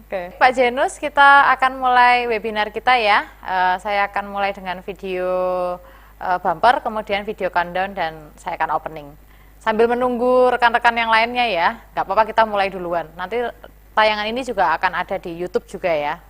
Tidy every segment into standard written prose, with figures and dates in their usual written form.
Oke. Pak Janus, kita akan mulai webinar kita ya. Saya akan mulai dengan video bumper, kemudian video countdown, dan saya akan opening. Sambil menunggu rekan-rekan yang lainnya ya, nggak apa-apa kita mulai duluan. Nanti tayangan ini juga akan ada di YouTube juga ya.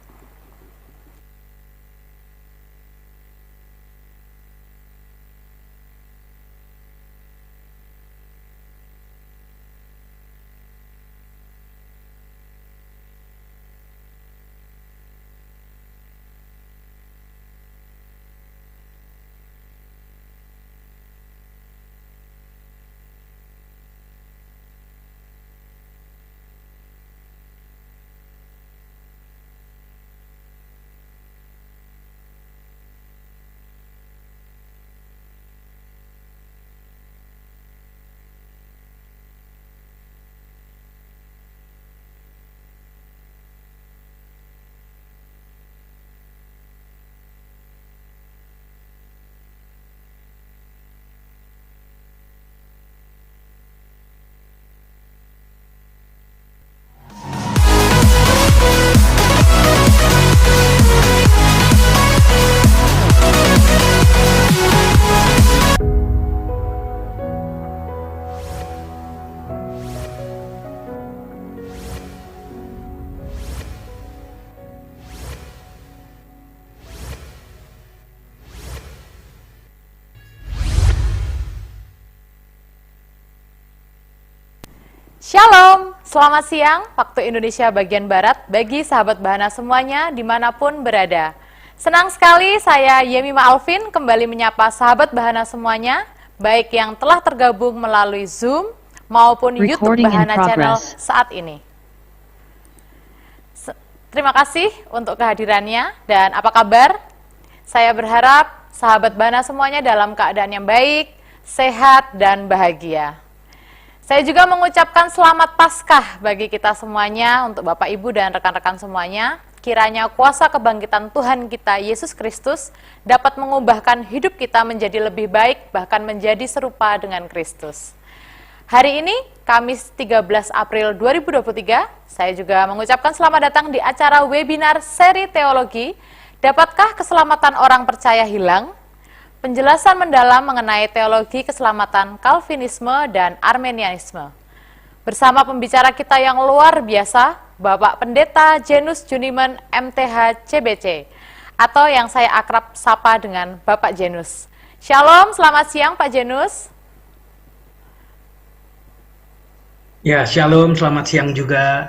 Shalom, selamat siang waktu Indonesia bagian Barat bagi sahabat Bahana semuanya dimanapun berada. Senang sekali saya Yemima Alvin kembali menyapa sahabat Bahana semuanya, baik yang telah tergabung melalui Zoom maupun YouTube Bahana Channel saat ini. Terima kasih untuk kehadirannya dan apa kabar? Saya berharap sahabat Bahana semuanya dalam keadaan yang baik, sehat, dan bahagia. Saya juga mengucapkan selamat Paskah bagi kita semuanya, untuk Bapak, Ibu, dan rekan-rekan semuanya. Kiranya kuasa kebangkitan Tuhan kita, Yesus Kristus, dapat mengubahkan hidup kita menjadi lebih baik, bahkan menjadi serupa dengan Kristus. Hari ini, Kamis 13 April 2023, saya juga mengucapkan selamat datang di acara webinar seri teologi, Dapatkah Keselamatan Orang Percaya Hilang? Penjelasan mendalam mengenai teologi keselamatan Calvinisme dan Armenianisme. Bersama pembicara kita yang luar biasa, Bapak Pendeta Janus Juniman MTH CBC, atau yang saya akrab sapa dengan Bapak Janus. Shalom, selamat siang Pak Janus. Ya, shalom, selamat siang juga.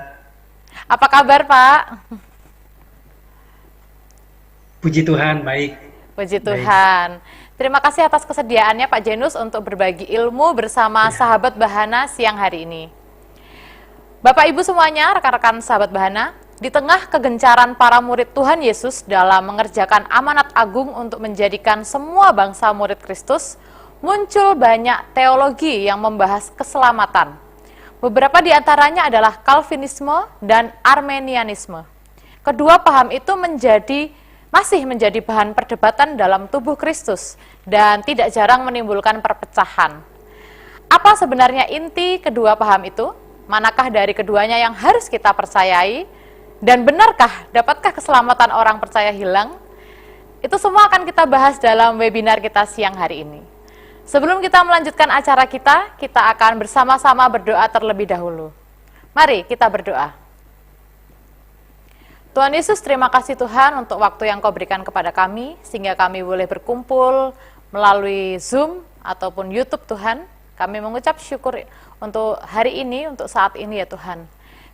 Apa kabar Pak? Puji Tuhan, baik. Puji Tuhan. Terima kasih atas kesediaannya Pak Janus untuk berbagi ilmu bersama sahabat Bahana siang hari ini. Bapak Ibu semuanya, rekan-rekan sahabat Bahana, di tengah kegencaran para murid Tuhan Yesus dalam mengerjakan amanat agung untuk menjadikan semua bangsa murid Kristus, muncul banyak teologi yang membahas keselamatan. Beberapa di antaranya adalah Calvinisme dan Armenianisme. Kedua paham itu masih menjadi bahan perdebatan dalam tubuh Kristus dan tidak jarang menimbulkan perpecahan. Apa sebenarnya inti kedua paham itu? Manakah dari keduanya yang harus kita percayai? Dan benarkah, dapatkah keselamatan orang percaya hilang? Itu semua akan kita bahas dalam webinar kita siang hari ini. Sebelum kita melanjutkan acara kita akan bersama-sama berdoa terlebih dahulu. Mari kita berdoa. Tuhan Yesus, terima kasih Tuhan untuk waktu yang Kau berikan kepada kami, sehingga kami boleh berkumpul melalui Zoom ataupun YouTube Tuhan. Kami mengucap syukur untuk hari ini, untuk saat ini ya Tuhan.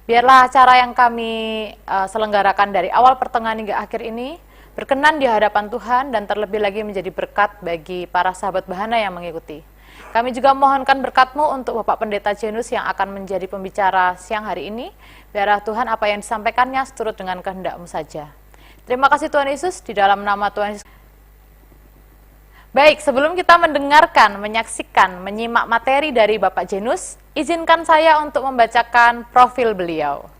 Biarlah acara yang kami selenggarakan dari awal pertengahan hingga akhir ini berkenan di hadapan Tuhan dan terlebih lagi menjadi berkat bagi para sahabat Bahana yang mengikuti. Kami juga mohonkan berkat-Mu untuk Bapak Pendeta Janus yang akan menjadi pembicara siang hari ini. Biarlah Tuhan apa yang disampaikannya seturut dengan kehendak-Mu saja. Terima kasih Tuhan Yesus, di dalam nama Tuhan Yesus. Baik, sebelum kita mendengarkan, menyaksikan, menyimak materi dari Bapak Janus, izinkan saya untuk membacakan profil beliau.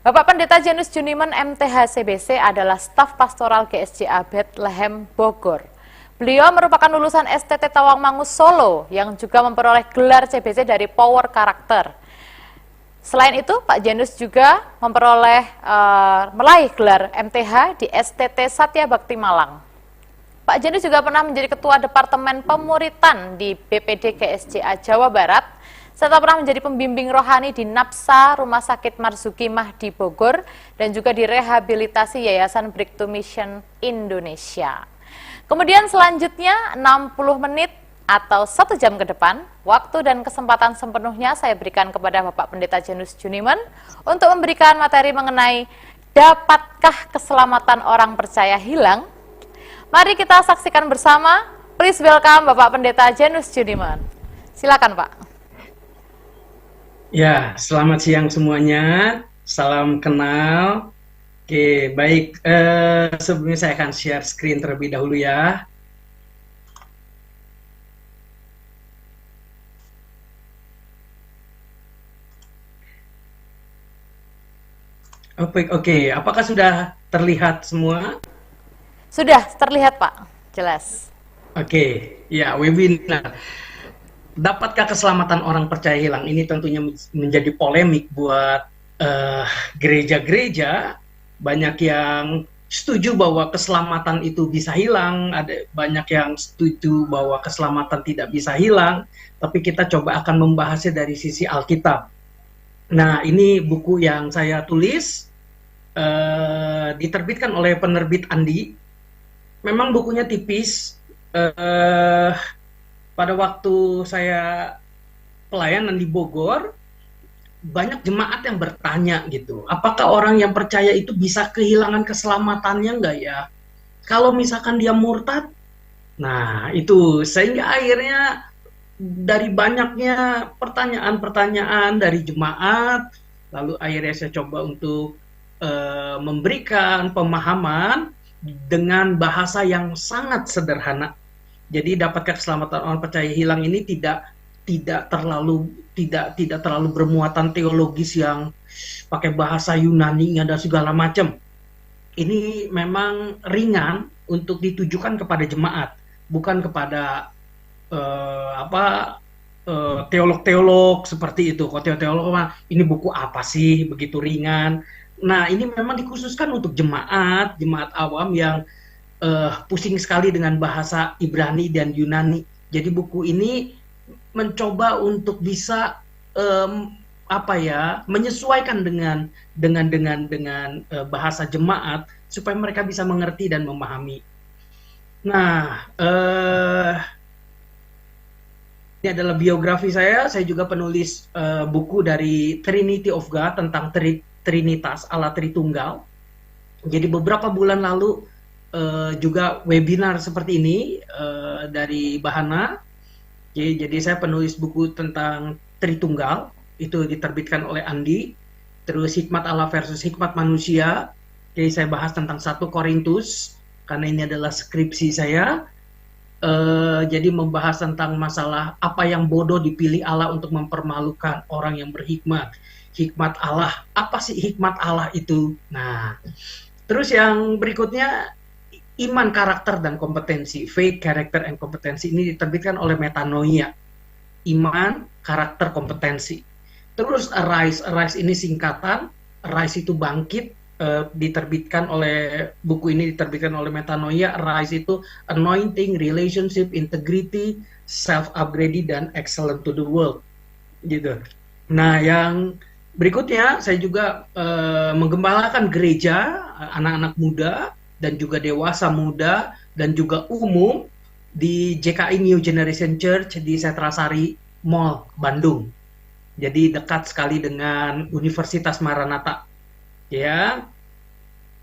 Bapak Pendeta Janus Juniman MTH CBC adalah staf pastoral GSJA Bethlehem Bogor. Beliau merupakan lulusan STT Tawangmangu Solo yang juga memperoleh gelar CBC dari Power Karakter. Selain itu, Pak Janus juga meraih gelar MTH di STT Satya Bakti Malang. Pak Janus juga pernah menjadi Ketua Departemen Pemuritan di BPD GSJA Jawa Barat, serta pernah menjadi pembimbing rohani di NAPSA Rumah Sakit Marzuki Mahdi Bogor dan juga di rehabilitasi Yayasan Breakthrough Mission Indonesia. Kemudian selanjutnya 60 menit atau 1 jam ke depan, waktu dan kesempatan sepenuhnya saya berikan kepada Bapak Pendeta Janus Juniman untuk memberikan materi mengenai dapatkah keselamatan orang percaya hilang? Mari kita saksikan bersama. Please welcome Bapak Pendeta Janus Juniman. Silakan Pak. Ya, selamat siang semuanya. Salam kenal. Oke, baik. Sebelumnya saya akan share screen terlebih dahulu ya. Oke, apakah sudah terlihat semua? Sudah terlihat Pak, jelas. Oke, ya, webinar. Dapatkah keselamatan orang percaya hilang? Ini tentunya menjadi polemik buat gereja-gereja. Banyak yang setuju bahwa keselamatan itu bisa hilang, ada banyak yang setuju bahwa keselamatan tidak bisa hilang, tapi kita coba akan membahasnya dari sisi Alkitab. Nah, ini buku yang saya tulis, diterbitkan oleh penerbit Andi. Memang bukunya tipis. Pada waktu saya pelayanan di Bogor, banyak jemaat yang bertanya gitu, apakah orang yang percaya itu bisa kehilangan keselamatannya nggak ya? Kalau misalkan dia murtad, nah itu sehingga akhirnya dari banyaknya pertanyaan-pertanyaan dari jemaat, lalu akhirnya saya coba untuk memberikan pemahaman dengan bahasa yang sangat sederhana. Jadi dapatkah keselamatan orang percaya hilang ini tidak terlalu bermuatan teologis yang pakai bahasa Yunani dan segala macam. Ini memang ringan untuk ditujukan kepada jemaat, bukan kepada teolog-teolog seperti itu. Kalau teolog ini buku apa sih begitu ringan? Nah, ini memang dikhususkan untuk jemaat awam yang pusing sekali dengan bahasa Ibrani dan Yunani. Jadi buku ini mencoba untuk bisa menyesuaikan dengan bahasa jemaat supaya mereka bisa mengerti dan memahami. Nah, ini adalah biografi saya. Saya juga penulis buku dari Trinity of God tentang Trinitas Allah Tritunggal. Jadi beberapa bulan lalu juga webinar seperti ini dari Bahana. Jadi saya penulis buku tentang Tritunggal, itu diterbitkan oleh Andi. Terus hikmat Allah versus hikmat manusia. Jadi saya bahas tentang 1 Korintus karena ini adalah skripsi saya. Jadi membahas tentang masalah apa yang bodoh dipilih Allah untuk mempermalukan orang yang berhikmat. Hikmat Allah, apa sih hikmat Allah itu? Nah, terus yang berikutnya iman, karakter, dan kompetensi. Faith, character, and kompetensi ini diterbitkan oleh Metanoia. Iman, karakter, kompetensi. Terus arise ini singkatan. Arise itu bangkit. Buku ini diterbitkan oleh Metanoia. Arise itu anointing, relationship, integrity, self-upgrading, dan excellent to the world. Gitu. Nah, yang berikutnya saya juga menggembalakan gereja, anak-anak muda, dan juga dewasa muda, dan juga umum di JKI New Generation Church di Setrasari Mall, Bandung. Jadi dekat sekali dengan Universitas Maranatha. Ya.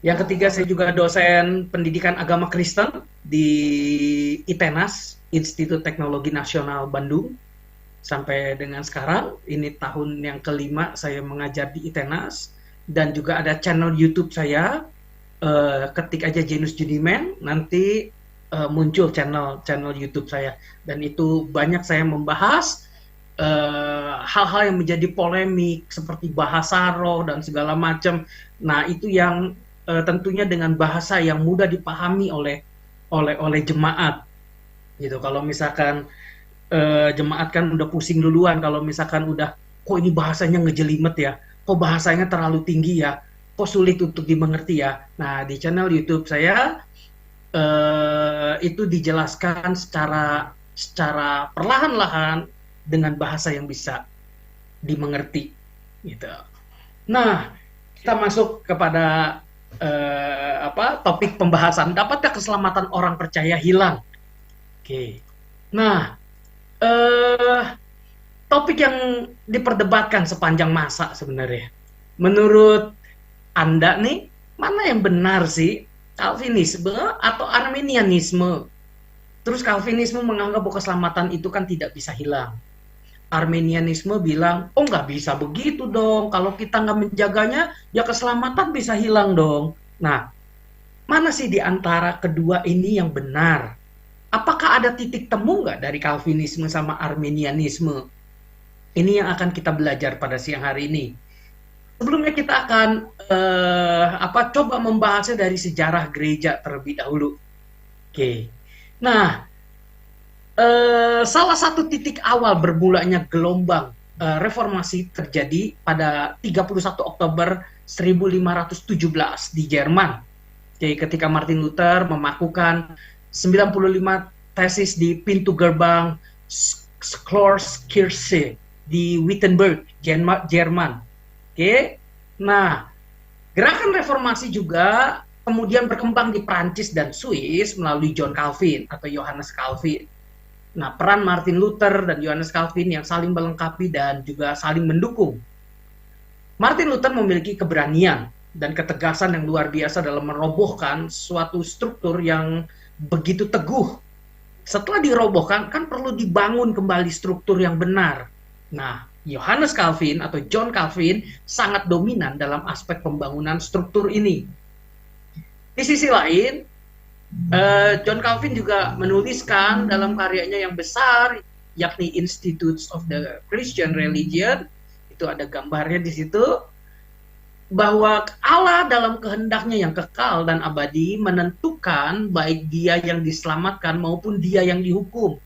Yang ketiga, saya juga dosen pendidikan agama Kristen di ITENAS, Institut Teknologi Nasional Bandung. Sampai dengan sekarang, ini tahun yang kelima saya mengajar di ITENAS. Dan juga ada channel YouTube saya, ketik aja Janus Juniman, nanti muncul channel YouTube saya, dan itu banyak saya membahas hal-hal yang menjadi polemik seperti bahasa roh dan segala macam. Nah, itu yang tentunya dengan bahasa yang mudah dipahami oleh jemaat gitu. Kalau misalkan jemaat kan udah pusing duluan kalau misalkan udah kok ini bahasanya ngejelimet ya, kok bahasanya terlalu tinggi ya, kok sulit untuk dimengerti ya. Nah, di channel YouTube saya itu dijelaskan secara perlahan-lahan dengan bahasa yang bisa dimengerti, gitu. Nah, kita masuk kepada topik pembahasan. Dapatkah keselamatan orang percaya hilang? Oke. Nah, topik yang diperdebatkan sepanjang masa sebenarnya. Menurut Anda nih, mana yang benar sih? Calvinisme atau Arminianisme? Terus Calvinisme menganggap bahwa keselamatan itu kan tidak bisa hilang. Arminianisme bilang, oh nggak bisa begitu dong. Kalau kita nggak menjaganya, ya keselamatan bisa hilang dong. Nah, mana sih di antara kedua ini yang benar? Apakah ada titik temu nggak dari Calvinisme sama Arminianisme? Ini yang akan kita belajar pada siang hari ini. Sebelumnya kita akan coba membahasnya dari sejarah gereja terlebih dahulu. Oke. Nah, salah satu titik awal bermulanya gelombang reformasi terjadi pada 31 Oktober 1517 di Jerman. Jadi ketika Martin Luther memakukan 95 tesis di pintu gerbang Schloss-Kirche di Wittenberg, Jerman. Oke. Nah, gerakan reformasi juga kemudian berkembang di Prancis dan Swiss melalui John Calvin atau Johannes Calvin. Nah, peran Martin Luther dan Johannes Calvin yang saling melengkapi dan juga saling mendukung. Martin Luther memiliki keberanian dan ketegasan yang luar biasa dalam merobohkan suatu struktur yang begitu teguh. Setelah dirobohkan, kan perlu dibangun kembali struktur yang benar. Nah, Johannes Calvin atau John Calvin sangat dominan dalam aspek pembangunan struktur ini. Di sisi lain, John Calvin juga menuliskan dalam karyanya yang besar, yakni Institutes of the Christian Religion, itu ada gambarnya di situ, bahwa Allah dalam kehendaknya yang kekal dan abadi menentukan baik dia yang diselamatkan maupun dia yang dihukum.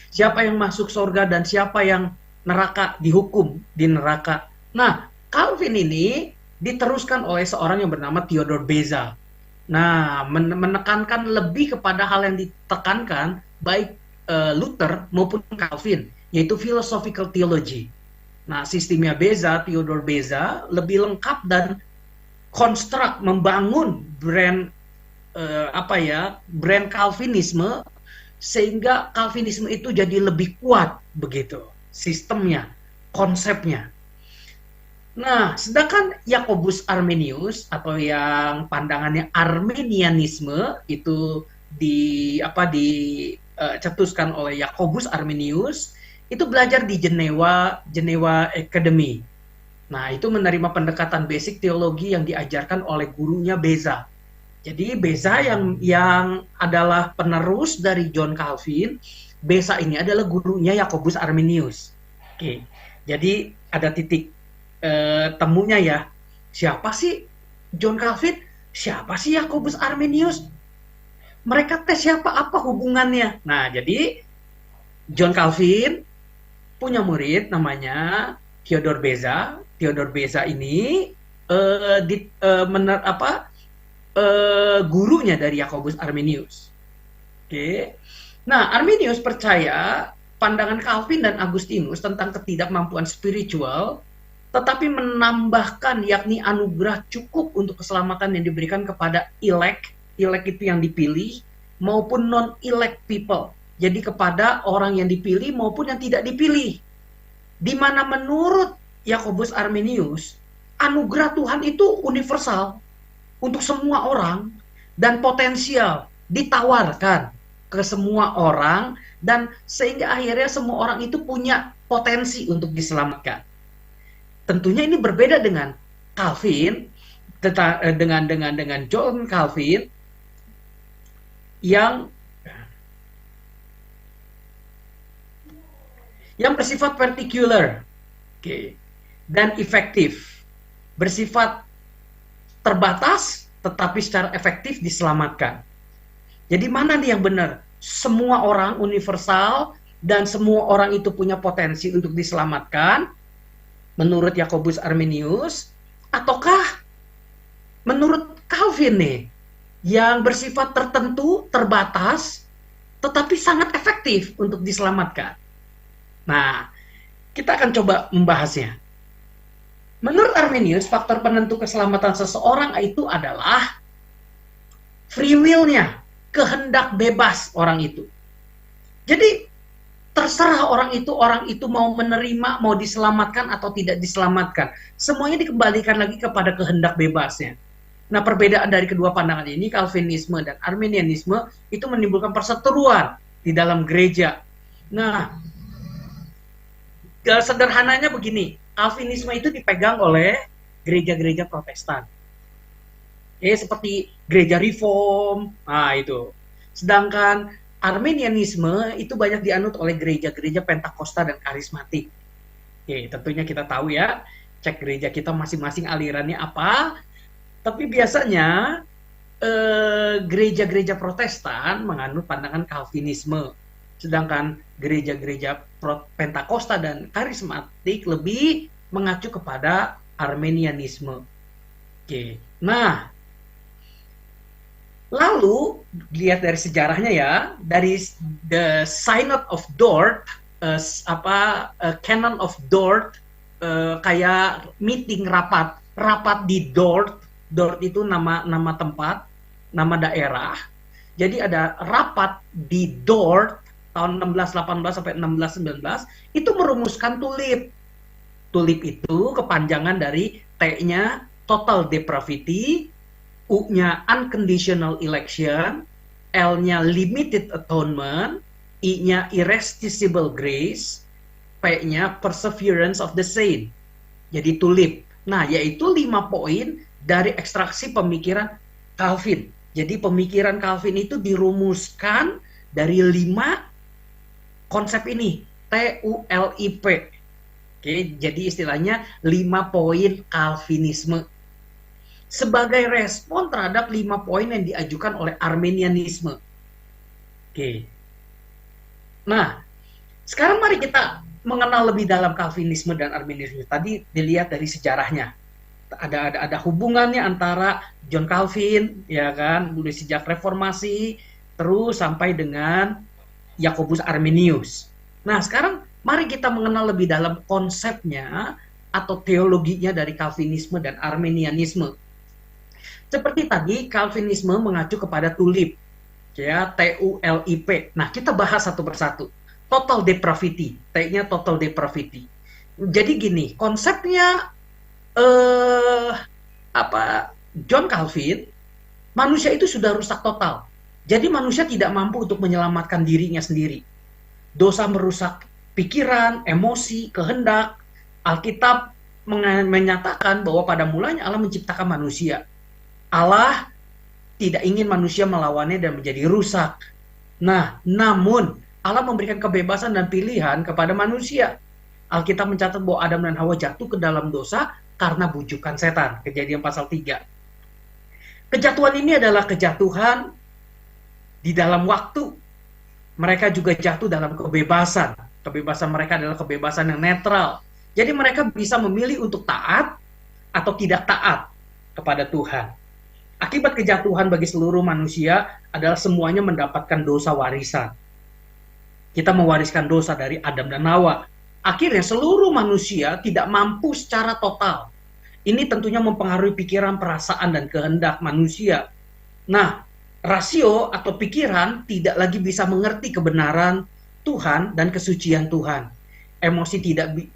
Siapa yang masuk surga dan siapa yang neraka dihukum di neraka. Nah, Calvin ini diteruskan oleh seorang yang bernama Theodore Beza. Nah, menekankan lebih kepada hal yang ditekankan baik Luther maupun Calvin, yaitu philosophical theology. Nah, sistemnya Beza, Theodore Beza, lebih lengkap dan konstruk membangun brand brand Calvinisme, sehingga Calvinisme itu jadi lebih kuat begitu sistemnya, konsepnya. Nah, sedangkan Jacobus Arminius atau yang pandangannya Arminianisme itu dicetuskan oleh Jacobus Arminius, itu belajar di Geneva Academy. Nah, itu menerima pendekatan basic teologi yang diajarkan oleh gurunya Beza. Jadi Beza yang adalah penerus dari John Calvin, Beza ini adalah gurunya Jacobus Arminius. Oke, jadi ada titik temunya ya. Siapa sih John Calvin? Siapa sih Jacobus Arminius? Mereka tes siapa? Apa hubungannya? Nah, jadi John Calvin punya murid namanya Theodore Beza. Theodore Beza ini gurunya dari Jacobus Arminius. Oke. Nah, Arminius percaya pandangan Calvin dan Agustinus tentang ketidakmampuan spiritual, tetapi menambahkan yakni anugerah cukup untuk keselamatan yang diberikan kepada elect itu yang dipilih, maupun non-elect people. Jadi kepada orang yang dipilih maupun yang tidak dipilih. Di mana menurut Jacobus Arminius, anugerah Tuhan itu universal untuk semua orang dan potensial ditawarkan ke semua orang, dan sehingga akhirnya semua orang itu punya potensi untuk diselamatkan. Tentunya ini berbeda dengan Calvin, dengan John Calvin yang bersifat particular, dan efektif, bersifat terbatas tetapi secara efektif diselamatkan. Jadi mana nih yang benar? Semua orang universal dan semua orang itu punya potensi untuk diselamatkan, menurut Yakobus Arminius, ataukah menurut Calvin nih, yang bersifat tertentu, terbatas, tetapi sangat efektif untuk diselamatkan? Nah, kita akan coba membahasnya. Menurut Arminius, faktor penentu keselamatan seseorang itu adalah free will-nya, kehendak bebas orang itu. Jadi, terserah orang itu mau menerima, mau diselamatkan atau tidak diselamatkan. Semuanya dikembalikan lagi kepada kehendak bebasnya. Nah, perbedaan dari kedua pandangan ini, Calvinisme dan Arminianisme, itu menimbulkan perseteruan di dalam gereja. Nah, sederhananya begini, Calvinisme itu dipegang oleh gereja-gereja Protestan. Seperti gereja Reform, itu. Sedangkan Arminianisme itu banyak dianut oleh gereja-gereja Pentakosta dan Karismatik. Tentunya kita tahu ya, cek gereja kita masing-masing alirannya apa. Tapi biasanya gereja-gereja Protestan menganut pandangan Calvinisme, sedangkan gereja-gereja Pentakosta dan Karismatik lebih mengacu kepada Arminianisme. Nah, lalu lihat dari sejarahnya ya, dari the Synod of Dort, Canon of Dort, kayak meeting rapat di Dort. Dort itu nama tempat, nama daerah. Jadi ada rapat di Dort tahun 1618 sampai 1619, itu merumuskan tulip. Tulip itu kepanjangan dari T-nya total depravity, U-nya unconditional election, L-nya limited atonement, I-nya irresistible grace, P-nya perseverance of the saint. Jadi tulip. Nah, yaitu 5 poin dari ekstraksi pemikiran Calvin. Jadi pemikiran Calvin itu dirumuskan dari 5 konsep ini, TULIP. Jadi istilahnya 5 poin Calvinisme. Sebagai respon terhadap 5 poin yang diajukan oleh Arminianisme. Nah, sekarang mari kita mengenal lebih dalam Calvinisme dan Arminianisme. Tadi dilihat dari sejarahnya. Ada hubungannya antara John Calvin, ya kan, mulai sejak Reformasi terus sampai dengan Yakobus Arminius. Nah, sekarang mari kita mengenal lebih dalam konsepnya atau teologinya dari Calvinisme dan Arminianisme. Seperti tadi, Calvinisme mengacu kepada tulip, ya, TULIP. Nah, kita bahas satu persatu. Total depravity, T-nya total depravity. Jadi gini, konsepnya John Calvin, manusia itu sudah rusak total. Jadi manusia tidak mampu untuk menyelamatkan dirinya sendiri. Dosa merusak pikiran, emosi, kehendak. Alkitab menyatakan bahwa pada mulanya Allah menciptakan manusia. Allah tidak ingin manusia melawannya dan menjadi rusak. Nah, namun Allah memberikan kebebasan dan pilihan kepada manusia. Alkitab mencatat bahwa Adam dan Hawa jatuh ke dalam dosa karena bujukan setan. Kejadian pasal 3. Kejatuhan ini adalah kejatuhan di dalam waktu. Mereka juga jatuh dalam kebebasan. Kebebasan mereka adalah kebebasan yang netral. Jadi mereka bisa memilih untuk taat atau tidak taat kepada Tuhan. Akibat kejatuhan bagi seluruh manusia adalah semuanya mendapatkan dosa warisan. Kita mewariskan dosa dari Adam dan Hawa. Akhirnya seluruh manusia tidak mampu secara total. Ini tentunya mempengaruhi pikiran, perasaan, dan kehendak manusia. Nah, rasio atau pikiran tidak lagi bisa mengerti kebenaran Tuhan dan kesucian Tuhan. Emosi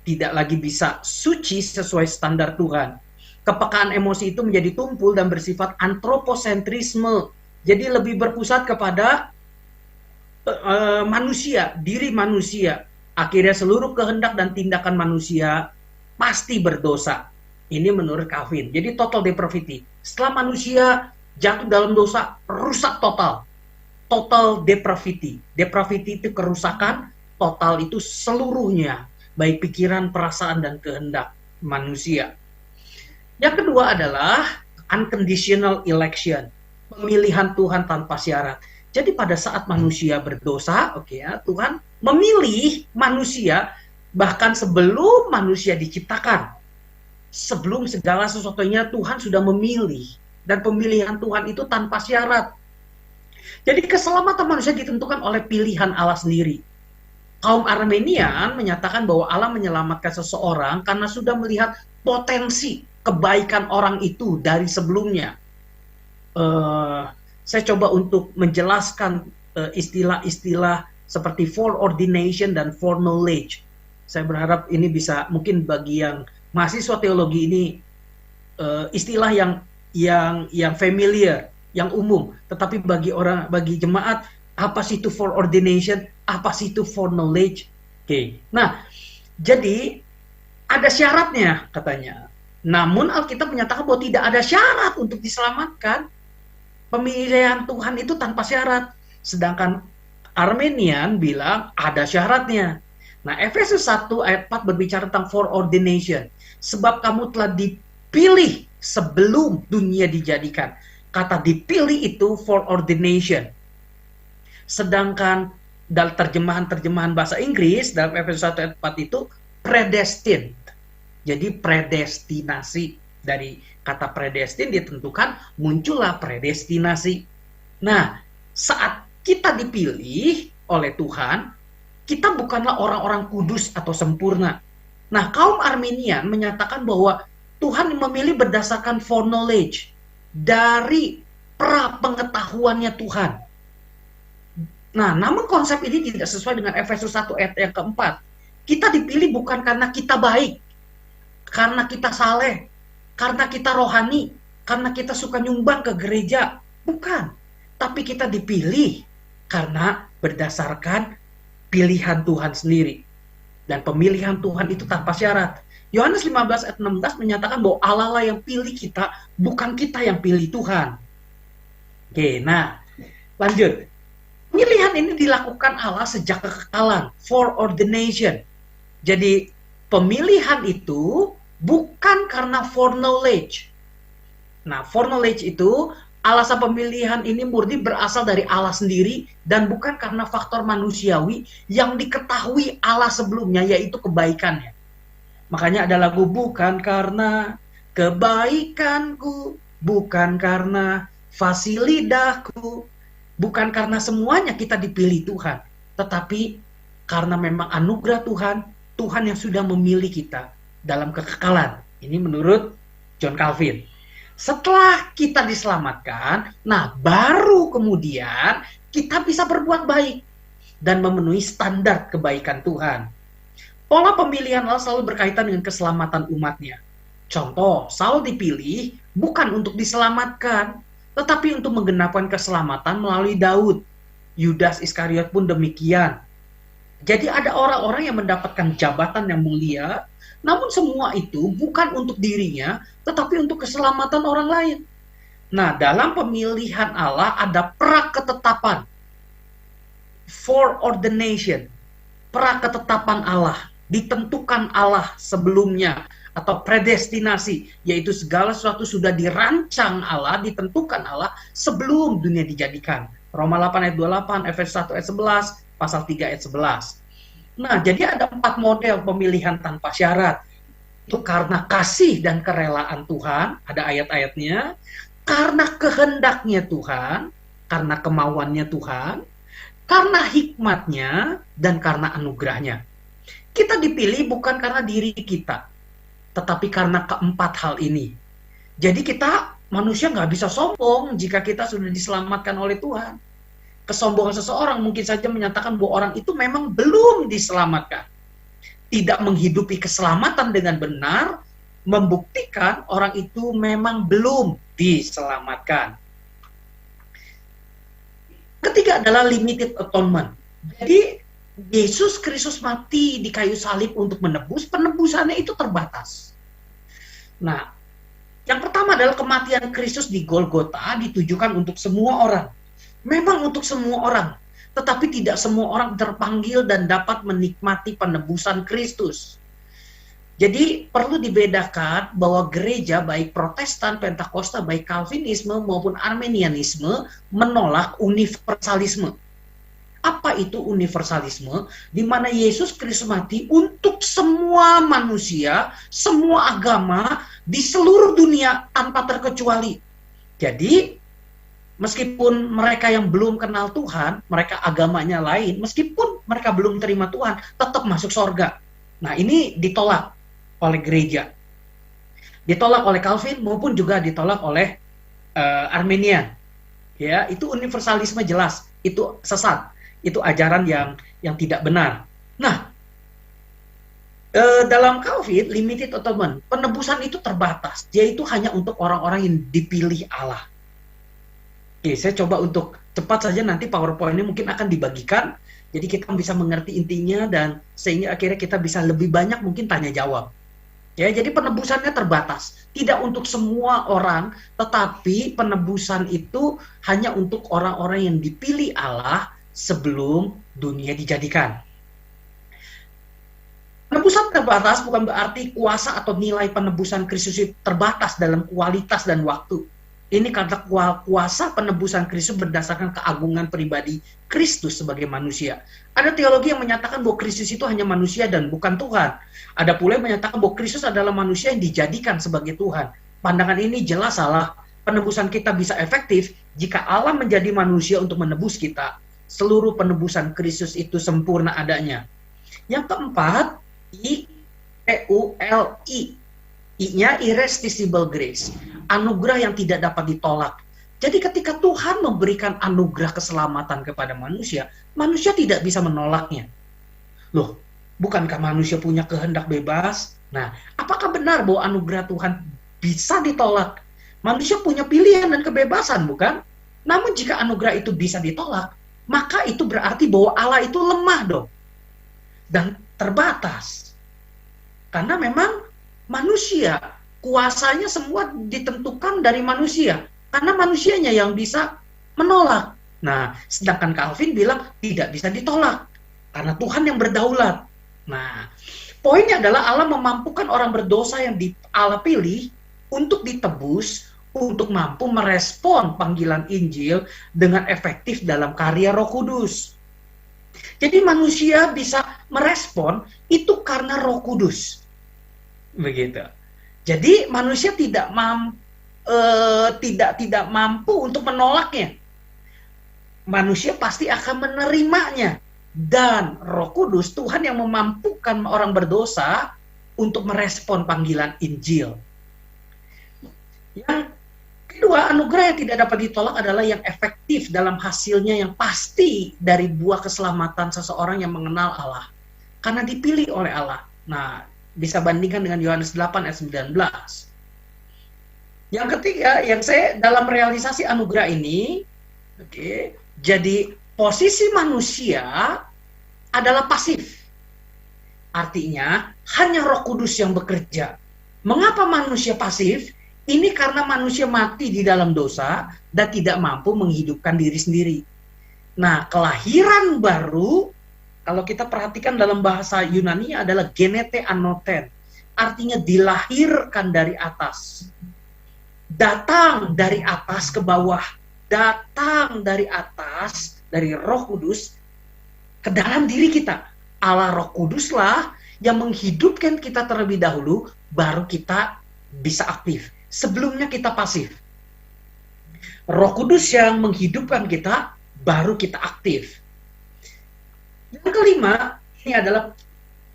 tidak lagi bisa suci sesuai standar Tuhan. Kepekaan emosi itu menjadi tumpul dan bersifat antroposentrisme. Jadi lebih berpusat kepada manusia, diri manusia. Akhirnya seluruh kehendak dan tindakan manusia pasti berdosa. Ini menurut Calvin. Jadi total depravity. Setelah manusia jatuh dalam dosa, rusak total. Total depravity. Depravity itu kerusakan, total itu seluruhnya. Baik pikiran, perasaan, dan kehendak manusia. Yang kedua adalah unconditional election. Pemilihan Tuhan tanpa syarat. Jadi pada saat manusia berdosa, Tuhan memilih manusia Bahkan sebelum manusia diciptakan, sebelum segala sesuatunya Tuhan sudah memilih. Dan pemilihan Tuhan itu tanpa syarat. Jadi keselamatan manusia ditentukan oleh pilihan Allah sendiri. Kaum Armenian menyatakan bahwa Allah menyelamatkan seseorang karena sudah melihat potensi kebaikan orang itu dari sebelumnya. Saya coba untuk menjelaskan istilah-istilah seperti foreordination dan foreknowledge. Saya berharap ini bisa, mungkin bagi yang mahasiswa teologi ini istilah yang familiar, yang umum. Tetapi bagi jemaat, apa sih itu foreordination? Apa sih itu foreknowledge? Oke. Nah, jadi ada syaratnya katanya. Namun Alkitab menyatakan bahwa tidak ada syarat untuk diselamatkan. Pemilihan Tuhan itu tanpa syarat. Sedangkan Armenian bilang ada syaratnya. Nah, Efesus 1 ayat 4 berbicara tentang foreordination. Sebab kamu telah dipilih sebelum dunia dijadikan. Kata dipilih itu foreordination. Sedangkan dalam terjemahan bahasa Inggris, dalam Efesus 1 ayat 4 itu predestined. Jadi predestinasi. Dari kata predestin ditentukan, muncullah predestinasi. Nah, saat kita dipilih oleh Tuhan, kita bukanlah orang-orang kudus atau sempurna. Nah, kaum Armenian menyatakan bahwa Tuhan memilih berdasarkan foreknowledge, dari pra-pengetahuannya Tuhan. Nah, namun konsep ini tidak sesuai dengan Efesus 1 ayat yang keempat. Kita dipilih bukan karena kita baik, karena kita saleh, karena kita rohani, karena kita suka nyumbang ke gereja. Bukan. Tapi kita dipilih karena berdasarkan pilihan Tuhan sendiri. Dan pemilihan Tuhan itu tanpa syarat. Yohanes 15 ayat 16 menyatakan bahwa Allah lah yang pilih kita, bukan kita yang pilih Tuhan. Oke, nah lanjut. Pilihan ini dilakukan Allah sejak kekekalan, foreordination. Jadi pemilihan itu bukan karena foreknowledge. Nah, foreknowledge itu, alasan pemilihan ini murni berasal dari Allah sendiri dan bukan karena faktor manusiawi yang diketahui Allah sebelumnya, yaitu kebaikannya. Makanya ada lagu, bukan karena kebaikanku, bukan karena fasilitaku, bukan karena semuanya kita dipilih Tuhan, tetapi karena memang anugerah Tuhan, Tuhan yang sudah memilih kita dalam kekekalan. Ini menurut John Calvin. Setelah kita diselamatkan, nah baru kemudian kita bisa berbuat baik dan memenuhi standar kebaikan Tuhan. Pola pemilihan Allah selalu berkaitan dengan keselamatan umatnya. Contoh, Saul dipilih bukan untuk diselamatkan, tetapi untuk menggenapkan keselamatan melalui Daud. Yudas Iskariot pun demikian. Jadi ada orang-orang yang mendapatkan jabatan yang mulia, namun semua itu bukan untuk dirinya, tetapi untuk keselamatan orang lain. Nah, dalam pemilihan Allah ada praketetapan, foreordination, praketetapan Allah, ditentukan Allah sebelumnya, atau predestinasi, yaitu segala sesuatu sudah dirancang Allah, ditentukan Allah sebelum dunia dijadikan. Roma 8 ayat 28, Efesus 1 ayat 11, pasal 3 ayat 11. Nah, jadi ada 4 model pemilihan tanpa syarat. Itu karena kasih dan kerelaan Tuhan, ada ayat-ayatnya, karena kehendaknya Tuhan, karena kemauannya Tuhan, karena hikmatnya, dan karena anugerahnya. Kita dipilih bukan karena diri kita, tetapi karena keempat hal ini. Jadi kita, manusia nggak bisa sombong jika kita sudah diselamatkan oleh Tuhan. Kesombongan seseorang mungkin saja menyatakan bahwa orang itu memang belum diselamatkan. Tidak menghidupi keselamatan dengan benar, membuktikan orang itu memang belum diselamatkan. Ketiga adalah limited atonement. Jadi Yesus Kristus mati di kayu salib untuk menebus, penebusannya itu terbatas. Nah, yang pertama adalah kematian Kristus di Golgota ditujukan untuk semua orang. Memang untuk semua orang, tetapi tidak semua orang terpanggil dan dapat menikmati penebusan Kristus. Jadi perlu dibedakan bahwa gereja baik Protestan, Pentakosta, baik Calvinisme maupun Armenianisme menolak universalisme. Apa itu universalisme? Di mana Yesus Kristus mati untuk semua manusia, semua agama di seluruh dunia tanpa terkecuali. Jadi, meskipun mereka yang belum kenal Tuhan, mereka agamanya lain, meskipun mereka belum terima Tuhan, tetap masuk surga. Nah, ini ditolak oleh gereja. Ditolak oleh Calvin maupun juga ditolak oleh Arminian. Ya, itu universalisme jelas, itu sesat. Itu ajaran yang tidak benar. Nah, dalam Calvin, limited atonement, penebusan itu terbatas. Dia itu hanya untuk orang-orang yang dipilih Allah. Oke, saya coba untuk cepat saja, nanti PowerPoint ini mungkin akan dibagikan. Jadi kita bisa mengerti intinya dan sehingga akhirnya kita bisa lebih banyak mungkin tanya jawab. Ya, jadi penebusannya terbatas. Tidak untuk semua orang, tetapi penebusan itu hanya untuk orang-orang yang dipilih Allah sebelum dunia dijadikan. Penebusan terbatas bukan berarti kuasa atau nilai penebusan Kristus terbatas dalam kualitas dan waktu. Ini karena kuasa penebusan Kristus berdasarkan keagungan pribadi Kristus sebagai manusia. Ada teologi yang menyatakan bahwa Kristus itu hanya manusia dan bukan Tuhan. Ada pula yang menyatakan bahwa Kristus adalah manusia yang dijadikan sebagai Tuhan. Pandangan ini jelas salah. Penebusan kita bisa efektif jika Allah menjadi manusia untuk menebus kita. Seluruh penebusan Kristus itu sempurna adanya. Yang keempat, I-E-U-L-I. I-nya irresistible grace, anugerah yang tidak dapat ditolak. Jadi ketika Tuhan memberikan anugerah keselamatan kepada manusia, manusia tidak bisa menolaknya. Loh, bukankah manusia punya kehendak bebas? Nah, apakah benar bahwa anugerah Tuhan bisa ditolak? Manusia punya pilihan dan kebebasan, bukan? Namun jika anugerah itu bisa ditolak, maka itu berarti bahwa Allah itu lemah dong. Dan terbatas. Karena memang manusia, kuasanya semua ditentukan dari manusia. Karena manusianya yang bisa menolak. Nah, sedangkan Calvin bilang tidak bisa ditolak. Karena Tuhan yang berdaulat. Nah, poinnya adalah Allah memampukan orang berdosa yang Allah pilih untuk ditebus, untuk mampu merespon panggilan Injil dengan efektif dalam karya Roh Kudus. Jadi manusia bisa merespon itu karena Roh Kudus. Begitu. Jadi manusia tidak mampu untuk menolaknya. Manusia pasti akan menerimanya. Dan Roh Kudus, Tuhan yang memampukan orang berdosa untuk merespon panggilan Injil. Yang kedua, anugerah yang tidak dapat ditolak adalah yang efektif dalam hasilnya yang pasti dari buah keselamatan seseorang yang mengenal Allah. Karena dipilih oleh Allah. Nah, bisa bandingkan dengan Yohanes 8 ayat 19. Yang ketiga, yang saya dalam realisasi anugerah ini, jadi posisi manusia adalah pasif. Artinya, hanya Roh Kudus yang bekerja. Mengapa manusia pasif? Ini karena manusia mati di dalam dosa dan tidak mampu menghidupkan diri sendiri. Nah, kelahiran baru, kalau kita perhatikan dalam bahasa Yunani adalah genete anoten. Artinya dilahirkan dari atas. Datang dari atas ke bawah. Datang dari atas, dari Roh Kudus, ke dalam diri kita. Allah Roh Kuduslah yang menghidupkan kita terlebih dahulu, baru kita bisa aktif. Sebelumnya kita pasif. Roh Kudus yang menghidupkan kita, baru kita aktif. Yang kelima, ini adalah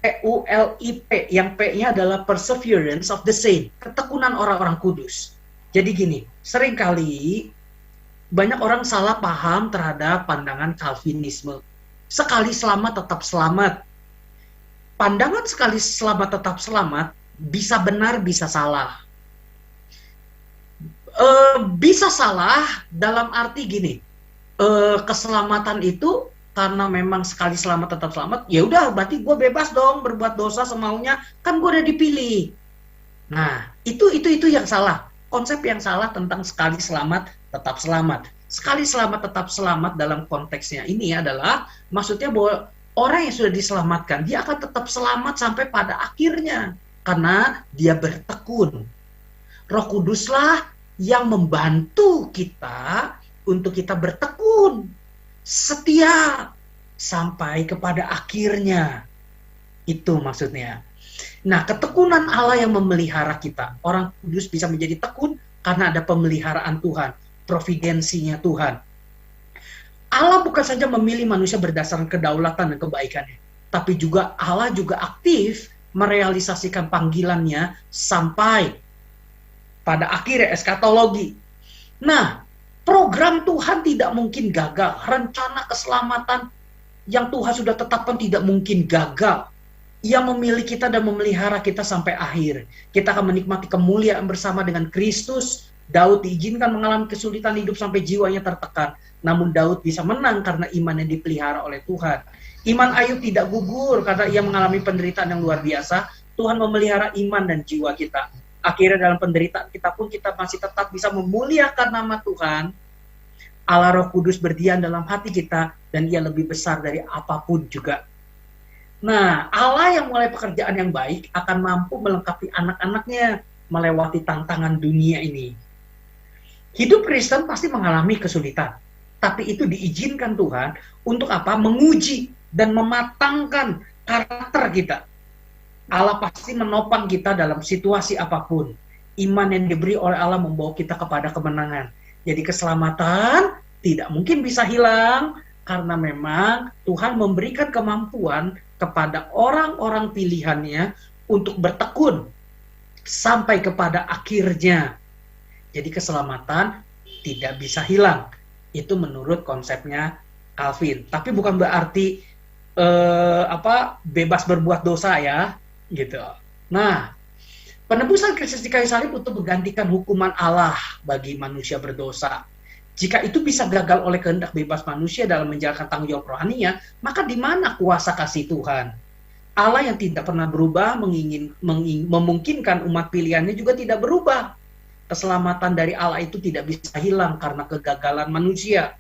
PULIP, yang P-nya adalah perseverance of the saint, ketekunan orang-orang kudus. Jadi gini, seringkali banyak orang salah paham terhadap pandangan Calvinisme. Sekali selamat tetap selamat. Pandangan sekali selamat tetap selamat bisa benar, bisa salah. Bisa salah dalam arti gini, keselamatan itu karena memang sekali selamat tetap selamat, ya udah berarti gue bebas dong berbuat dosa semaunya, kan gue udah dipilih. Nah, itu yang salah. Konsep yang salah tentang sekali selamat tetap selamat. Sekali selamat tetap selamat dalam konteksnya ini adalah maksudnya bahwa orang yang sudah diselamatkan dia akan tetap selamat sampai pada akhirnya karena dia bertekun. Roh Kuduslah yang membantu kita untuk kita bertekun, setia, sampai kepada akhirnya. Itu maksudnya. Nah, ketekunan Allah yang memelihara kita. Orang kudus bisa menjadi tekun karena ada pemeliharaan Tuhan, providensinya Tuhan. Allah bukan saja memilih manusia berdasarkan kedaulatan dan kebaikannya, tapi juga Allah juga aktif merealisasikan panggilannya sampai pada akhirnya eskatologi. Nah, program Tuhan tidak mungkin gagal. Rencana keselamatan yang Tuhan sudah tetapkan tidak mungkin gagal. Ia memilih kita dan memelihara kita sampai akhir. Kita akan menikmati kemuliaan bersama dengan Kristus. Daud diizinkan mengalami kesulitan hidup sampai jiwanya tertekan. Namun Daud bisa menang karena iman yang dipelihara oleh Tuhan. Iman Ayub tidak gugur karena ia mengalami penderitaan yang luar biasa. Tuhan memelihara iman dan jiwa kita. Akhirnya dalam penderitaan kita pun kita masih tetap bisa memuliakan nama Tuhan. Allah Roh Kudus berdiam dalam hati kita dan ia lebih besar dari apapun juga. Nah, Allah yang mulai pekerjaan yang baik akan mampu melengkapi anak-anaknya melewati tantangan dunia ini. Hidup Kristen pasti mengalami kesulitan, tapi itu diizinkan Tuhan untuk apa? Menguji dan mematangkan karakter kita. Allah pasti menopang kita dalam situasi apapun. Iman yang diberi oleh Allah membawa kita kepada kemenangan. Jadi keselamatan tidak mungkin bisa hilang karena memang Tuhan memberikan kemampuan kepada orang-orang pilihannya untuk bertekun sampai kepada akhirnya. Jadi keselamatan tidak bisa hilang. Itu menurut konsepnya Calvin. Tapi bukan berarti bebas berbuat dosa ya, gitu. Nah, penebusan Kristus di kayu salib untuk menggantikan hukuman Allah bagi manusia berdosa. Jika itu bisa gagal oleh kehendak bebas manusia dalam menjalankan tanggung jawab rohaninya, maka di mana kuasa kasih Tuhan? Allah yang tidak pernah berubah memungkinkan umat pilihannya juga tidak berubah. Keselamatan dari Allah itu tidak bisa hilang karena kegagalan manusia.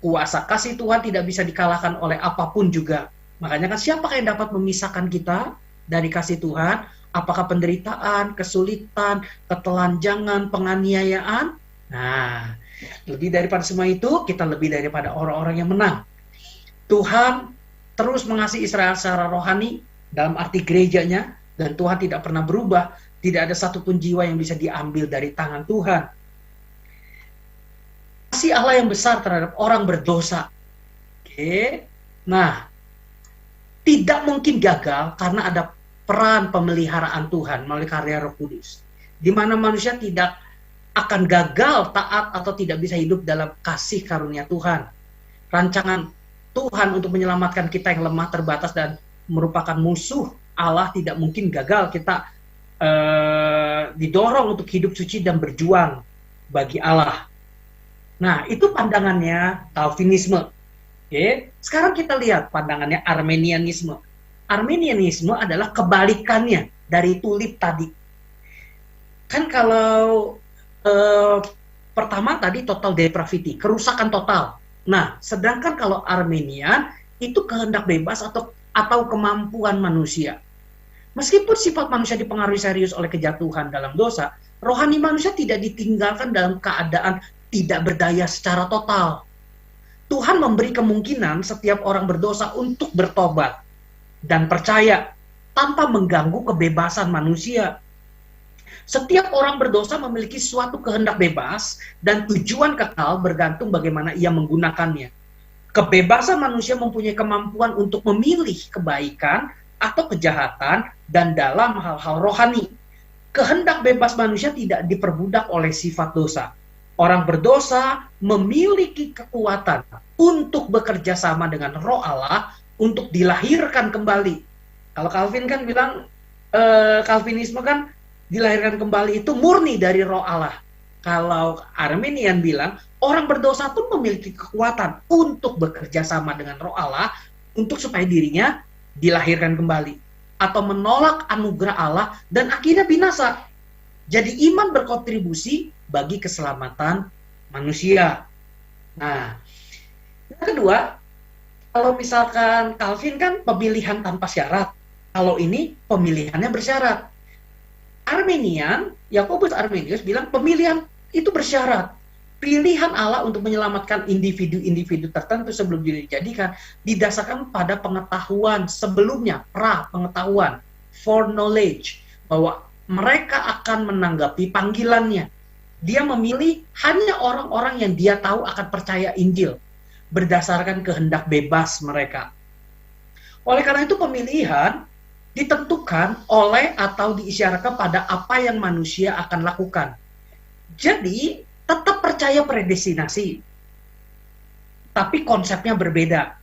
Kuasa kasih Tuhan tidak bisa dikalahkan oleh apapun juga. Makanya kan siapa yang dapat memisahkan kita dari kasih Tuhan? Apakah penderitaan, kesulitan, ketelanjangan, penganiayaan? Nah, lebih daripada semua itu, kita lebih daripada orang-orang yang menang. Tuhan terus mengasihi Israel secara rohani dalam arti gerejanya, dan Tuhan tidak pernah berubah. Tidak ada satupun jiwa yang bisa diambil dari tangan Tuhan. Kasih Allah yang besar terhadap orang berdosa. Oke. Nah, tidak mungkin gagal karena ada peran pemeliharaan Tuhan melalui karya Roh Kudus. Di mana manusia tidak akan gagal taat atau tidak bisa hidup dalam kasih karunia Tuhan. Rancangan Tuhan untuk menyelamatkan kita yang lemah, terbatas, dan merupakan musuh Allah tidak mungkin gagal. Kita didorong untuk hidup suci dan berjuang bagi Allah. Nah, itu pandangannya Calvinisme. Oke. Sekarang kita lihat pandangannya Arminianisme. Arminianisme adalah kebalikannya dari tulip tadi. Kan kalau pertama tadi total depravity, kerusakan total. Nah, sedangkan kalau Arminian itu kehendak bebas atau kemampuan manusia. Meskipun sifat manusia dipengaruhi serius oleh kejatuhan dalam dosa, rohani manusia tidak ditinggalkan dalam keadaan tidak berdaya secara total. Tuhan memberi kemungkinan setiap orang berdosa untuk bertobat dan percaya tanpa mengganggu kebebasan manusia. Setiap orang berdosa memiliki suatu kehendak bebas dan tujuan kekal bergantung bagaimana ia menggunakannya. Kebebasan manusia mempunyai kemampuan untuk memilih kebaikan atau kejahatan dan dalam hal-hal rohani. Kehendak bebas manusia tidak diperbudak oleh sifat dosa. Orang berdosa memiliki kekuatan untuk bekerja sama dengan Roh Allah untuk dilahirkan kembali. Kalau Calvin kan bilang, Calvinisme kan dilahirkan kembali itu murni dari Roh Allah. Kalau Arminian bilang, orang berdosa pun memiliki kekuatan untuk bekerja sama dengan Roh Allah untuk supaya dirinya dilahirkan kembali atau menolak anugerah Allah dan akhirnya binasa. Jadi iman berkontribusi bagi keselamatan manusia. Nah, yang kedua, kalau misalkan Calvin kan pemilihan tanpa syarat. Kalau ini pemilihannya bersyarat. Arminian, Yakobus Arminius bilang pemilihan itu bersyarat. pilihan Allah untuk menyelamatkan individu-individu tertentu sebelum dijadikan didasarkan pada pengetahuan sebelumnya, pengetahuan, foreknowledge, bahwa mereka akan menanggapi panggilannya. Dia memilih hanya orang-orang yang dia tahu akan percaya Injil berdasarkan kehendak bebas mereka. Oleh karena itu pemilihan ditentukan oleh atau diisyaratkan pada apa yang manusia akan lakukan. Jadi tetap percaya predestinasi, tapi konsepnya berbeda.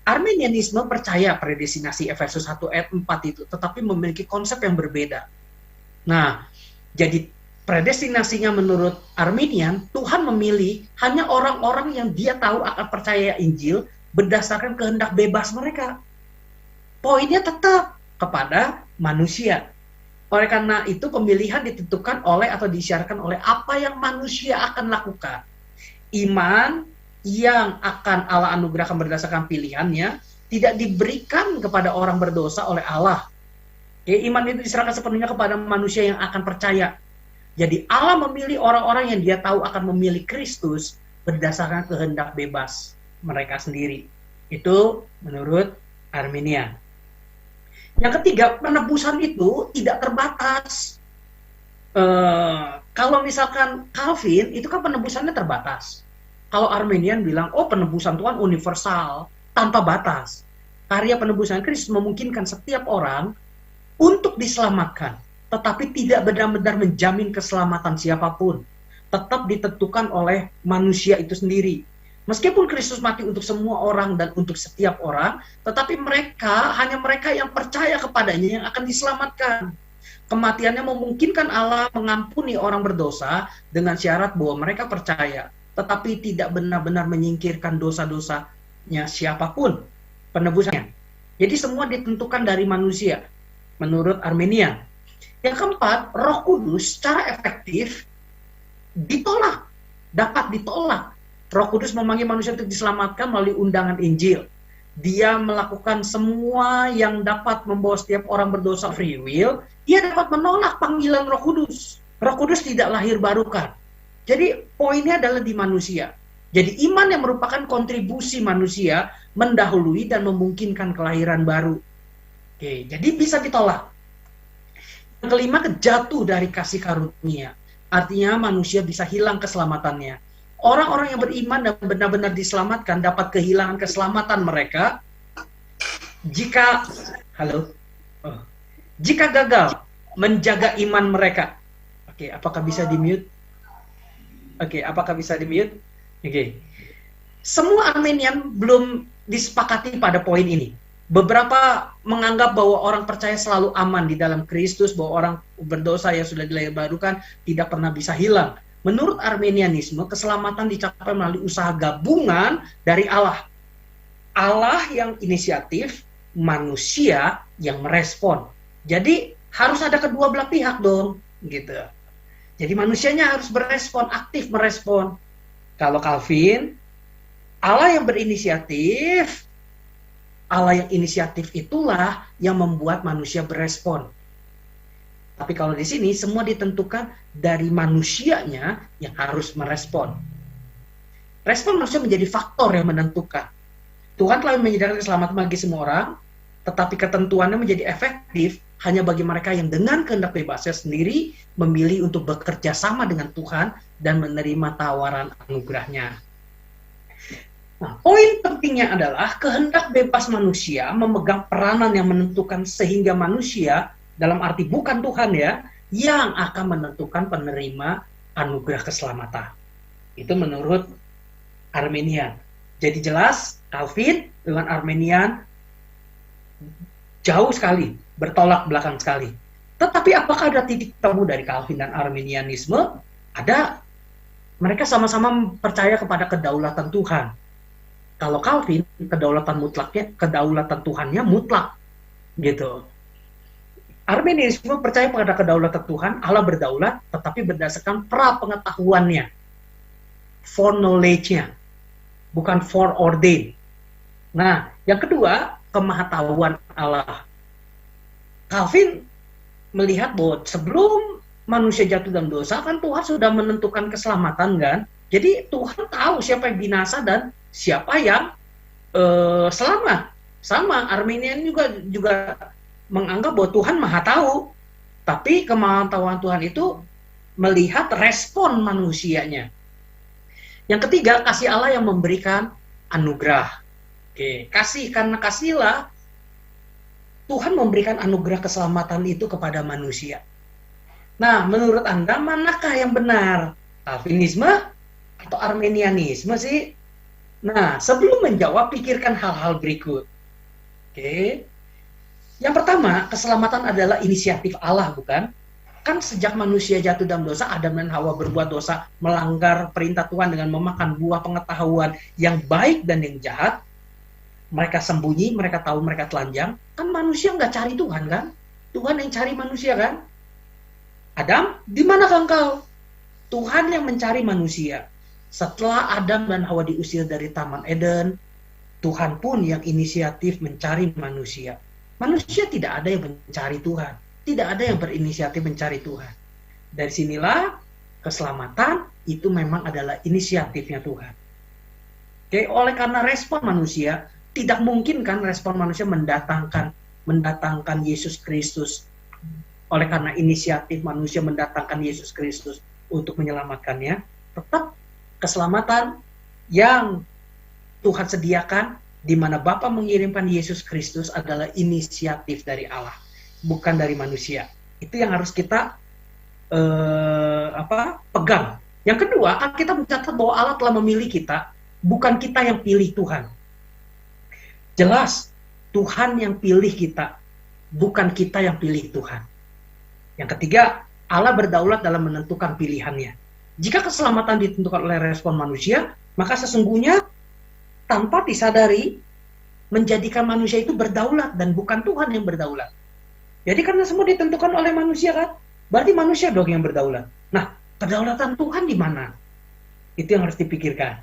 Arminianisme percaya predestinasi Efesus 1 ayat 4 itu, tetapi memiliki konsep yang berbeda. Nah, jadi predestinasinya menurut Arminian, Tuhan memilih hanya orang-orang yang dia tahu akan percaya Injil berdasarkan kehendak bebas mereka. Poinnya tetap kepada manusia. Oleh karena itu pemilihan ditentukan oleh atau disyaratkan oleh apa yang manusia akan lakukan. Iman yang akan Allah anugerahkan berdasarkan pilihannya tidak diberikan kepada orang berdosa oleh Allah. Iman itu diserahkan sepenuhnya kepada manusia yang akan percaya. Jadi Allah memilih orang-orang yang dia tahu akan memilih Kristus berdasarkan kehendak bebas mereka sendiri. Itu menurut Arminian. Yang ketiga, penebusan itu tidak terbatas. Kalau misalkan Calvin, itu kan penebusannya terbatas. Kalau Arminian bilang, oh penebusan Tuhan universal, tanpa batas. Karya penebusan Kristus memungkinkan setiap orang untuk diselamatkan, tetapi tidak benar-benar menjamin keselamatan siapapun. Tetap ditentukan oleh manusia itu sendiri. Meskipun Kristus mati untuk semua orang dan untuk setiap orang, tetapi hanya mereka yang percaya kepadanya yang akan diselamatkan. Kematiannya memungkinkan Allah mengampuni orang berdosa dengan syarat bahwa mereka percaya, tetapi tidak benar-benar menyingkirkan dosa-dosanya siapapun penebusannya. Jadi semua ditentukan dari manusia, menurut Arminian. Yang keempat, Roh Kudus secara efektif dapat ditolak. Roh Kudus memanggil manusia untuk diselamatkan melalui undangan Injil. Dia melakukan semua yang dapat membawa setiap orang berdosa free will. Dia dapat menolak panggilan Roh Kudus. Roh Kudus tidak lahir barukan. Jadi poinnya adalah di manusia. Jadi iman yang merupakan kontribusi manusia mendahului dan memungkinkan kelahiran baru. Oke, jadi bisa ditolak. Yang kelima, jatuh dari kasih karunia. Artinya manusia bisa hilang keselamatannya. Orang-orang yang beriman dan benar-benar diselamatkan dapat kehilangan keselamatan mereka jika gagal menjaga iman mereka. Oke, apakah bisa di-mute? Oke. Semua Arminian belum disepakati pada poin ini. Beberapa menganggap bahwa orang percaya selalu aman di dalam Kristus, bahwa orang berdosa yang sudah dilahirbarukan tidak pernah bisa hilang. Menurut Arminianisme, keselamatan dicapai melalui usaha gabungan dari Allah. Allah yang inisiatif, manusia yang merespon. Jadi harus ada kedua belah pihak dong, gitu. Jadi manusianya harus berespon, aktif merespon. Kalau Calvin, Allah yang berinisiatif, Allah yang inisiatif itulah yang membuat manusia berespon. Tapi kalau di sini semua ditentukan dari manusianya yang harus merespon. Respon manusia menjadi faktor yang menentukan. Tuhan telah menyediakan keselamatan bagi semua orang, tetapi ketentuannya menjadi efektif hanya bagi mereka yang dengan kehendak bebasnya sendiri memilih untuk bekerja sama dengan Tuhan dan menerima tawaran anugerahnya. Nah, poin pentingnya adalah kehendak bebas manusia memegang peranan yang menentukan sehingga manusia, dalam arti bukan Tuhan ya, yang akan menentukan penerima anugerah keselamatan. Itu menurut Arminian. Jadi jelas, Calvin dengan Arminian jauh sekali, bertolak belakang sekali. Tetapi apakah ada titik temu dari Calvin dan Arminianisme? Ada. Mereka sama-sama percaya kepada kedaulatan Tuhan. Kalau Calvin, kedaulatan Tuhannya mutlak. Gitu. Arminianisme percaya pada kedaulatan Tuhan, Allah berdaulat, tetapi berdasarkan pra-pengetahuannya, foreknowledge-nya, bukan foreordained. Nah, yang kedua, kemahatauan Allah. Calvin melihat bahwa sebelum manusia jatuh dalam dosa, kan Tuhan sudah menentukan keselamatan kan. Jadi Tuhan tahu siapa yang binasa dan siapa yang selamat. Sama Arminian juga menganggap bahwa Tuhan Maha Tahu, tapi kemahatahuan Tuhan itu melihat respon manusianya. Yang ketiga, kasih Allah yang memberikan anugerah. Oke, karena kasihlah Tuhan memberikan anugerah keselamatan itu kepada manusia. Nah, menurut Anda manakah yang benar? Calvinisme atau Arminianisme sih? Nah, sebelum menjawab, pikirkan hal-hal berikut. Oke. Yang pertama, keselamatan adalah inisiatif Allah, bukan? Kan sejak manusia jatuh dalam dosa, Adam dan Hawa berbuat dosa, melanggar perintah Tuhan dengan memakan buah pengetahuan yang baik dan yang jahat. Mereka sembunyi, mereka tahu mereka telanjang. Kan manusia nggak cari Tuhan, kan? Tuhan yang cari manusia, kan? Adam, di manakah engkau? Tuhan yang mencari manusia. Setelah Adam dan Hawa diusir dari Taman Eden, Tuhan pun yang inisiatif mencari manusia. Manusia tidak ada yang mencari Tuhan. Tidak ada yang berinisiatif mencari Tuhan. Dari sinilah keselamatan itu memang adalah inisiatifnya Tuhan. Oke, oleh karena respon manusia, tidak mungkin kan respon manusia mendatangkan Yesus Kristus. Oleh karena inisiatif manusia mendatangkan Yesus Kristus untuk menyelamatkannya, tetap keselamatan yang Tuhan sediakan, di mana Bapa mengirimkan Yesus Kristus adalah inisiatif dari Allah, bukan dari manusia. Itu yang harus kita pegang. Yang kedua, kita mencatat bahwa Allah telah memilih kita, bukan kita yang pilih Tuhan. Jelas, Tuhan yang pilih kita, bukan kita yang pilih Tuhan. Yang ketiga, Allah berdaulat dalam menentukan pilihannya. Jika keselamatan ditentukan oleh respon manusia, maka sesungguhnya tanpa disadari menjadikan manusia itu berdaulat dan bukan Tuhan yang berdaulat. Jadi karena semua ditentukan oleh manusia kan, berarti manusia dong yang berdaulat. Nah, kedaulatan Tuhan di mana? Itu yang harus dipikirkan.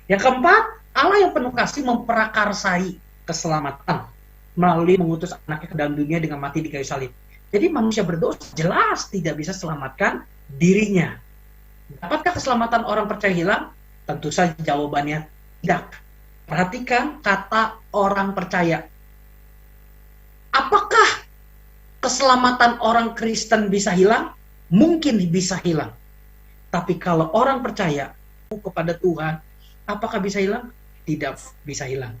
Yang keempat, Allah yang penuh kasih memprakarsai keselamatan melalui mengutus anaknya ke dalam dunia dengan mati di kayu salib. Jadi manusia berdosa jelas tidak bisa selamatkan dirinya. Dapatkah keselamatan orang percaya hilang? Tentu saja jawabannya tidak. Perhatikan kata orang percaya. Apakah keselamatan orang Kristen bisa hilang? Mungkin bisa hilang. Tapi kalau orang percaya kepada Tuhan, apakah bisa hilang? Tidak bisa hilang.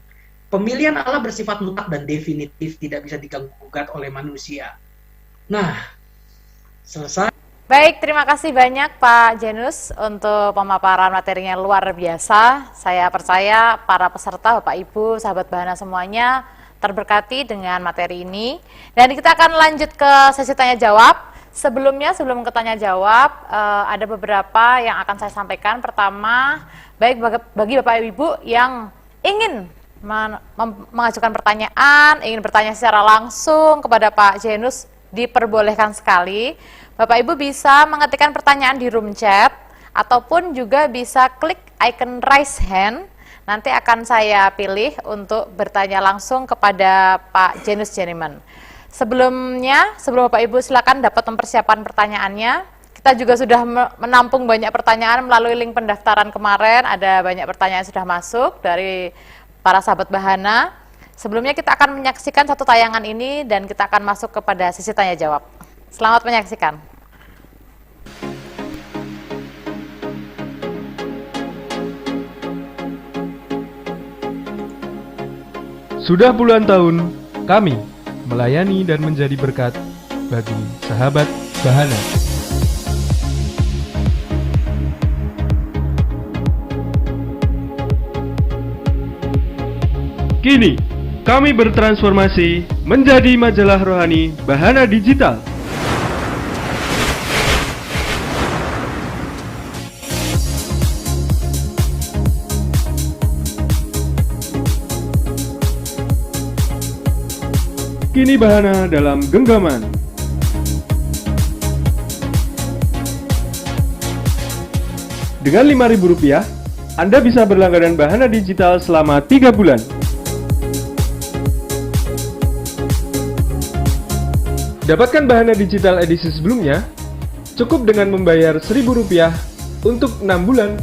Pemilihan Allah bersifat mutlak dan definitif, tidak bisa diganggu-gugat oleh manusia. Nah, selesai. Baik, terima kasih banyak Pak Janus untuk pemaparan materinya luar biasa. Saya percaya para peserta, Bapak Ibu, sahabat Bahana semuanya terberkati dengan materi ini. Dan kita akan lanjut ke sesi tanya jawab. Sebelum ke tanya jawab, ada beberapa yang akan saya sampaikan. Pertama, baik bagi Bapak Ibu yang ingin mengajukan pertanyaan, ingin bertanya secara langsung kepada Pak Janus, diperbolehkan sekali. Bapak Ibu bisa mengetikkan pertanyaan di room chat ataupun juga bisa klik icon raise hand. Nanti akan saya pilih untuk bertanya langsung kepada Pak Janus Jeniman. Sebelum Bapak Ibu silakan dapat mempersiapkan pertanyaannya. Kita juga sudah menampung banyak pertanyaan melalui link pendaftaran kemarin. Ada banyak pertanyaan yang sudah masuk dari para sahabat Bahana. Sebelumnya kita akan menyaksikan satu tayangan ini dan kita akan masuk kepada sesi tanya jawab. Selamat menyaksikan. Sudah puluhan tahun, kami melayani dan menjadi berkat bagi sahabat Bahana. Kini, kami bertransformasi menjadi majalah rohani Bahana Digital. Kini Bahana dalam genggaman. Dengan Rp5.000, Anda bisa berlangganan Bahana Digital selama 3 bulan. Dapatkan Bahana Digital edisi sebelumnya Cukup dengan membayar Rp1.000 untuk 6 bulan.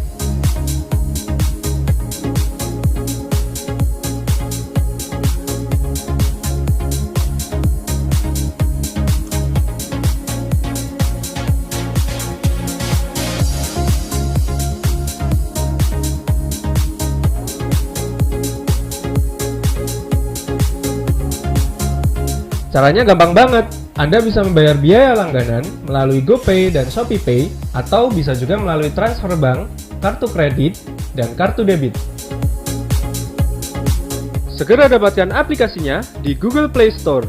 Caranya gampang banget. Anda bisa membayar biaya langganan melalui GoPay dan ShopeePay, atau bisa juga melalui transfer bank, kartu kredit, dan kartu debit. Segera dapatkan aplikasinya di Google Play Store.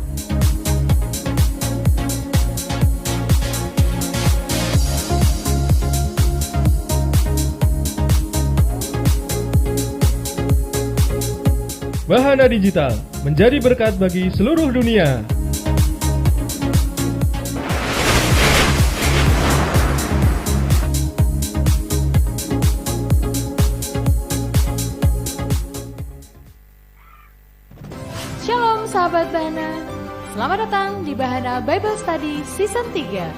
Bahana Digital, menjadi berkat bagi seluruh dunia. Shalom sahabat Bahana, selamat datang di Bahana Bible Study Season 3.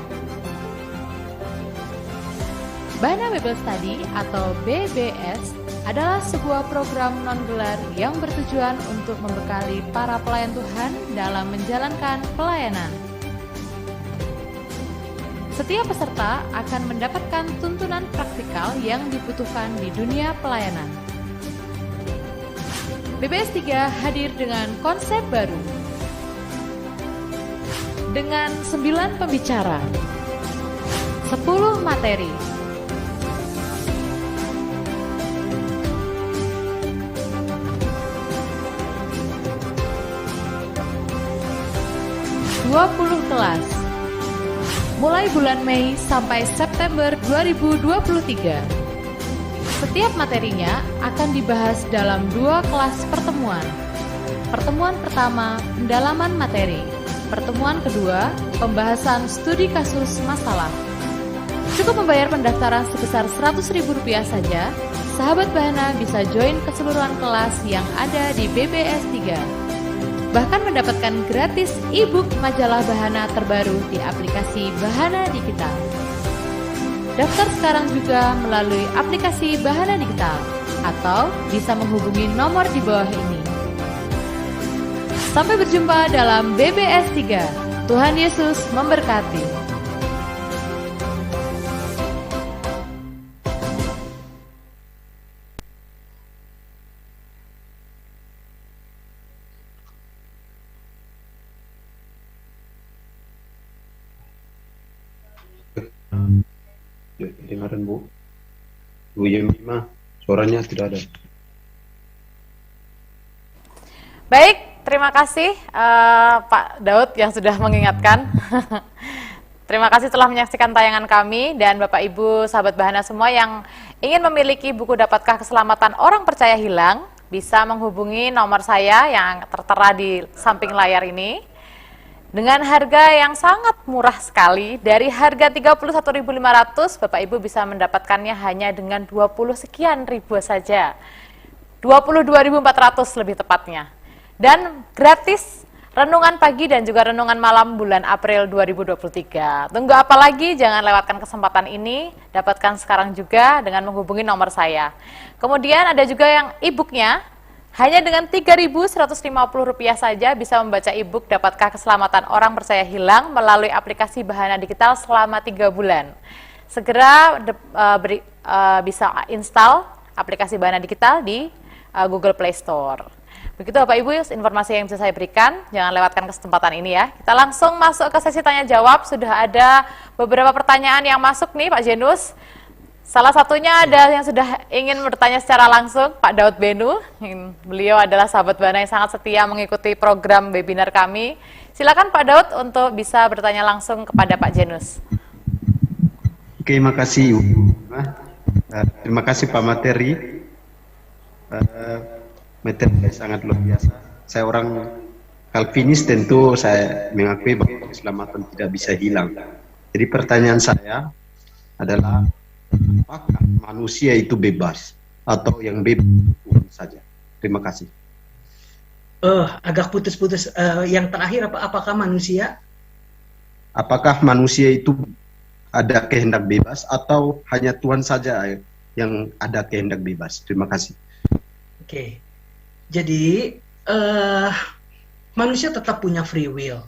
Bahana Bible Study atau BBS adalah sebuah program non-gelar yang bertujuan untuk membekali para pelayan Tuhan dalam menjalankan pelayanan. Setiap peserta akan mendapatkan tuntunan praktikal yang dibutuhkan di dunia pelayanan. BBS 3 hadir dengan konsep baru. Dengan 9 pembicara, 10 materi, 20 kelas, mulai bulan Mei sampai September 2023. Setiap materinya akan dibahas dalam 2 kelas pertemuan. Pertemuan pertama, pendalaman materi. Pertemuan kedua, pembahasan studi kasus masalah. Cukup membayar pendaftaran sebesar Rp100.000 saja, sahabat Bahana bisa join keseluruhan kelas yang ada di BBS 3. Bahkan mendapatkan gratis e-book majalah Bahana terbaru di aplikasi Bahana Digital. Daftar sekarang juga melalui aplikasi Bahana Digital atau bisa menghubungi nomor di bawah ini. Sampai berjumpa dalam BBS 3. Tuhan Yesus memberkati. Dengaran Bu Yemima, suaranya tidak ada. Baik, terima kasih Pak Daud yang sudah mengingatkan. Terima kasih telah menyaksikan tayangan kami, dan Bapak Ibu sahabat Bahana semua yang ingin memiliki buku Dapatkah Keselamatan Orang Percaya Hilang, bisa menghubungi nomor saya yang tertera di samping layar ini. Dengan harga yang sangat murah sekali, dari harga Rp31.500, Bapak Ibu bisa mendapatkannya hanya dengan 20 sekian ribu saja. 22.400 lebih tepatnya. Dan gratis renungan pagi dan juga renungan malam bulan April 2023. Tunggu apa lagi? Jangan lewatkan kesempatan ini, dapatkan sekarang juga dengan menghubungi nomor saya. Kemudian ada juga yang e-booknya. Hanya dengan Rp3.150 saja bisa membaca e-book Dapatkah Keselamatan Orang Percaya Hilang melalui aplikasi Bahana Digital selama 3 bulan. Segera bisa install aplikasi Bahana Digital di Google Play Store. Begitu Bapak Ibu informasi yang bisa saya berikan, jangan lewatkan kesempatan ini ya. Kita langsung masuk ke sesi tanya jawab. Sudah ada beberapa pertanyaan yang masuk nih Pak Jenus. Salah satunya ada yang sudah ingin bertanya secara langsung, Pak Daud Benu. Beliau adalah sahabat Bahana yang sangat setia mengikuti program webinar kami. Silakan Pak Daud untuk bisa bertanya langsung kepada Pak Jenus. Oke, makasih Ibu. Terima kasih Pak Materi. Materi sangat luar biasa. Saya orang Calvinis, tentu saya mengakui bahwa keselamatan tidak bisa hilang. Jadi pertanyaan saya adalah, apakah manusia itu bebas atau yang bebas Tuhan saja? Terima kasih. Agak putus-putus. Yang terakhir apakah manusia? Apakah manusia itu ada kehendak bebas atau hanya Tuhan saja yang ada kehendak bebas? Terima kasih. Oke. Jadi manusia tetap punya free will.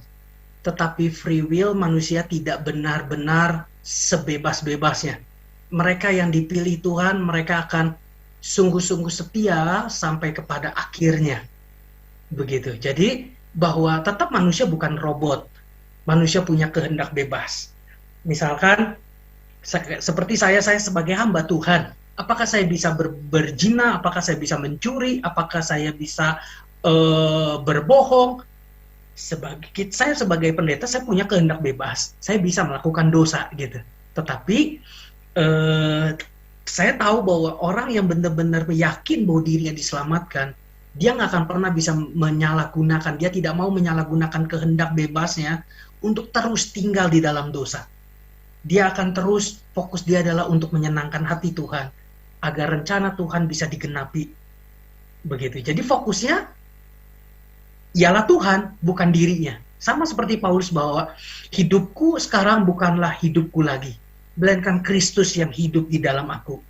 Tetapi free will manusia tidak benar-benar sebebas-bebasnya. Mereka yang dipilih Tuhan, mereka akan sungguh-sungguh setia sampai kepada akhirnya. Begitu. Jadi bahwa tetap manusia bukan robot. Manusia punya kehendak bebas. Misalkan seperti saya sebagai hamba Tuhan, apakah saya bisa berzina, apakah saya bisa mencuri, apakah saya bisa berbohong? Saya sebagai pendeta, saya punya kehendak bebas. Saya bisa melakukan dosa gitu. Tetapi saya tahu bahwa orang yang benar-benar yakin bahwa dirinya diselamatkan, dia nggak akan pernah bisa menyalahgunakan. Dia tidak mau menyalahgunakan kehendak bebasnya untuk terus tinggal di dalam dosa. Dia akan terus fokus dia adalah untuk menyenangkan hati Tuhan, agar rencana Tuhan bisa digenapi. Begitu. Jadi fokusnya ialah Tuhan, bukan dirinya. Sama seperti Paulus bahwa hidupku sekarang bukanlah hidupku lagi, melainkan Kristus yang hidup di dalam aku.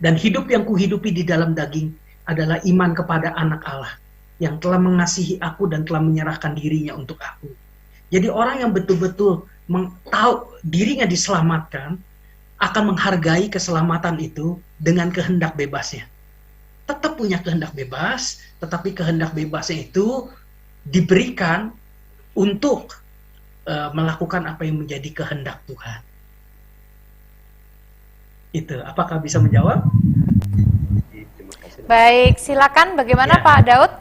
Dan hidup yang kuhidupi di dalam daging adalah iman kepada Anak Allah yang telah mengasihi aku dan telah menyerahkan dirinya untuk aku. Jadi orang yang betul-betul tahu dirinya diselamatkan akan menghargai keselamatan itu dengan kehendak bebasnya. Tetap punya kehendak bebas, tetapi kehendak bebasnya itu diberikan untuk melakukan apa yang menjadi kehendak Tuhan. Itu, apakah bisa menjawab? Baik, silakan bagaimana Ya. Pak Daud?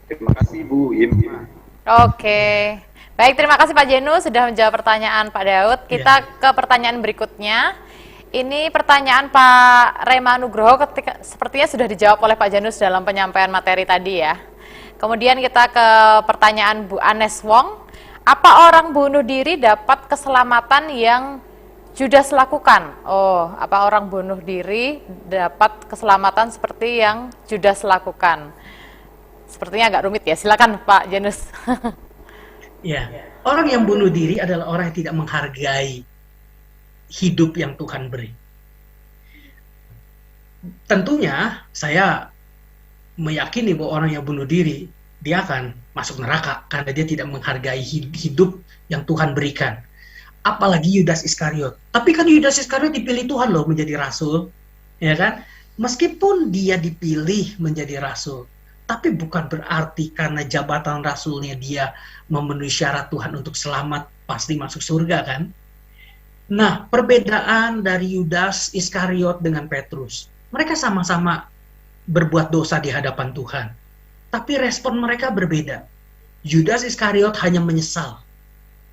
Terima kasih Bu Im. Oke. Baik, terima kasih Pak Jenu sudah menjawab pertanyaan Pak Daud. Kita ke pertanyaan berikutnya. Ini pertanyaan Pak Rema Nugroho sepertinya sudah dijawab oleh Pak Janus dalam penyampaian materi tadi ya. Kemudian kita ke pertanyaan Bu Anes Wong. Apa orang bunuh diri dapat keselamatan yang Judas lakukan? Oh, apa orang bunuh diri dapat keselamatan seperti yang Judas lakukan? Sepertinya agak rumit ya. Silakan Pak Janus. Ya, orang yang bunuh diri adalah orang yang tidak menghargai hidup yang Tuhan beri. Tentunya saya meyakini bahwa orang yang bunuh diri, dia akan masuk neraka karena dia tidak menghargai hidup yang Tuhan berikan. Apalagi Yudas Iskariot. Tapi kan Yudas Iskariot dipilih Tuhan loh menjadi rasul, ya kan? Meskipun dia dipilih menjadi rasul, tapi bukan berarti karena jabatan rasulnya dia memenuhi syarat Tuhan untuk selamat pasti masuk surga kan? Nah, perbedaan dari Yudas Iskariot dengan Petrus, mereka sama-sama berbuat dosa di hadapan Tuhan, tapi respon mereka berbeda. Yudas Iskariot hanya menyesal.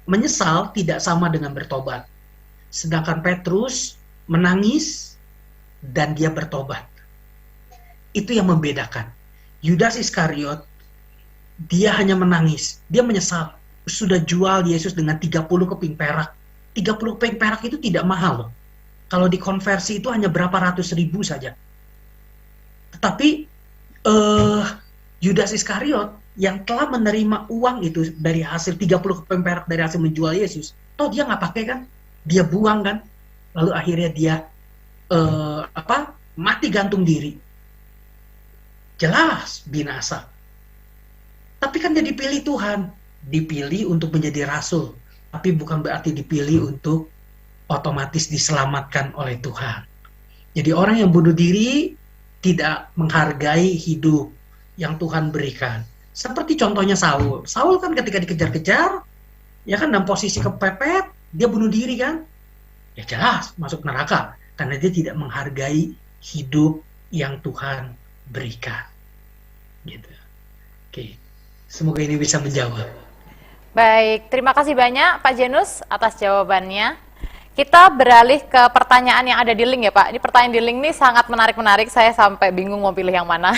Menyesal tidak sama dengan bertobat. Sedangkan Petrus menangis dan dia bertobat. Itu yang membedakan. Yudas Iskariot, dia hanya menangis, dia menyesal. Sudah jual Yesus dengan 30 keping perak. 30 keping perak itu tidak mahal loh. Kalau dikonversi itu hanya berapa ratus ribu saja. Tetapi Yudas Iskariot yang telah menerima uang itu dari hasil 30 keping perak dari hasil menjual Yesus, toh dia nggak pakai kan? Dia buang kan? Lalu akhirnya dia mati gantung diri. Jelas binasa. Tapi kan dia dipilih Tuhan, dipilih untuk menjadi rasul, tapi bukan berarti dipilih untuk otomatis diselamatkan oleh Tuhan. Jadi orang yang bunuh diri tidak menghargai hidup yang Tuhan berikan. Seperti contohnya Saul. Saul kan ketika dikejar-kejar, ya kan dalam posisi kepepet, dia bunuh diri kan? Ya jelas masuk neraka karena dia tidak menghargai hidup yang Tuhan berikan. Gitu. Oke. Semoga ini bisa menjawab. Baik, terima kasih banyak Pak Janus atas jawabannya. Kita beralih ke pertanyaan yang ada di link ya Pak. Ini pertanyaan di link ini sangat menarik-menarik, saya sampai bingung mau pilih yang mana.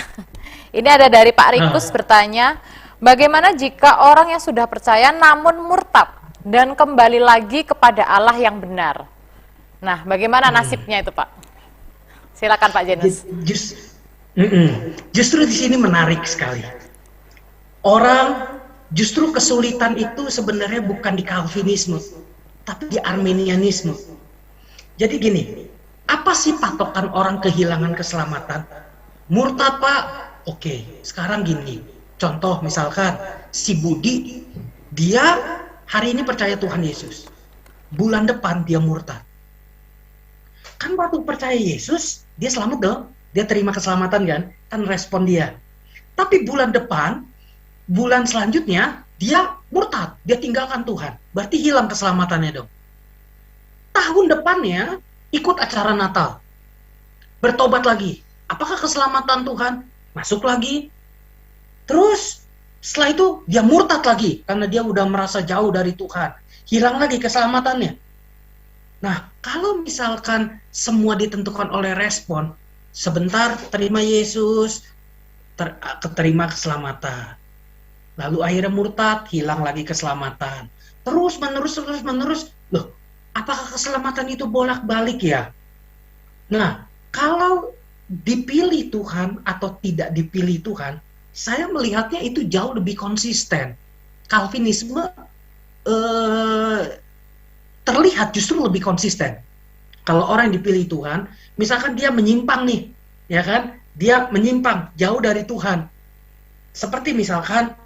Ini ada dari Pak Rikus bertanya, bagaimana jika orang yang sudah percaya namun murtad dan kembali lagi kepada Allah yang benar? Nah, bagaimana nasibnya itu Pak? Silakan Pak Janus. Justru di sini menarik sekali. Orang justru kesulitan itu sebenarnya bukan di Calvinisme, tapi di Arminianisme. Jadi gini, apa sih patokan orang kehilangan keselamatan? Murtad, Pak. Oke, sekarang gini. Contoh misalkan si Budi, dia hari ini percaya Tuhan Yesus. Bulan depan dia murtad. Kan waktu percaya Yesus, dia selamat dong. Dia terima keselamatan kan? Kan respon dia. Tapi bulan depan, bulan selanjutnya, dia murtad. Dia tinggalkan Tuhan. Berarti hilang keselamatannya dong. Tahun depannya, ikut acara Natal. Bertobat lagi. Apakah keselamatan Tuhan? Masuk lagi. Terus, setelah itu, dia murtad lagi. Karena dia udah merasa jauh dari Tuhan. Hilang lagi keselamatannya. Nah, kalau misalkan semua ditentukan oleh respon, sebentar terima Yesus, terima keselamatan. Lalu akhirnya murtad, hilang lagi keselamatan. Terus menerus. Loh, apakah keselamatan itu bolak-balik ya? Nah, kalau dipilih Tuhan atau tidak dipilih Tuhan, saya melihatnya itu jauh lebih konsisten. Calvinisme terlihat justru lebih konsisten. Kalau orang yang dipilih Tuhan, misalkan dia menyimpang nih, ya kan? Dia menyimpang jauh dari Tuhan. Seperti misalkan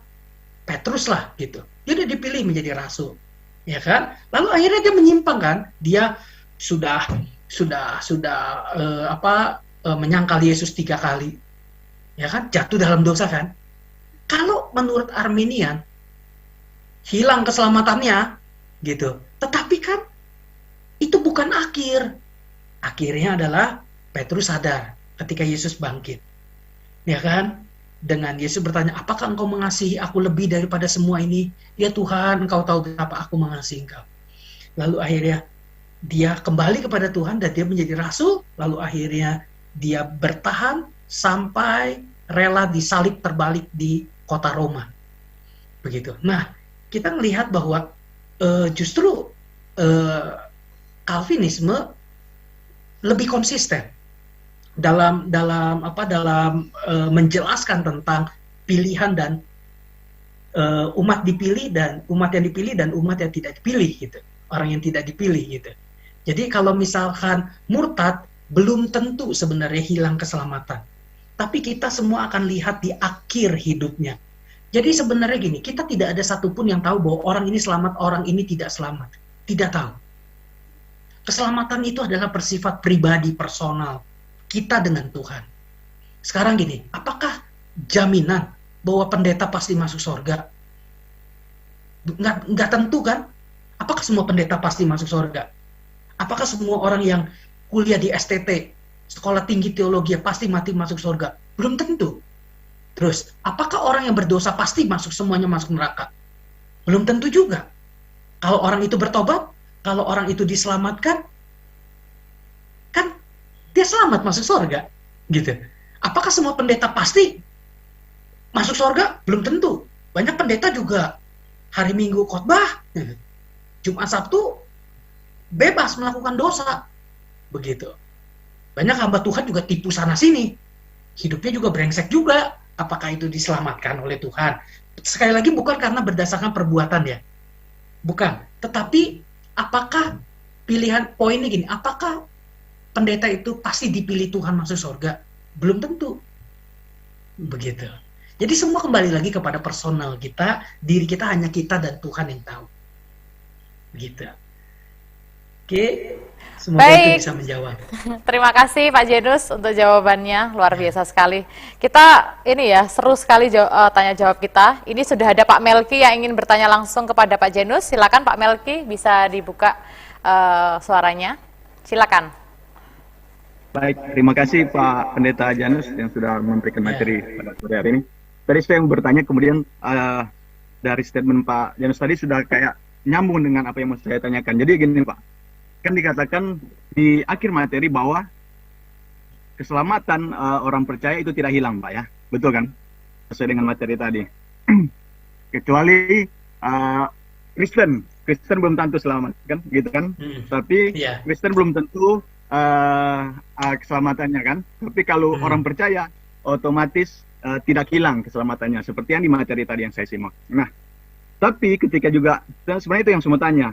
Petrus lah gitu. Dia udah dipilih menjadi rasul, ya kan? Lalu akhirnya dia menyimpang kan? Dia sudah menyangkal Yesus 3 kali, ya kan? Jatuh dalam dosa kan? Kalau menurut Arminian hilang keselamatannya, gitu. Tetapi kan itu bukan akhir. Akhirnya adalah Petrus sadar ketika Yesus bangkit, ya kan? Dengan Yesus bertanya, apakah engkau mengasihi aku lebih daripada semua ini? Ya Tuhan, engkau tahu betapa aku mengasihi engkau. Lalu akhirnya dia kembali kepada Tuhan dan dia menjadi rasul. Lalu akhirnya dia bertahan sampai rela disalib terbalik di kota Roma. Begitu. Nah, kita melihat bahwa justru Calvinisme lebih konsisten dalam menjelaskan tentang pilihan dan umat dipilih dan umat yang dipilih dan umat yang tidak dipilih gitu, orang yang tidak dipilih gitu. Jadi kalau misalkan murtad belum tentu sebenarnya hilang keselamatan, tapi kita semua akan lihat di akhir hidupnya. Jadi sebenarnya gini, kita tidak ada satupun yang tahu bahwa orang ini selamat, orang ini tidak selamat. Tidak tahu. Keselamatan itu adalah bersifat pribadi, personal. Kita dengan Tuhan. Sekarang gini, apakah jaminan bahwa pendeta pasti masuk surga? Nggak tentu kan? Apakah semua pendeta pasti masuk surga? Apakah semua orang yang kuliah di STT, Sekolah Tinggi Teologi, pasti mati masuk surga? Belum tentu. Terus, apakah orang yang berdosa pasti semuanya masuk neraka? Belum tentu juga. Kalau orang itu bertobat, kalau orang itu diselamatkan, kan dia selamat masuk surga, gitu. Apakah semua pendeta pasti masuk surga? Belum tentu. Banyak pendeta juga hari Minggu khotbah, Jumat Sabtu bebas melakukan dosa, begitu. Banyak hamba Tuhan juga tipu sana sini, hidupnya juga brengsek juga. Apakah itu diselamatkan oleh Tuhan? Sekali lagi bukan karena berdasarkan perbuatan ya, bukan. Tetapi apakah pilihan poinnya gini? Apakah pendeta itu pasti dipilih Tuhan masuk surga? Belum tentu. Begitu. Jadi semua kembali lagi kepada personal kita, diri kita, hanya kita dan Tuhan yang tahu. Begitu. Oke, semoga itu bisa menjawab. Terima kasih Pak Janus untuk jawabannya, luar biasa sekali. Kita ini ya, seru sekali tanya jawab kita. Ini sudah ada Pak Melki yang ingin bertanya langsung kepada Pak Janus. Silakan Pak Melki, bisa dibuka suaranya. Silakan. Baik, terima kasih Pak Pendeta Janus yang sudah memberikan materi pada sore hari ini. Tadi saya yang bertanya, kemudian dari statement Pak Janus tadi sudah kayak nyambung dengan apa yang mau saya tanyakan. Jadi gini Pak, kan dikatakan di akhir materi bahwa keselamatan orang percaya itu tidak hilang Pak ya, betul kan? Sesuai dengan materi tadi. Kecuali Kristen belum tentu selamat kan, gitu kan? Tapi Kristen belum tentu keselamatannya kan. Tapi kalau orang percaya otomatis tidak hilang keselamatannya, seperti yang di materi tadi yang saya simak. Nah, tapi ketika juga sebenarnya itu yang semua tanya,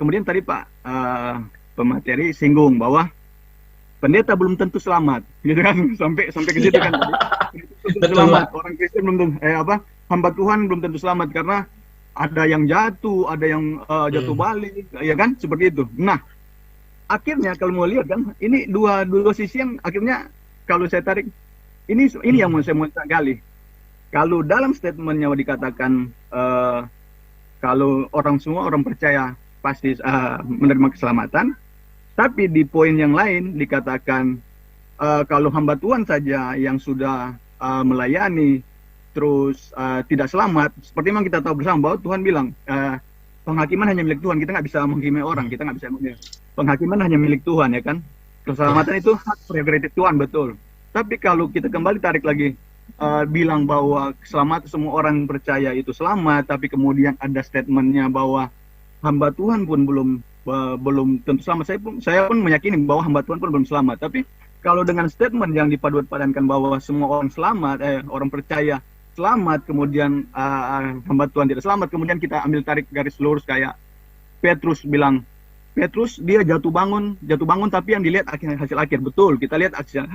Kemudian tadi Pak pemateri singgung bahwa pendeta belum tentu selamat, gitu kan? Sampai ke situ kan tadi. Betul, Selamat, Pak. orang Kristen belum tentu, hamba Tuhan belum tentu selamat karena ada yang jatuh, ada yang jatuh balik, ya kan? Seperti itu. Nah, akhirnya kalau mau lihat kan, ini dua sisi yang akhirnya kalau saya tarik, ini yang mau saya gali. Kalau dalam statementnya dikatakan kalau semua orang percaya pasti menerima keselamatan, tapi di poin yang lain dikatakan kalau hamba Tuhan saja yang sudah melayani terus tidak selamat, seperti memang kita tahu bersama bahwa Tuhan bilang penghakiman hanya milik Tuhan, kita nggak bisa menghakimi orang, kita nggak bisa penghakiman hanya milik Tuhan, ya kan? Keselamatan itu hak prerogatif Tuhan, betul. Tapi kalau kita kembali tarik lagi bilang bahwa keselamatan semua orang percaya itu selamat, tapi kemudian ada statementnya bahwa hamba Tuhan pun belum tentu selamat. Saya pun meyakini bahwa hamba Tuhan pun belum selamat. Tapi kalau dengan statement yang dipadupadankan bahwa semua orang selamat, orang percaya selamat, kemudian hamba Tuhan tidak selamat, kemudian kita ambil tarik garis lurus kayak Petrus bilang, Petrus dia jatuh bangun tapi yang dilihat hasil akhir, betul. Kita lihat hasil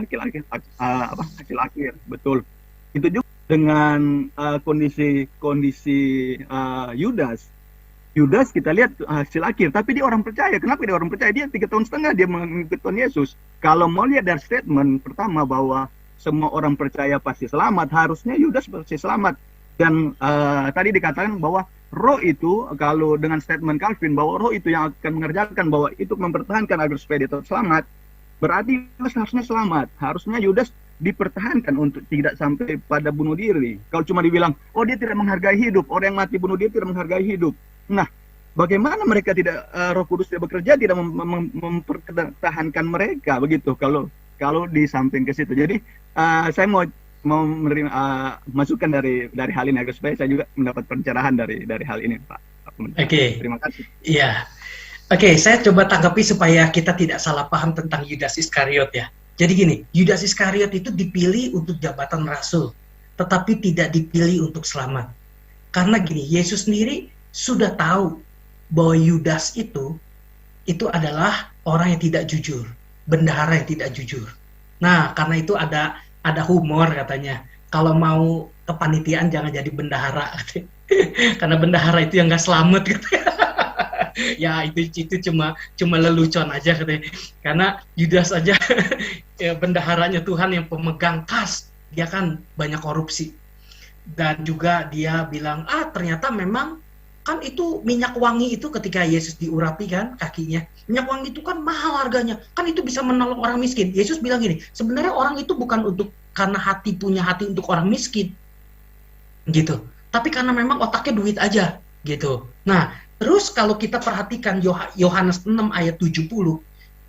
akhir, betul. Itu juga dengan kondisi Yudas kita lihat hasil akhir, tapi dia orang percaya. Kenapa dia orang percaya? Dia 3 tahun setengah dia mengikut Tuhan Yesus. Kalau mau lihat dari statement pertama bahwa semua orang percaya pasti selamat, harusnya Yudas pasti selamat. Dan tadi dikatakan bahwa roh itu, kalau dengan statement Calvin bahwa roh itu yang akan mengerjakan bahwa itu mempertahankan agar supaya dia tetap selamat, berarti Yudas harusnya selamat. Harusnya Yudas dipertahankan untuk tidak sampai pada bunuh diri. Kalau cuma dibilang, oh dia tidak menghargai hidup, orang yang mati bunuh diri tidak menghargai hidup. Nah, bagaimana mereka tidak, Roh Kudus tidak bekerja, tidak mempertahankan mereka begitu? Kalau di samping ke situ. Jadi saya mau menerima masukan dari hal ini agar supaya saya juga mendapat pencerahan dari hal ini, Pak. Oke. Terima kasih. Iya. Oke, saya coba tanggapi supaya kita tidak salah paham tentang Yudas Iskariot ya. Jadi gini, Yudas Iskariot itu dipilih untuk jabatan rasul, tetapi tidak dipilih untuk selamat. Karena gini, Yesus sendiri sudah tahu bahwa Yudas itu adalah orang yang tidak jujur, bendahara yang tidak jujur. Nah, karena itu ada humor katanya. Kalau mau kepanitiaan jangan jadi bendahara. Karena bendahara itu yang nggak selamat gitu. Ya itu cuma lelucon aja katanya. Karena Yudas aja ya, bendaharanya Tuhan yang pemegang kas, dia kan banyak korupsi. Dan juga dia bilang, ternyata memang kan itu minyak wangi itu ketika Yesus diurapi kan kakinya, minyak wangi itu kan mahal harganya, kan itu bisa menolong orang miskin. Yesus bilang gini, sebenarnya orang itu bukan untuk karena punya hati untuk orang miskin gitu, tapi karena memang otaknya duit aja gitu. Nah, terus kalau kita perhatikan Yohanes 6 ayat 70,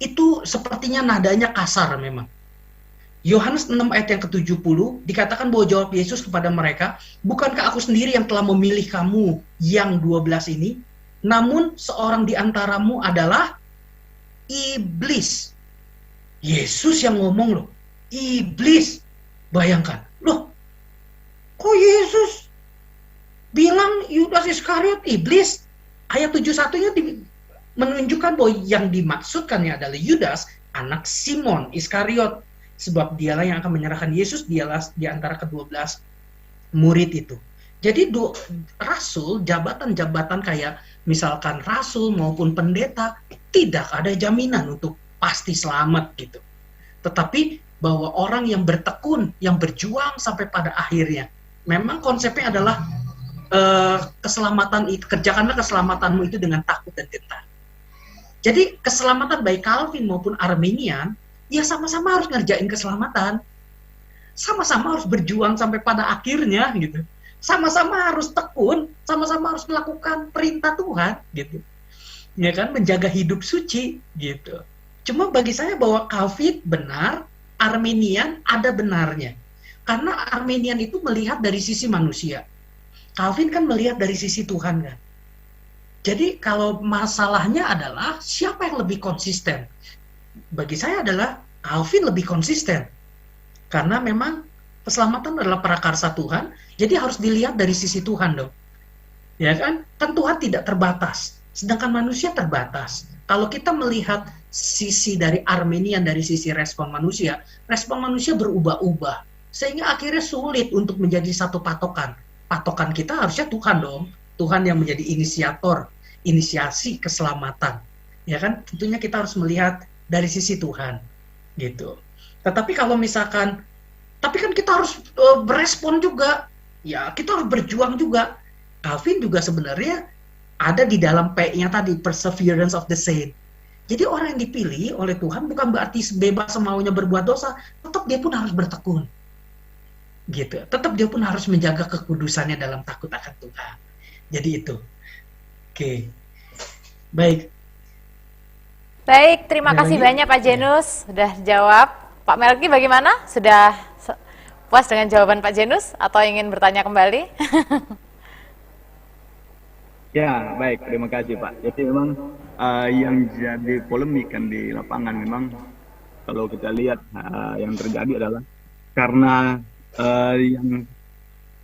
itu sepertinya nadanya kasar memang. Yohanes 6 ayat yang ke-70 dikatakan bahwa jawab Yesus kepada mereka, bukankah aku sendiri yang telah memilih kamu yang 12 ini, namun seorang di antaramu adalah iblis. Yesus yang ngomong loh, iblis. Bayangkan, loh kok Yesus bilang Yudas Iskariot iblis? Ayat 71-nya menunjukkan bahwa yang dimaksudkannya adalah Yudas, anak Simon Iskariot. Sebab dialah yang akan menyerahkan Yesus, dialah di antara ke-12 murid itu. Jadi rasul, jabatan-jabatan kayak misalkan rasul maupun pendeta, tidak ada jaminan untuk pasti selamat gitu. Tetapi bahwa orang yang bertekun, yang berjuang sampai pada akhirnya, memang konsepnya adalah keselamatan itu, kerjakanlah keselamatanmu itu dengan takut dan gentar. Jadi keselamatan baik Calvin maupun Arminian, ya sama-sama harus ngerjain keselamatan, sama-sama harus berjuang sampai pada akhirnya gitu, sama-sama harus tekun, sama-sama harus melakukan perintah Tuhan gitu, ya kan, menjaga hidup suci gitu. Cuma bagi saya bahwa Calvin benar, Arminian ada benarnya, karena Arminian itu melihat dari sisi manusia, Calvin kan melihat dari sisi Tuhan kan. Jadi kalau masalahnya adalah siapa yang lebih konsisten? Bagi saya adalah Calvin lebih konsisten, karena memang keselamatan adalah prakarsa Tuhan, jadi harus dilihat dari sisi Tuhan dong, ya kan? Kan Tuhan tidak terbatas, Sedangkan manusia terbatas. Kalau kita melihat sisi dari Armenian, dari sisi respon manusia berubah-ubah. Sehingga akhirnya sulit untuk menjadi satu patokan. Patokan kita harusnya Tuhan dong. Tuhan yang menjadi inisiator, inisiasi keselamatan. Ya kan? Tentunya kita harus melihat dari sisi Tuhan. Gitu. Tetapi kalau misalkan, tapi kan kita harus berespon juga. Ya, kita harus berjuang juga. Calvin juga sebenarnya ada di dalam P-nya tadi, perseverance of the saint. Jadi orang yang dipilih oleh Tuhan bukan berarti bebas semaunya berbuat dosa, tetap dia pun harus bertekun. Gitu. Tetap dia pun harus menjaga kekudusannya dalam takut akan Tuhan. Jadi itu. Oke. Baik. Baik, terima Ada kasih lagi? banyak Pak Janus sudah jawab. Pak Melki bagaimana? Sudah puas dengan jawaban Pak Janus atau ingin bertanya kembali? Ya, baik. Terima kasih, Pak. Jadi memang yang jadi polemik kan di lapangan memang kalau kita lihat yang terjadi adalah karena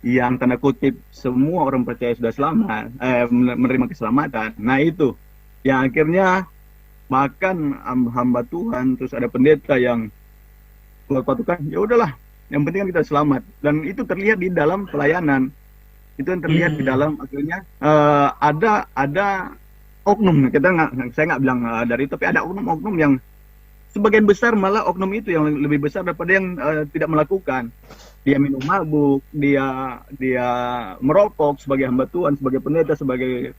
yang tanda kutip semua orang percaya sudah selamat, menerima keselamatan. Nah itu, yang akhirnya bahkan hamba Tuhan terus ada pendeta yang berpatukan, ya udahlah, yang penting kan kita selamat. Dan itu terlihat di dalam pelayanan. Itu yang terlihat di dalam akhirnya ada oknum, saya nggak bilang dari itu, tapi ada oknum-oknum yang sebagian besar malah oknum itu yang lebih besar daripada yang tidak melakukan. Dia minum mabuk, dia merokok sebagai hamba Tuhan, sebagai pendeta, sebagai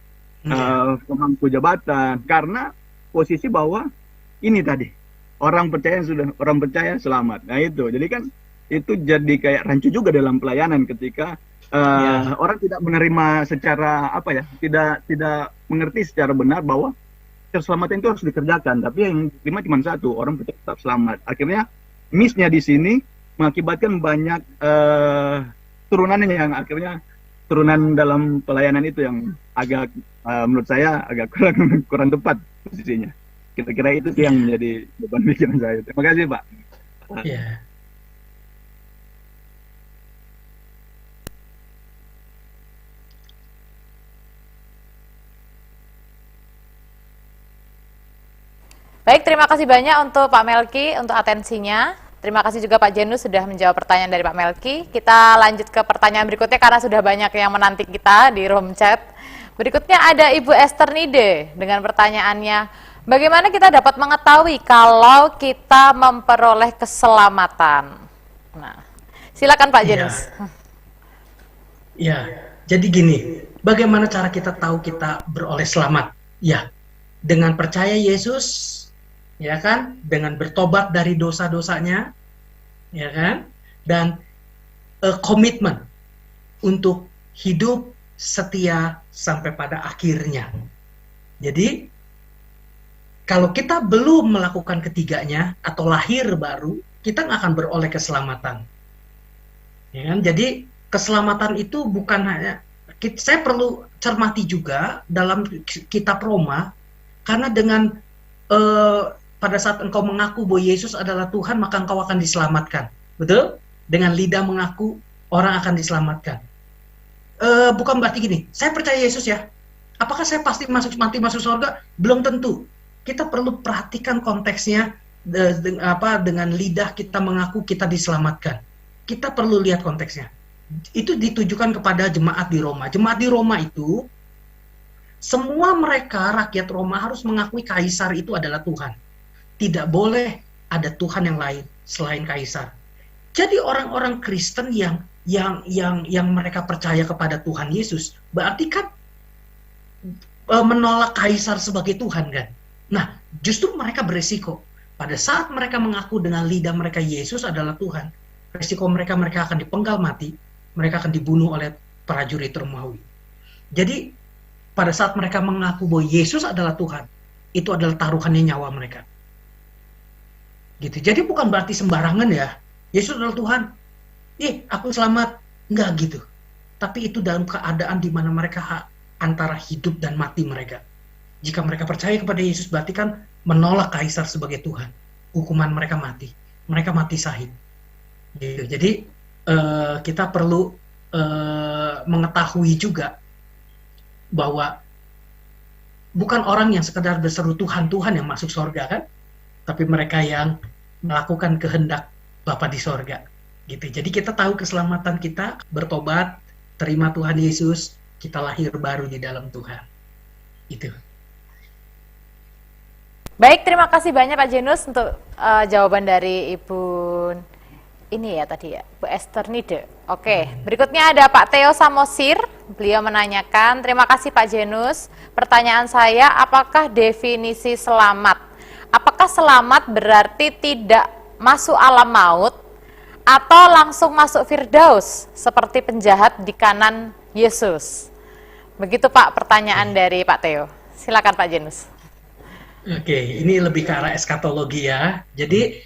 pemangku jabatan, karena posisi bahwa ini tadi orang percaya selamat. Nah itu, jadi kan itu jadi kayak rancu juga dalam pelayanan ketika orang tidak menerima secara tidak mengerti secara benar bahwa keselamatan itu harus dikerjakan, tapi yang diterima cuma satu, orang tetap selamat. Akhirnya miss-nya di sini mengakibatkan banyak turunannya yang akhirnya turunan dalam pelayanan itu yang agak menurut saya agak kurang tepat posisinya. Kira-kira itu yang menjadi beban pikiran saya. Terima kasih, Pak. Ya. Baik, terima kasih banyak untuk Pak Melki untuk atensinya. Terima kasih juga Pak Janus sudah menjawab pertanyaan dari Pak Melki. Kita lanjut ke pertanyaan berikutnya karena sudah banyak yang menanti kita di room chat. Berikutnya ada Ibu Esther Nide dengan pertanyaannya, bagaimana kita dapat mengetahui kalau kita memperoleh keselamatan? Nah, silakan Pak Janus. Ya, jadi gini, bagaimana cara kita tahu kita beroleh selamat? Ya, dengan percaya Yesus, ya kan, dengan bertobat dari dosa-dosanya, ya kan, dan komitmen untuk hidup setia sampai pada akhirnya. Jadi, kalau kita belum melakukan ketiganya atau lahir baru, kita nggak akan beroleh keselamatan. Ya kan? Jadi, keselamatan itu bukan hanya, saya perlu cermati juga dalam kitab Roma, karena dengan pada saat engkau mengaku bahwa Yesus adalah Tuhan, maka engkau akan diselamatkan. Betul? Dengan lidah mengaku, orang akan diselamatkan. Bukan berarti gini, saya percaya Yesus ya. Apakah saya pasti mati masuk surga? Belum tentu. Kita perlu perhatikan konteksnya, dengan lidah kita mengaku kita diselamatkan. Kita perlu lihat konteksnya. Itu ditujukan kepada jemaat di Roma. Jemaat di Roma itu, semua mereka, rakyat Roma harus mengakui Kaisar itu adalah Tuhan. Tidak boleh ada Tuhan yang lain selain Kaisar. Jadi orang-orang Kristen yang mereka percaya kepada Tuhan Yesus, berarti kan menolak Kaisar sebagai Tuhan kan. Nah, justru mereka beresiko. Pada saat mereka mengaku dengan lidah mereka Yesus adalah Tuhan, resiko mereka akan dipenggal mati, mereka akan dibunuh oleh prajurit Romawi. Jadi, pada saat mereka mengaku bahwa Yesus adalah Tuhan, itu adalah taruhannya nyawa mereka. Gitu. Jadi bukan berarti sembarangan ya, Yesus adalah Tuhan, aku selamat, enggak gitu. Tapi itu dalam keadaan di mana mereka antara hidup dan mati mereka. Jika mereka percaya kepada Yesus, berarti kan menolak Kaisar sebagai Tuhan. Hukuman mereka mati syahid. Gitu. Jadi kita perlu mengetahui juga bahwa bukan orang yang sekedar berseru Tuhan, Tuhan yang masuk sorga kan, tapi mereka yang melakukan kehendak Bapa di sorga. Gitu. Jadi kita tahu keselamatan kita, bertobat, terima Tuhan Yesus, kita lahir baru di dalam Tuhan. Itu. Baik, terima kasih banyak Pak Janus untuk jawaban dari Ibu ini ya tadi ya, Bu Esther Nide. Oke, berikutnya ada Pak Theo Samosir. Beliau menanyakan, terima kasih Pak Janus. Pertanyaan saya, apakah definisi selamat? Apakah selamat berarti tidak masuk alam maut atau langsung masuk Firdaus seperti penjahat di kanan Yesus? Begitu Pak pertanyaan dari Pak Theo. Silakan Pak Janus. Oke, ini lebih ke arah eskatologi ya. Jadi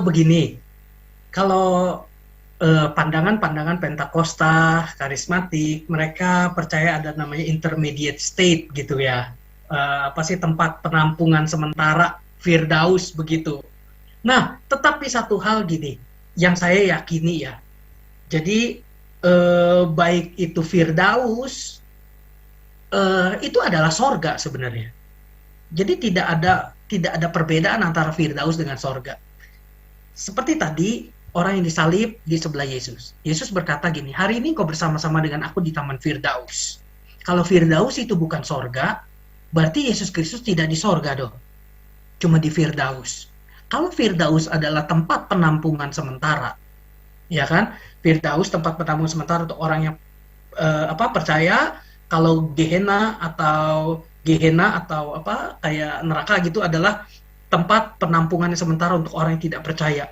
begini, kalau pandangan-pandangan Pentakosta, karismatik, mereka percaya ada namanya intermediate state gitu ya. Apa sih, tempat penampungan sementara, Firdaus begitu. Nah, tetapi satu hal gini, yang saya yakini ya. Jadi baik itu Firdaus, itu adalah sorga sebenarnya. Jadi tidak ada perbedaan antara Firdaus dengan sorga. Seperti tadi, orang yang disalib di sebelah Yesus. Yesus berkata gini, hari ini kau bersama-sama dengan aku di Taman Firdaus. Kalau Firdaus itu bukan sorga, berarti Yesus Kristus tidak di sorga dong. Cuma di Firdaus. Kalau Firdaus adalah tempat penampungan sementara, ya kan? Firdaus tempat penampungan sementara untuk orang yang percaya kalau Gehenna atau kayak neraka gitu adalah tempat penampungan sementara untuk orang yang tidak percaya.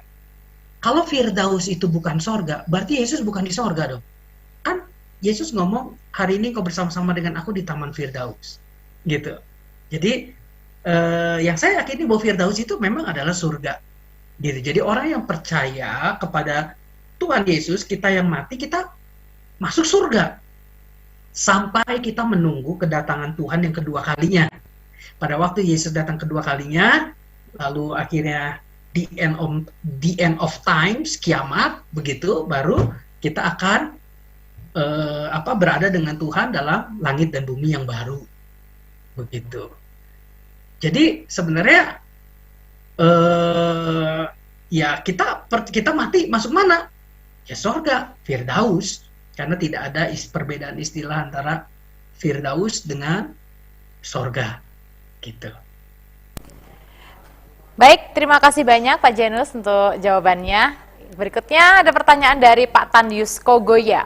Kalau Firdaus itu bukan sorga, berarti Yesus bukan di sorga dong. Kan Yesus ngomong, hari ini kau bersama-sama dengan aku di Taman Firdaus. Gitu. Jadi, yang saya yakini bahwa Firdaus itu memang adalah surga. Gitu. Jadi orang yang percaya kepada Tuhan Yesus, kita yang mati, kita masuk surga. Sampai kita menunggu kedatangan Tuhan yang kedua kalinya. Pada waktu Yesus datang kedua kalinya, lalu akhirnya the end of times, kiamat, begitu, baru kita akan berada dengan Tuhan dalam langit dan bumi yang baru, begitu. Jadi sebenarnya ya kita mati masuk mana? Ya sorga, Firdaus, karena tidak ada perbedaan istilah antara Firdaus dengan sorga, gitu. Baik, terima kasih banyak Pak Janus untuk jawabannya. Berikutnya ada pertanyaan dari Pak Tandius Kogoya.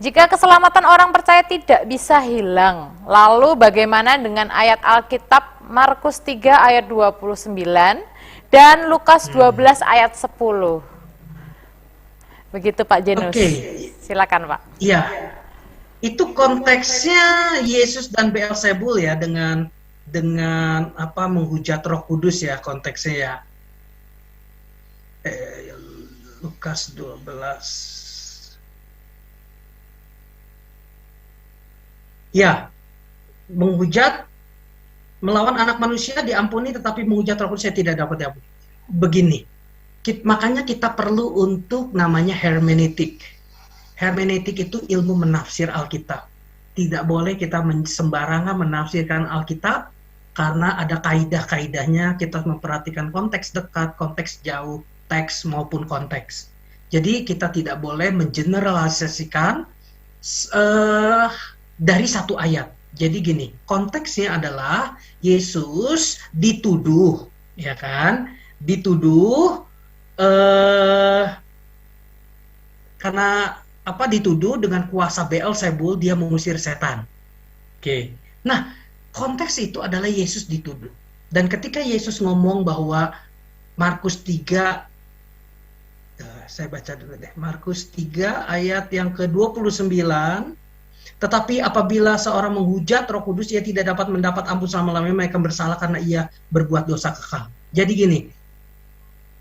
Jika keselamatan orang percaya tidak bisa hilang, lalu bagaimana dengan ayat Alkitab Markus 3 ayat 29 dan Lukas 12 ayat 10? Begitu Pak Janus. Oke. Silakan Pak. Iya, itu konteksnya Yesus dan Beelzebul ya, dengan menghujat Roh Kudus ya konteksnya ya. Lukas 12. Ya, menghujat, melawan anak manusia diampuni, tetapi menghujat Roh Kudus tidak dapat diampuni. Begini, makanya kita perlu untuk namanya hermeneutik. Hermeneutik itu ilmu menafsir Alkitab. Tidak boleh kita sembarangan menafsirkan Alkitab, karena ada kaidah-kaidahnya. Kita memperhatikan konteks dekat, konteks jauh, teks maupun konteks. Jadi kita tidak boleh mengeneralisasikan dari satu ayat. Jadi gini, konteksnya adalah Yesus dituduh, ya kan? Dituduh karena dituduh dengan kuasa Beelzebul dia mengusir setan. Oke. Nah, konteks itu adalah Yesus dituduh. Dan ketika Yesus ngomong bahwa Markus 3, saya baca dulu deh, Markus 3 ayat yang ke-29, tetapi apabila seorang menghujat Roh Kudus, ia tidak dapat mendapat ampun selama-lamanya, mereka bersalah karena ia berbuat dosa kekal. Jadi gini,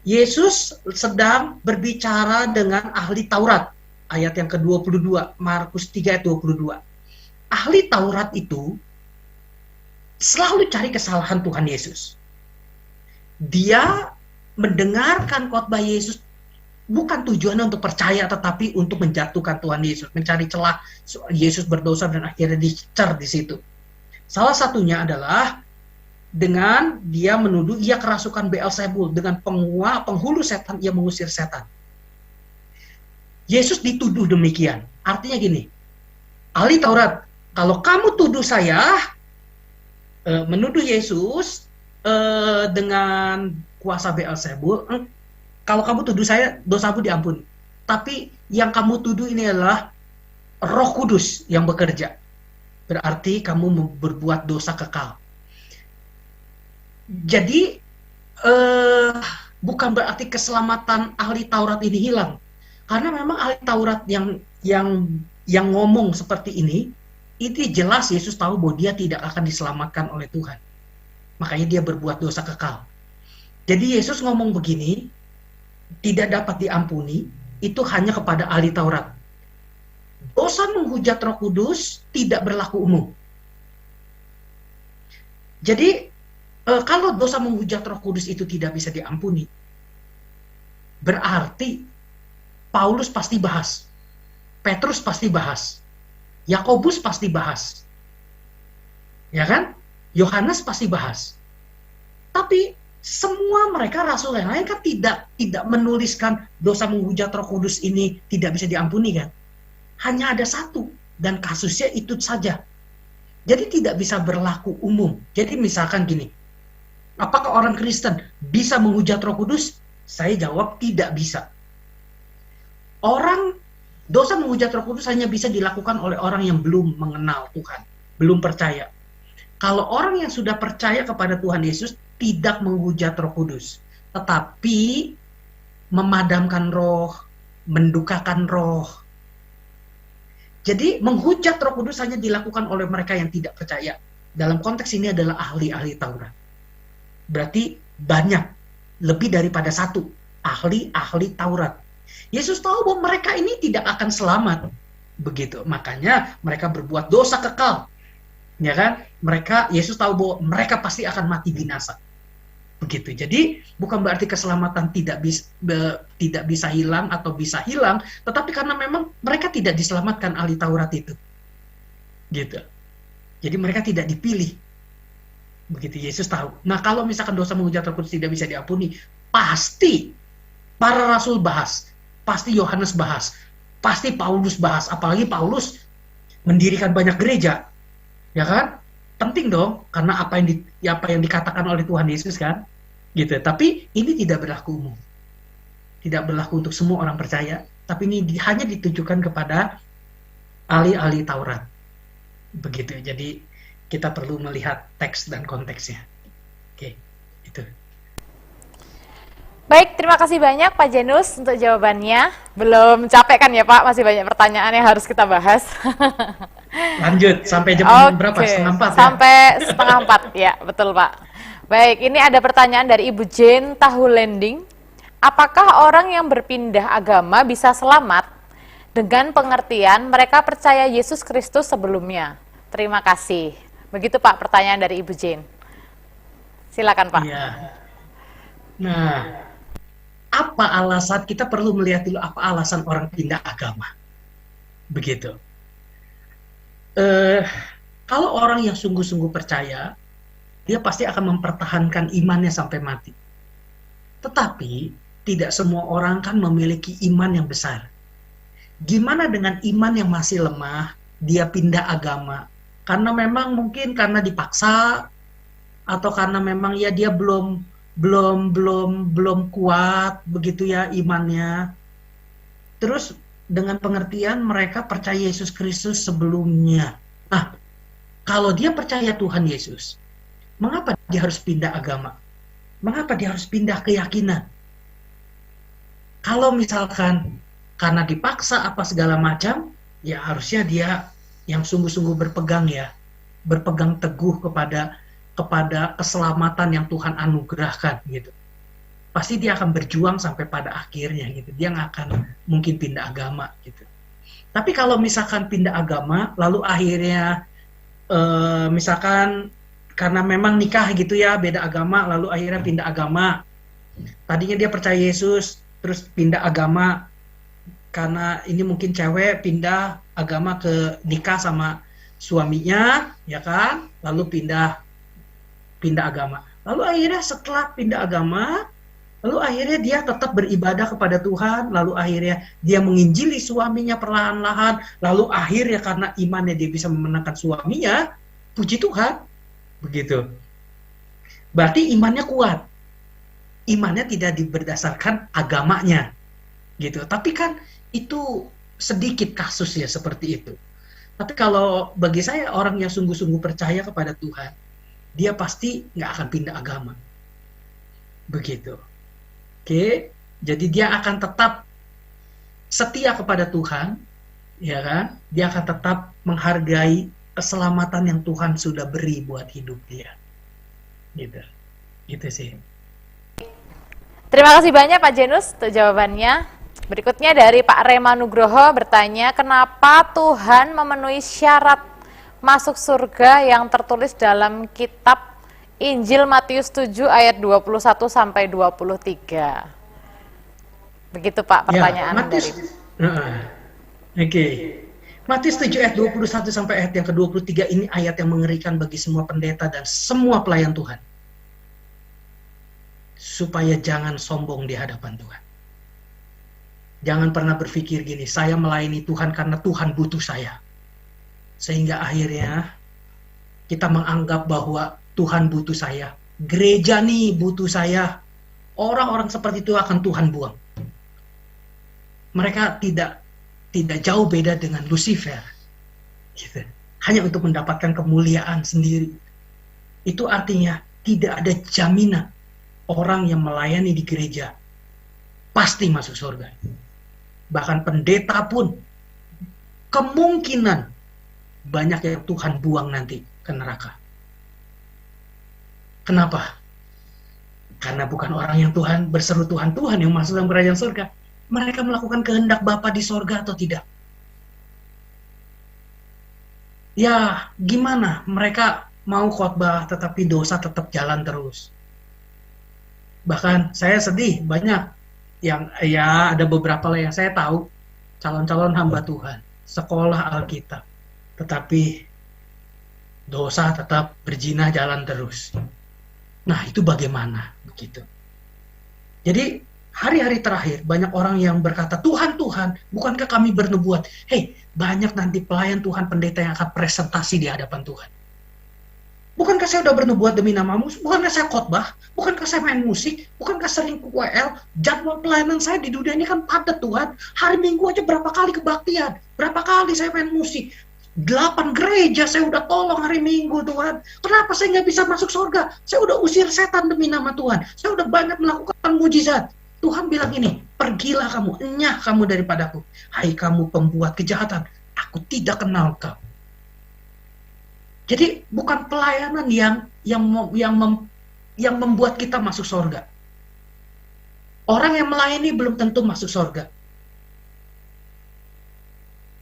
Yesus sedang berbicara dengan ahli Taurat, ayat yang ke-22, Markus 3 ayat 22. Ahli Taurat itu selalu cari kesalahan Tuhan Yesus. Dia mendengarkan khotbah Yesus bukan tujuannya untuk percaya, tetapi untuk menjatuhkan Tuhan Yesus, mencari celah Yesus berdosa dan akhirnya dicer di situ. Salah satunya adalah dengan dia menuduh ia kerasukan Beelzebul, dengan penghulu setan ia mengusir setan. Yesus dituduh demikian. Artinya gini, ahli Taurat, kalau kamu tuduh saya menuduh Yesus dengan kuasa Beelzebul, kalau kamu tuduh saya, dosamu diampuni. Tapi yang kamu tuduh ini adalah Roh Kudus yang bekerja. Berarti kamu berbuat dosa kekal. Jadi bukan berarti keselamatan ahli Taurat ini hilang. Karena memang ahli Taurat yang ngomong seperti ini, itu jelas Yesus tahu bahwa dia tidak akan diselamatkan oleh Tuhan. Makanya dia berbuat dosa kekal. Jadi Yesus ngomong begini, tidak dapat diampuni, itu hanya kepada ahli Taurat. Dosa menghujat Roh Kudus tidak berlaku umum. Jadi kalau dosa menghujat Roh Kudus itu tidak bisa diampuni, berarti Paulus pasti bahas, Petrus pasti bahas, Yakobus pasti bahas, ya kan? Yohanes pasti bahas. Tapi semua mereka rasul yang lain kan tidak menuliskan dosa menghujat Roh Kudus ini tidak bisa diampuni kan? Hanya ada satu dan kasusnya itu saja. Jadi tidak bisa berlaku umum. Jadi misalkan gini, apakah orang Kristen bisa menghujat Roh Kudus? Saya jawab tidak bisa. Dosa menghujat Roh Kudus hanya bisa dilakukan oleh orang yang belum mengenal Tuhan, belum percaya. Kalau orang yang sudah percaya kepada Tuhan Yesus tidak menghujat Roh Kudus, tetapi memadamkan roh, mendukakan roh. Jadi menghujat Roh Kudus hanya dilakukan oleh mereka yang tidak percaya. Dalam konteks ini adalah ahli-ahli Taurat. Berarti banyak, lebih daripada satu ahli-ahli Taurat. Yesus tahu bahwa mereka ini tidak akan selamat. Begitu. Makanya mereka berbuat dosa kekal. Ya kan? Yesus tahu bahwa mereka pasti akan mati binasa. Begitu. Jadi bukan berarti keselamatan tidak bisa hilang atau bisa hilang, tetapi karena memang mereka tidak diselamatkan ahli Taurat itu. Gitu. Jadi mereka tidak dipilih. Begitu Yesus tahu. Nah, kalau misalkan dosa menghujat Roh Kudus tidak bisa diampuni, pasti para rasul bahas, pasti Yohanes bahas, pasti Paulus bahas, apalagi Paulus mendirikan banyak gereja. Ya kan? Penting dong, karena apa yang dikatakan oleh Tuhan Yesus kan, gitu. Tapi ini tidak berlaku umum, tidak berlaku untuk semua orang percaya. Tapi ini hanya ditujukan kepada ahli-ahli Taurat, begitu. Jadi kita perlu melihat teks dan konteksnya. Oke, itu. Baik, terima kasih banyak Pak Janus untuk jawabannya. Belum capek kan ya Pak? Masih banyak pertanyaan yang harus kita bahas. Lanjut, sampai jam berapa? Setengah 4 ya? Sampai setengah 4, ya betul Pak. Baik, ini ada pertanyaan dari Ibu Jane Tahulending. Apakah orang yang berpindah agama bisa selamat dengan pengertian mereka percaya Yesus Kristus sebelumnya? Terima kasih. Begitu Pak pertanyaan dari Ibu Jane. Silakan Pak. Iya. Nah, apa alasan, kita perlu melihat dulu apa alasan orang pindah agama. Begitu. Kalau orang yang sungguh-sungguh percaya, dia pasti akan mempertahankan imannya sampai mati. Tetapi, tidak semua orang kan memiliki iman yang besar. Gimana dengan iman yang masih lemah, dia pindah agama? Karena memang mungkin karena dipaksa, atau karena memang ya dia belum kuat, begitu ya imannya. Terus, dengan pengertian mereka percaya Yesus Kristus sebelumnya. Nah, kalau dia percaya Tuhan Yesus, mengapa dia harus pindah agama? Mengapa dia harus pindah keyakinan? Kalau misalkan karena dipaksa apa segala macam, ya harusnya dia yang sungguh-sungguh berpegang teguh kepada keselamatan yang Tuhan anugerahkan gitu. Pasti dia akan berjuang sampai pada akhirnya gitu. Dia nggak akan mungkin pindah agama gitu. Tapi kalau misalkan pindah agama, lalu akhirnya misalkan karena memang nikah gitu ya, beda agama, lalu akhirnya pindah agama. Tadinya dia percaya Yesus, terus pindah agama karena ini mungkin cewek pindah agama ke nikah sama suaminya, ya kan, lalu pindah agama. Lalu akhirnya setelah pindah agama, lalu akhirnya dia tetap beribadah kepada Tuhan, lalu akhirnya dia menginjili suaminya perlahan-lahan, lalu akhirnya karena imannya dia bisa memenangkan suaminya, puji Tuhan, begitu. Berarti imannya kuat. Imannya tidak berdasarkan agamanya, gitu. Tapi kan itu sedikit kasus ya seperti itu. Tapi kalau bagi saya orang yang sungguh-sungguh percaya kepada Tuhan, dia pasti nggak akan pindah agama, begitu. Oke, jadi dia akan tetap setia kepada Tuhan, ya kan? Dia akan tetap menghargai keselamatan yang Tuhan sudah beri buat hidup dia, gitu sih. Terima kasih banyak Pak Janus untuk jawabannya. Berikutnya dari Pak Rema Nugroho bertanya, kenapa Tuhan memenuhi syarat masuk surga yang tertulis dalam kitab Injil Matius 7 ayat 21 sampai 23. Begitu Pak pertanyaan Matius, dari Oke. Matius 7 ayat 21 sampai ayat yang ke-23 ini ayat yang mengerikan bagi semua pendeta dan semua pelayan Tuhan. Supaya jangan sombong di hadapan Tuhan. Jangan pernah berpikir gini, saya melayani Tuhan karena Tuhan butuh saya. Sehingga akhirnya kita menganggap bahwa Tuhan butuh saya. Gereja nih butuh saya. Orang-orang seperti itu akan Tuhan buang. Mereka tidak jauh beda dengan Lucifer. Gitu. Hanya untuk mendapatkan kemuliaan sendiri. Itu artinya tidak ada jaminan orang yang melayani di gereja pasti masuk surga. Bahkan pendeta pun kemungkinan banyak yang Tuhan buang nanti ke neraka. Kenapa? Karena bukan orang yang Tuhan berseru Tuhan yang masuk dalam kerajaan surga. Mereka melakukan kehendak Bapa di surga atau tidak? Ya, gimana? Mereka mau khotbah tetapi dosa tetap jalan terus. Bahkan saya sedih, banyak yang ya ada beberapa lah yang saya tahu calon-calon hamba Tuhan, sekolah Alkitab, tetapi dosa tetap berzina jalan terus. Nah, itu bagaimana begitu? Jadi hari-hari terakhir banyak orang yang berkata, Tuhan, bukankah kami bernubuat? Hei, banyak nanti pelayan Tuhan, pendeta yang akan presentasi di hadapan Tuhan. Bukankah saya udah bernubuat demi namamu? Bukankah saya khotbah? Bukankah saya main musik? Bukankah sering WL? Jadwal pelayanan saya di dunia ini kan padat Tuhan. Hari Minggu aja berapa kali kebaktian? Berapa kali saya main musik? 8 gereja saya udah tolong hari Minggu Tuhan. Kenapa saya nggak bisa masuk surga? Saya udah usir setan demi nama Tuhan. Saya udah banyak melakukan mujizat. Tuhan bilang ini, pergilah kamu, enyah kamu daripadaku. Hai kamu pembuat kejahatan, aku tidak kenal kau. Jadi bukan pelayanan yang membuat kita masuk surga. Orang yang melayani belum tentu masuk surga.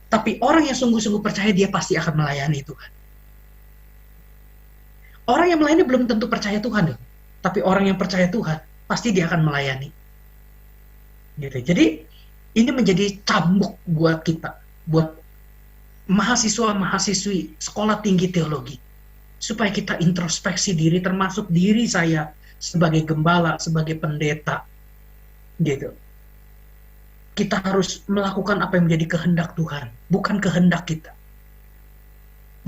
Tapi orang yang sungguh-sungguh percaya dia pasti akan melayani Tuhan. Orang yang melayani belum tentu percaya Tuhan, tapi orang yang percaya Tuhan pasti dia akan melayani. Gitu. Jadi ini menjadi cambuk buat kita, buat mahasiswa-mahasiswi sekolah tinggi teologi, supaya kita introspeksi diri, termasuk diri saya sebagai gembala, sebagai pendeta, gitu. Kita harus melakukan apa yang menjadi kehendak Tuhan, bukan kehendak kita.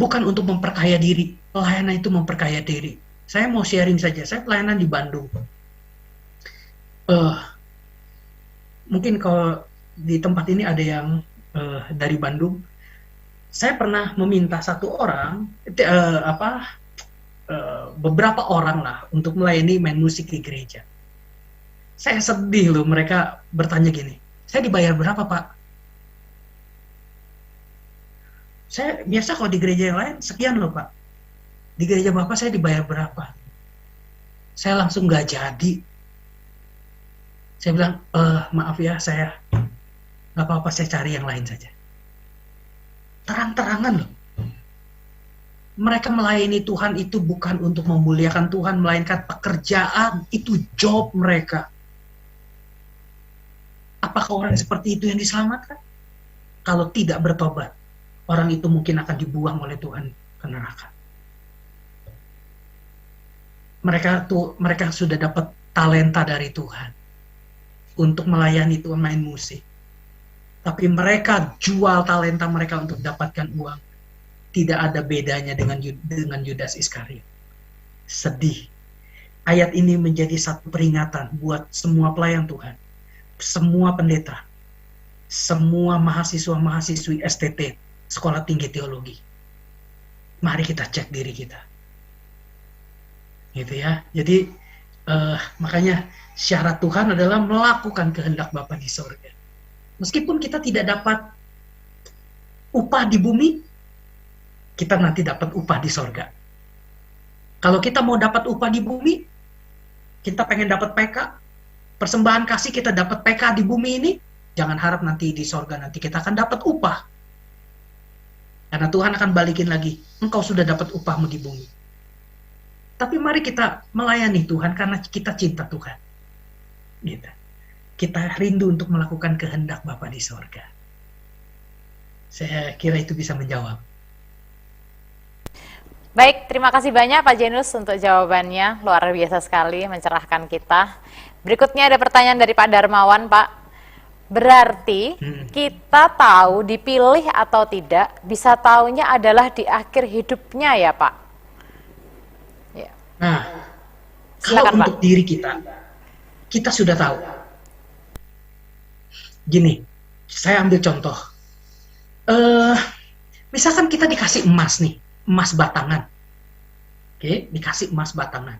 Bukan untuk memperkaya diri, pelayanan itu memperkaya diri. Saya mau sharing saja, saya pelayanan di Bandung. Mungkin kalau di tempat ini ada yang dari Bandung. Saya pernah meminta beberapa orang lah untuk melayani main musik di gereja. Saya sedih loh, mereka bertanya gini, saya dibayar berapa Pak? Saya biasa kalau di gereja yang lain sekian loh Pak. Di gereja Bapak saya dibayar berapa? Saya langsung gak jadi. Saya bilang, maaf ya, saya gak apa-apa, saya cari yang lain saja. Terang-terangan loh. Mereka melayani Tuhan itu bukan untuk memuliakan Tuhan, melainkan pekerjaan, itu job mereka. Apakah orang seperti itu yang diselamatkan? Kalau tidak bertobat, orang itu mungkin akan dibuang oleh Tuhan ke neraka. Mereka sudah dapat talenta dari Tuhan untuk melayani Tuhan, main musik. Tapi mereka jual talenta mereka untuk dapatkan uang. Tidak ada bedanya dengan Yudas Iskariot. Sedih. Ayat ini menjadi satu peringatan buat semua pelayan Tuhan, semua pendeta, semua mahasiswa-mahasiswi STT, Sekolah Tinggi Teologi. Mari kita cek diri kita. Gitu ya. Jadi makanya syarat Tuhan adalah melakukan kehendak Bapa di sorga. Meskipun kita tidak dapat upah di bumi, kita nanti dapat upah di sorga. Kalau kita mau dapat upah di bumi, kita pengen dapat PK, persembahan kasih kita dapat PK di bumi ini, jangan harap nanti di sorga nanti kita akan dapat upah. Karena Tuhan akan balikin lagi, engkau sudah dapat upahmu di bumi. Tapi mari kita melayani Tuhan karena kita cinta Tuhan. Gitu. Kita rindu untuk melakukan kehendak Bapa di sorga. Saya kira itu bisa menjawab. Baik, terima kasih banyak Pak Janus untuk jawabannya. Luar biasa sekali, mencerahkan kita. Berikutnya ada pertanyaan dari Pak Darmawan, Pak. Berarti kita tahu dipilih atau tidak, bisa taunya adalah di akhir hidupnya ya Pak? Ya. Nah, Silakan, kalau untuk diri kita sudah tahu. Gini, saya ambil contoh. Misalkan kita dikasih emas nih, emas batangan. Oke, dikasih emas batangan.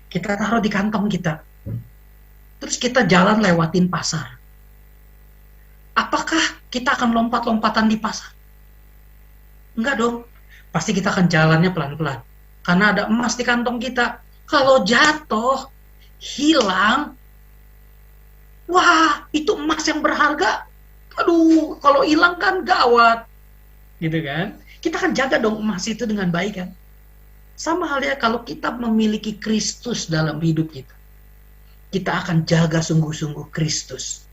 Kita taruh di kantong kita. Terus kita jalan lewatin pasar. Apakah kita akan lompat-lompatan di pasar? Enggak dong. Pasti kita akan jalannya pelan-pelan. Karena ada emas di kantong kita. Kalau jatuh, hilang, wah, itu emas yang berharga. Aduh, kalau hilang kan gawat. Gitu kan? Kita akan jaga dong emas itu dengan baik kan? Sama halnya kalau kita memiliki Kristus dalam hidup kita. Kita akan jaga sungguh-sungguh Kristus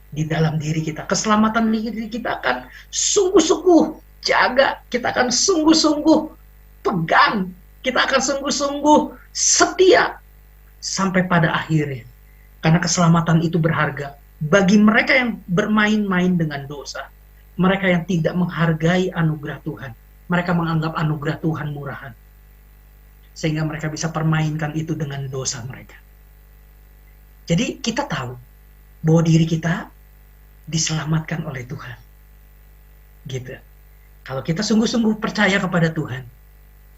di dalam diri kita. Keselamatan diri kita akan sungguh-sungguh jaga. Kita akan sungguh-sungguh pegang. Kita akan sungguh-sungguh setia sampai pada akhirnya. Karena keselamatan itu berharga. Bagi mereka yang bermain-main dengan dosa, mereka yang tidak menghargai anugerah Tuhan, mereka menganggap anugerah Tuhan murahan. Sehingga mereka bisa permainkan itu dengan dosa mereka. Jadi kita tahu bahwa diri kita diselamatkan oleh Tuhan. Gitu. Kalau kita sungguh-sungguh percaya kepada Tuhan,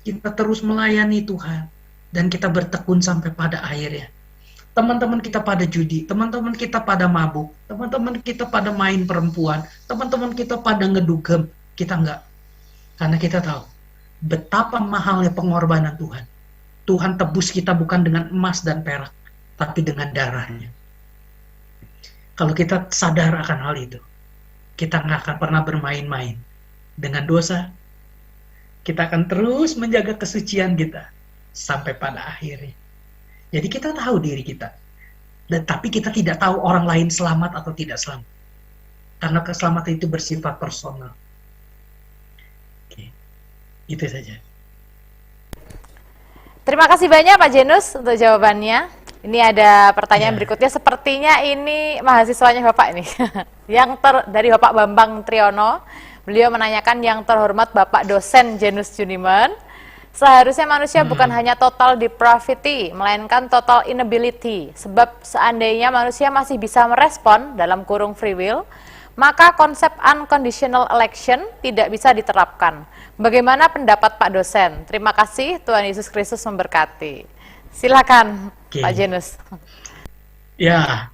kita terus melayani Tuhan, dan kita bertekun sampai pada akhirnya. Teman-teman kita pada judi, teman-teman kita pada mabuk, teman-teman kita pada main perempuan, teman-teman kita pada ngedugem, kita enggak. Karena kita tahu betapa mahalnya pengorbanan Tuhan. Tuhan tebus kita bukan dengan emas dan perak, tapi dengan darahnya. Kalau kita sadar akan hal itu, kita nggak akan pernah bermain-main dengan dosa. Kita akan terus menjaga kesucian kita sampai pada akhirnya. Jadi kita tahu diri kita, tapi kita tidak tahu orang lain selamat atau tidak selamat. Karena keselamatan itu bersifat personal. Oke. Itu saja. Terima kasih banyak Pak Janus untuk jawabannya. Ini ada pertanyaan berikutnya, sepertinya ini mahasiswanya Bapak ini. Dari Bapak Bambang Triyono, beliau menanyakan, yang terhormat Bapak dosen Janus Juniman, seharusnya manusia bukan hanya total depravity, melainkan total inability. Sebab seandainya manusia masih bisa merespon dalam kurung free will, maka konsep unconditional election tidak bisa diterapkan. Bagaimana pendapat Pak dosen? Terima kasih, Tuhan Yesus Kristus memberkati. Silakan, Pak Janus. Ya,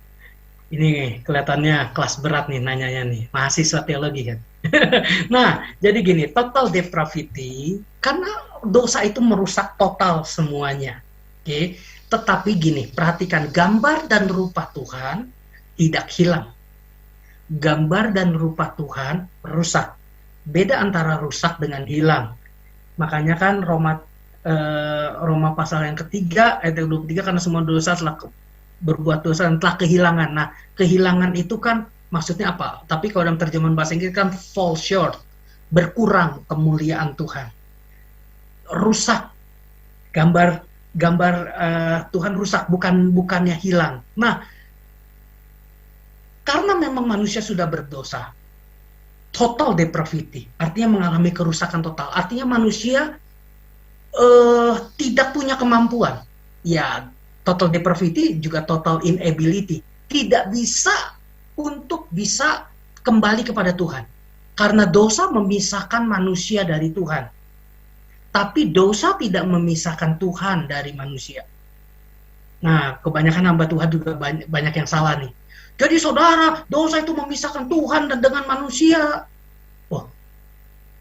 ini kelihatannya kelas berat nih nanyanya nih, mahasiswa teologi kan. Nah, jadi gini, total depravity, karena dosa itu merusak total semuanya. Oke, tetapi gini, perhatikan, gambar dan rupa Tuhan tidak hilang. Gambar dan rupa Tuhan rusak. Beda antara rusak dengan hilang. Makanya kan Roma pasal yang ketiga ayat 23, karena semua dosa telah berbuat dosa dan telah kehilangan. Nah, kehilangan itu kan maksudnya apa? Tapi kalau dalam terjemahan bahasa Inggris kan fall short, berkurang kemuliaan Tuhan, rusak, gambar Tuhan rusak, bukannya hilang. Nah, karena memang manusia sudah berdosa, total depravity, artinya mengalami kerusakan total, artinya manusia tidak punya kemampuan. Ya, total depravity juga total inability, tidak bisa untuk bisa kembali kepada Tuhan. Karena dosa memisahkan manusia dari Tuhan. Tapi dosa tidak memisahkan Tuhan dari manusia. Nah, kebanyakan hamba Tuhan juga banyak yang salah nih. Jadi saudara, dosa itu memisahkan Tuhan dan dengan manusia. Wah,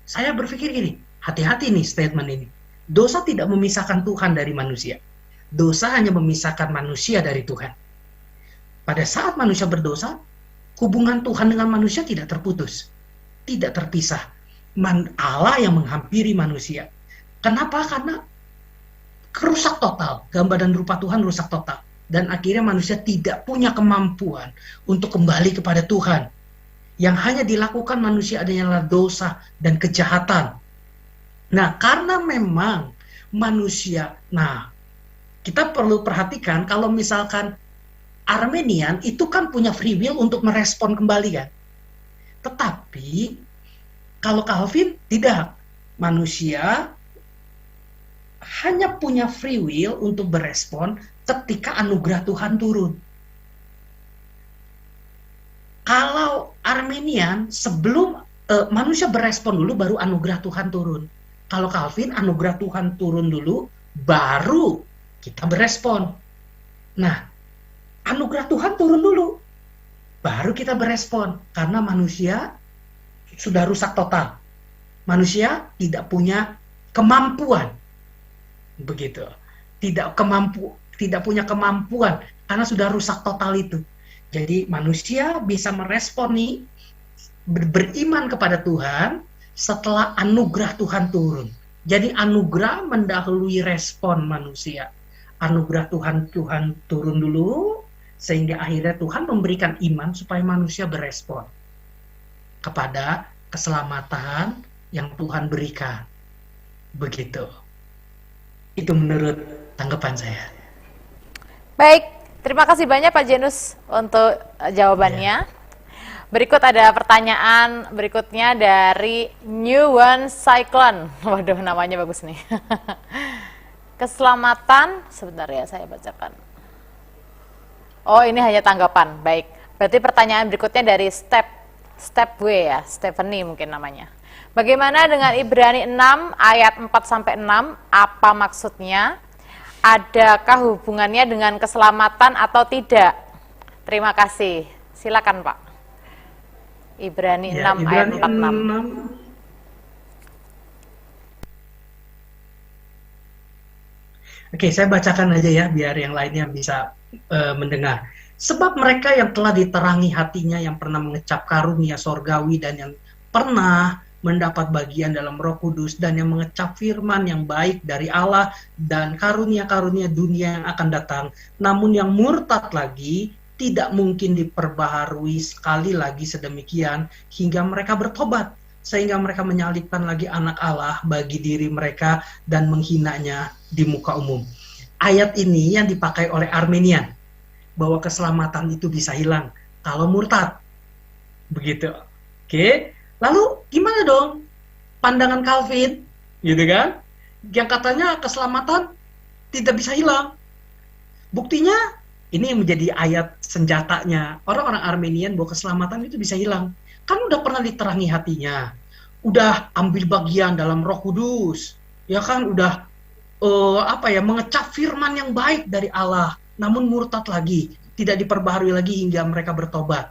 saya berpikir gini, hati-hati nih statement ini. Dosa tidak memisahkan Tuhan dari manusia. Dosa hanya memisahkan manusia dari Tuhan. Pada saat manusia berdosa, hubungan Tuhan dengan manusia tidak terputus, tidak terpisah. Allah yang menghampiri manusia. Kenapa? Karena rusak total, gambar dan rupa Tuhan rusak total. Dan akhirnya manusia tidak punya kemampuan untuk kembali kepada Tuhan. Yang hanya dilakukan manusia adalah dosa dan kejahatan. Nah, karena memang manusia, kita perlu perhatikan kalau misalkan Armenian itu kan punya free will untuk merespon kembali kan. Tetapi kalau Calvin tidak. Manusia hanya punya free will untuk berespon ketika anugerah Tuhan turun. Kalau Armenian sebelum manusia berespon dulu baru anugerah Tuhan turun. Kalau Calvin anugerah Tuhan turun dulu baru kita berespon. Nah, anugerah Tuhan turun dulu baru kita berespon karena manusia sudah rusak total. Manusia tidak punya kemampuan. Begitu. Tidak punya kemampuan karena sudah rusak total itu. Jadi manusia bisa merespon nih, beriman kepada Tuhan setelah anugerah Tuhan turun. Jadi anugerah mendahului respon manusia. Anugerah Tuhan turun dulu sehingga akhirnya Tuhan memberikan iman supaya manusia berespon kepada keselamatan yang Tuhan berikan. Begitu. Itu menurut tanggapan saya. Baik, terima kasih banyak Pak Janus untuk jawabannya. Berikut ada pertanyaan berikutnya dari New One Cyclone. Waduh, namanya bagus nih. Keselamatan, sebentar ya saya bacakan. Oh, ini hanya tanggapan. Baik, berarti pertanyaan berikutnya dari Step W ya, Stephanie mungkin namanya. Bagaimana dengan Ibrani 6 ayat 4-6, apa maksudnya? Adakah hubungannya dengan keselamatan atau tidak? Terima kasih. Silakan Pak. Ibrani 6 ayat 46. Oke, saya bacakan aja ya biar yang lainnya bisa mendengar. Sebab mereka yang telah diterangi hatinya, yang pernah mengecap karunia sorgawi dan yang pernah mendapat bagian dalam Roh Kudus dan yang mengecap firman yang baik dari Allah dan karunia-karunia dunia yang akan datang, namun yang murtad lagi tidak mungkin diperbaharui sekali lagi sedemikian hingga mereka bertobat, sehingga mereka menyalibkan lagi anak Allah bagi diri mereka dan menghinanya di muka umum. Ayat ini yang dipakai oleh Armenian, bahwa keselamatan itu bisa hilang kalau murtad. Begitu. Oke. Lalu gimana dong pandangan Calvin, gitu kan? Yang katanya keselamatan tidak bisa hilang. Buktinya ini menjadi ayat senjatanya orang-orang Armenian bahwa keselamatan itu bisa hilang. Kan udah pernah diterangi hatinya, udah ambil bagian dalam Roh Kudus, ya kan? Udah mengecap firman yang baik dari Allah, namun murtad lagi, tidak diperbaharui lagi hingga mereka bertobat.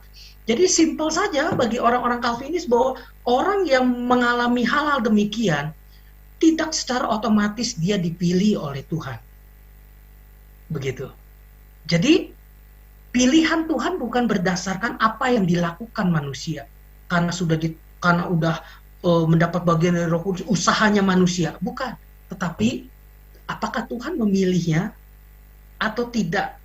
Jadi simpel saja bagi orang-orang Calvinis bahwa orang yang mengalami hal-hal demikian tidak secara otomatis dia dipilih oleh Tuhan. Begitu. Jadi pilihan Tuhan bukan berdasarkan apa yang dilakukan manusia, karena udah mendapat bagian dari Roh Kudus, usahanya manusia, bukan. Tetapi apakah Tuhan memilihnya atau tidak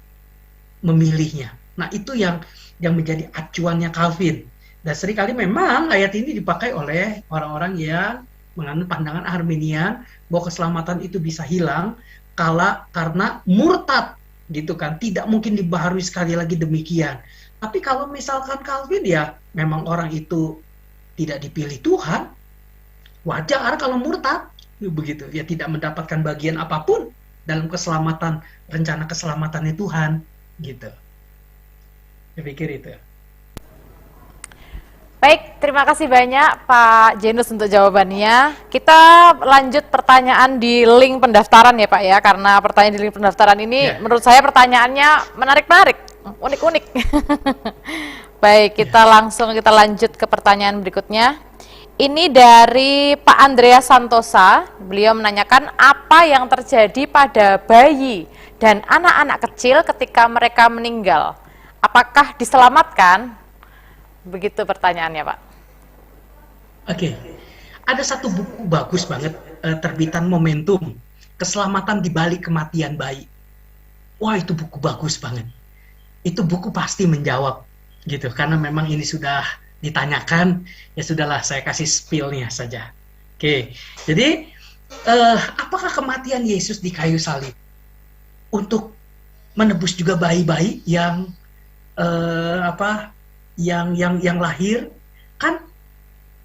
memilihnya? Nah, itu yang yang menjadi acuannya Calvin. Dan seringkali memang ayat ini dipakai oleh orang-orang yang menganut pandangan Arminian bahwa keselamatan itu bisa hilang karena murtad, gitu kan, tidak mungkin dibaharui sekali lagi demikian. Tapi kalau misalkan Calvin, ya memang orang itu tidak dipilih Tuhan, wajar kalau murtad, begitu, ya tidak mendapatkan bagian apapun dalam keselamatan, rencana keselamatannya Tuhan, gitu. Saya pikir itu. Baik, terima kasih banyak Pak Janus untuk jawabannya. Kita lanjut pertanyaan di link pendaftaran ya Pak ya, karena pertanyaan di link pendaftaran ini menurut saya pertanyaannya menarik-menarik, unik-unik. Baik, kita lanjut ke pertanyaan berikutnya. Ini dari Pak Andreas Santosa. Beliau menanyakan apa yang terjadi pada bayi dan anak-anak kecil ketika mereka meninggal. Apakah diselamatkan? Begitu pertanyaannya, Pak. Oke. Ada satu buku bagus banget, terbitan Momentum, Keselamatan di Balik Kematian Bayi. Wah, itu buku bagus banget. Itu buku pasti menjawab, gitu. Karena memang ini sudah ditanyakan, ya sudahlah, saya kasih spill-nya saja. Oke. Jadi, apakah kematian Yesus di kayu salib untuk menebus juga bayi-bayi yang yang lahir, kan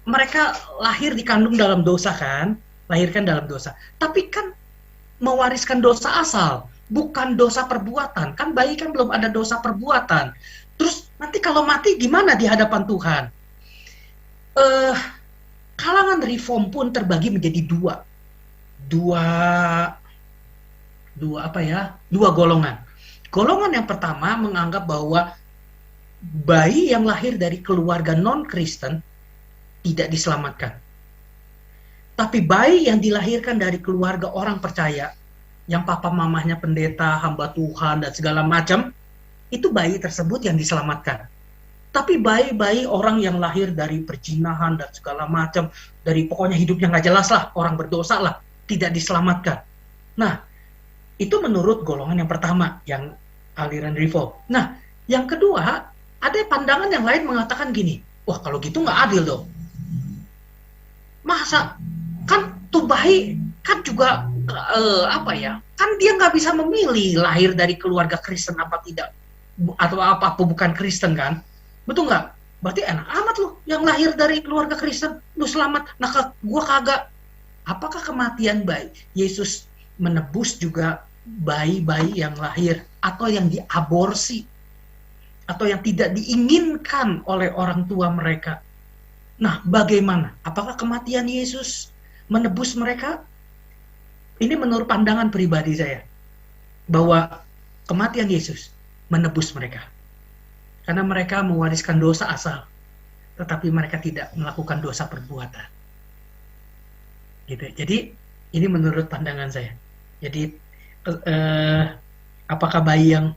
mereka lahir dikandung dalam dosa kan, lahirkan dalam dosa, tapi kan mewariskan dosa asal, bukan dosa perbuatan, kan bayi kan belum ada dosa perbuatan. Terus nanti kalau mati gimana di hadapan Tuhan? Kalangan reform pun terbagi menjadi dua golongan. Golongan yang pertama menganggap bahwa bayi yang lahir dari keluarga non-Kristen tidak diselamatkan. Tapi bayi yang dilahirkan dari keluarga orang percaya, yang papa mamahnya pendeta, hamba Tuhan, dan segala macam, itu bayi tersebut yang diselamatkan. Tapi bayi-bayi orang yang lahir dari perzinahan dan segala macam, dari pokoknya hidupnya nggak jelas lah, orang berdosa lah, tidak diselamatkan. Nah, itu menurut golongan yang pertama, yang aliran reform. Nah, yang kedua, ada pandangan yang lain mengatakan gini, wah kalau gitu nggak adil dong. Masa kan tuh bayi kan juga kan dia nggak bisa memilih lahir dari keluarga Kristen apa tidak, atau apa bukan Kristen kan, betul nggak? Berarti enak amat loh yang lahir dari keluarga Kristen, lu selamat. Nah gua kagak. Apakah kematian bayi Yesus menebus juga bayi-bayi yang lahir atau yang diaborsi atau yang tidak diinginkan oleh orang tua mereka? Nah, bagaimana? Apakah kematian Yesus menebus mereka? Ini menurut pandangan pribadi saya, bahwa kematian Yesus menebus mereka. Karena mereka mewariskan dosa asal, tetapi mereka tidak melakukan dosa perbuatan. Gitu. Jadi, ini menurut pandangan saya. Jadi, apakah bayi yang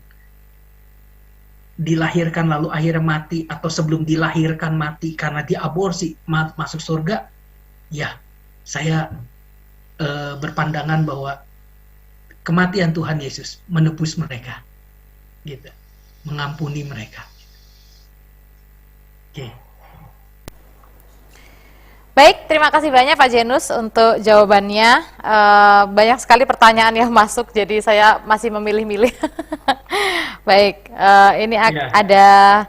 dilahirkan lalu akhirnya mati, atau sebelum dilahirkan mati karena diaborsi masuk surga, ya saya berpandangan bahwa kematian Tuhan Yesus menebus mereka, gitu, mengampuni mereka. Oke. Baik, terima kasih banyak Pak Janus untuk jawabannya. Banyak sekali pertanyaan yang masuk, jadi saya masih memilih-milih. Baik, ini ada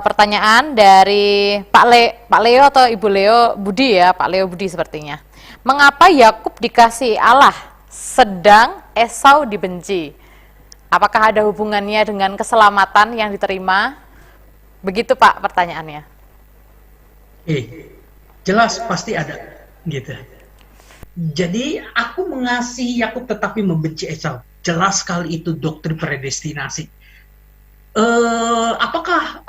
pertanyaan dari Pak Leo atau Ibu Leo Budi ya, Pak Leo Budi sepertinya. Mengapa Yakub dikasih Allah sedang Esau dibenci? Apakah ada hubungannya dengan keselamatan yang diterima? Begitu Pak pertanyaannya. Jelas pasti ada, gitu. Jadi aku mengasihi Yakub tetapi membenci Esau. Jelas sekali itu doktrin predestinasi. Apakah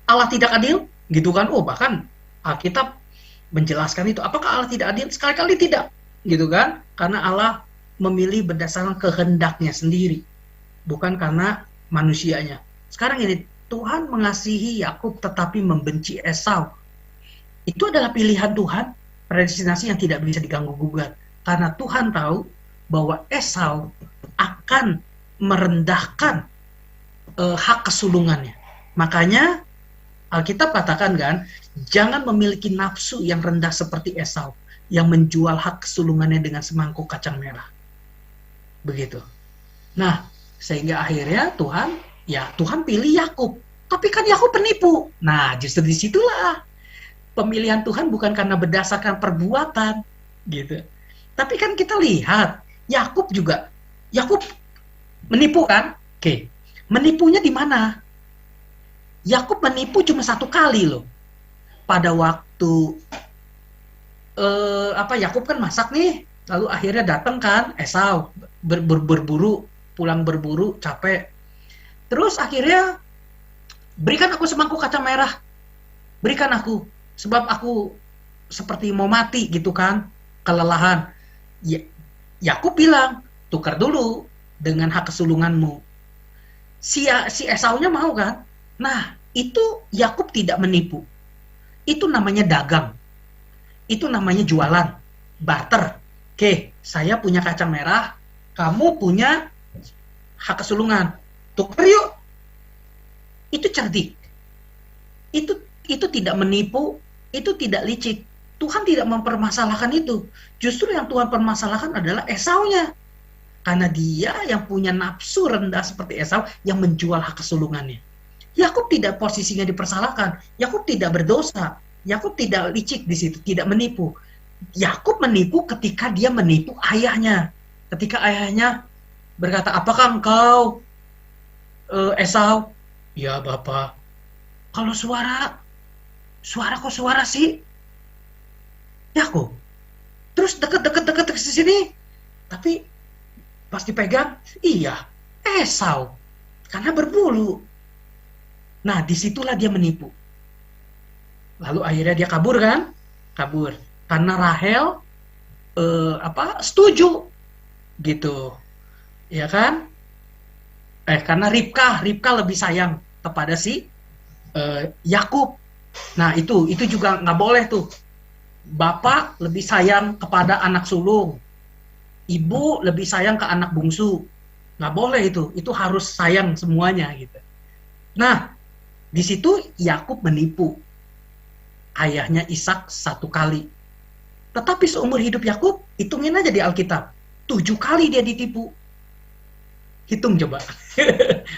Allah tidak adil? Gitu kan? Oh, bahkan Alkitab menjelaskan itu. Apakah Allah tidak adil? Sekali-kali tidak, gitu kan? Karena Allah memilih berdasarkan kehendaknya sendiri, bukan karena manusianya. Sekarang ini Tuhan mengasihi Yakub tetapi membenci Esau. Itu adalah pilihan Tuhan, predestinasi yang tidak bisa diganggu-gugat. Karena Tuhan tahu bahwa Esau akan merendahkan hak kesulungannya. Makanya Alkitab katakan kan, jangan memiliki nafsu yang rendah seperti Esau, yang menjual hak kesulungannya dengan semangkuk kacang merah. Begitu. Nah, sehingga akhirnya Tuhan pilih Yakub. Tapi kan Yakub penipu. Nah, justru disitulah pemilihan Tuhan bukan karena berdasarkan perbuatan, gitu. Tapi kan kita lihat, Yakub menipu kan? Oke. Menipunya di mana? Yakub menipu cuma 1 kali loh. Pada waktu Yakub kan masak nih, lalu akhirnya datang kan Esau berburu, pulang berburu, capek. Terus akhirnya berikan aku semangkuk kacang merah. Berikan aku, sebab aku seperti mau mati gitu kan, kelelahan. Yakub bilang, tukar dulu dengan hak kesulunganmu. Si Esau-nya mau kan? Nah, itu Yakub tidak menipu. Itu namanya dagang. Itu namanya jualan, barter. Oke, saya punya kacang merah, kamu punya hak kesulungan. Tukar yuk. Itu cerdik. Itu tidak menipu, itu tidak licik. Tuhan tidak mempermasalahkan itu. Justru yang Tuhan permasalahkan adalah Esau-nya. Karena dia yang punya nafsu rendah seperti Esau yang menjual hak kesulungannya. Yakub tidak posisinya dipersalahkan. Yakub tidak berdosa. Yakub tidak licik di situ, tidak menipu. Yakub menipu ketika dia menipu ayahnya. Ketika ayahnya berkata, "Apakah engkau Esau?" "Ya, Bapak." "Kalau suara kok suara sih?" Yakub. Terus deket ke sini. Tapi pas dipegang, iya, Esau. Karena berbulu. Nah, disitulah dia menipu. Lalu akhirnya dia kabur kan? Kabur. Karena Rahel setuju gitu. Ya kan? Karena Ribka lebih sayang kepada si Yakub. Nah, itu juga nggak boleh tuh. Bapak lebih sayang kepada anak sulung. Ibu lebih sayang ke anak bungsu. Nggak boleh itu. Itu harus sayang semuanya gitu. Nah, di situ Yakub menipu ayahnya Ishak 1 kali. Tetapi seumur hidup Yakub, hitungin aja di Alkitab, 7 kali dia ditipu. Hitung coba.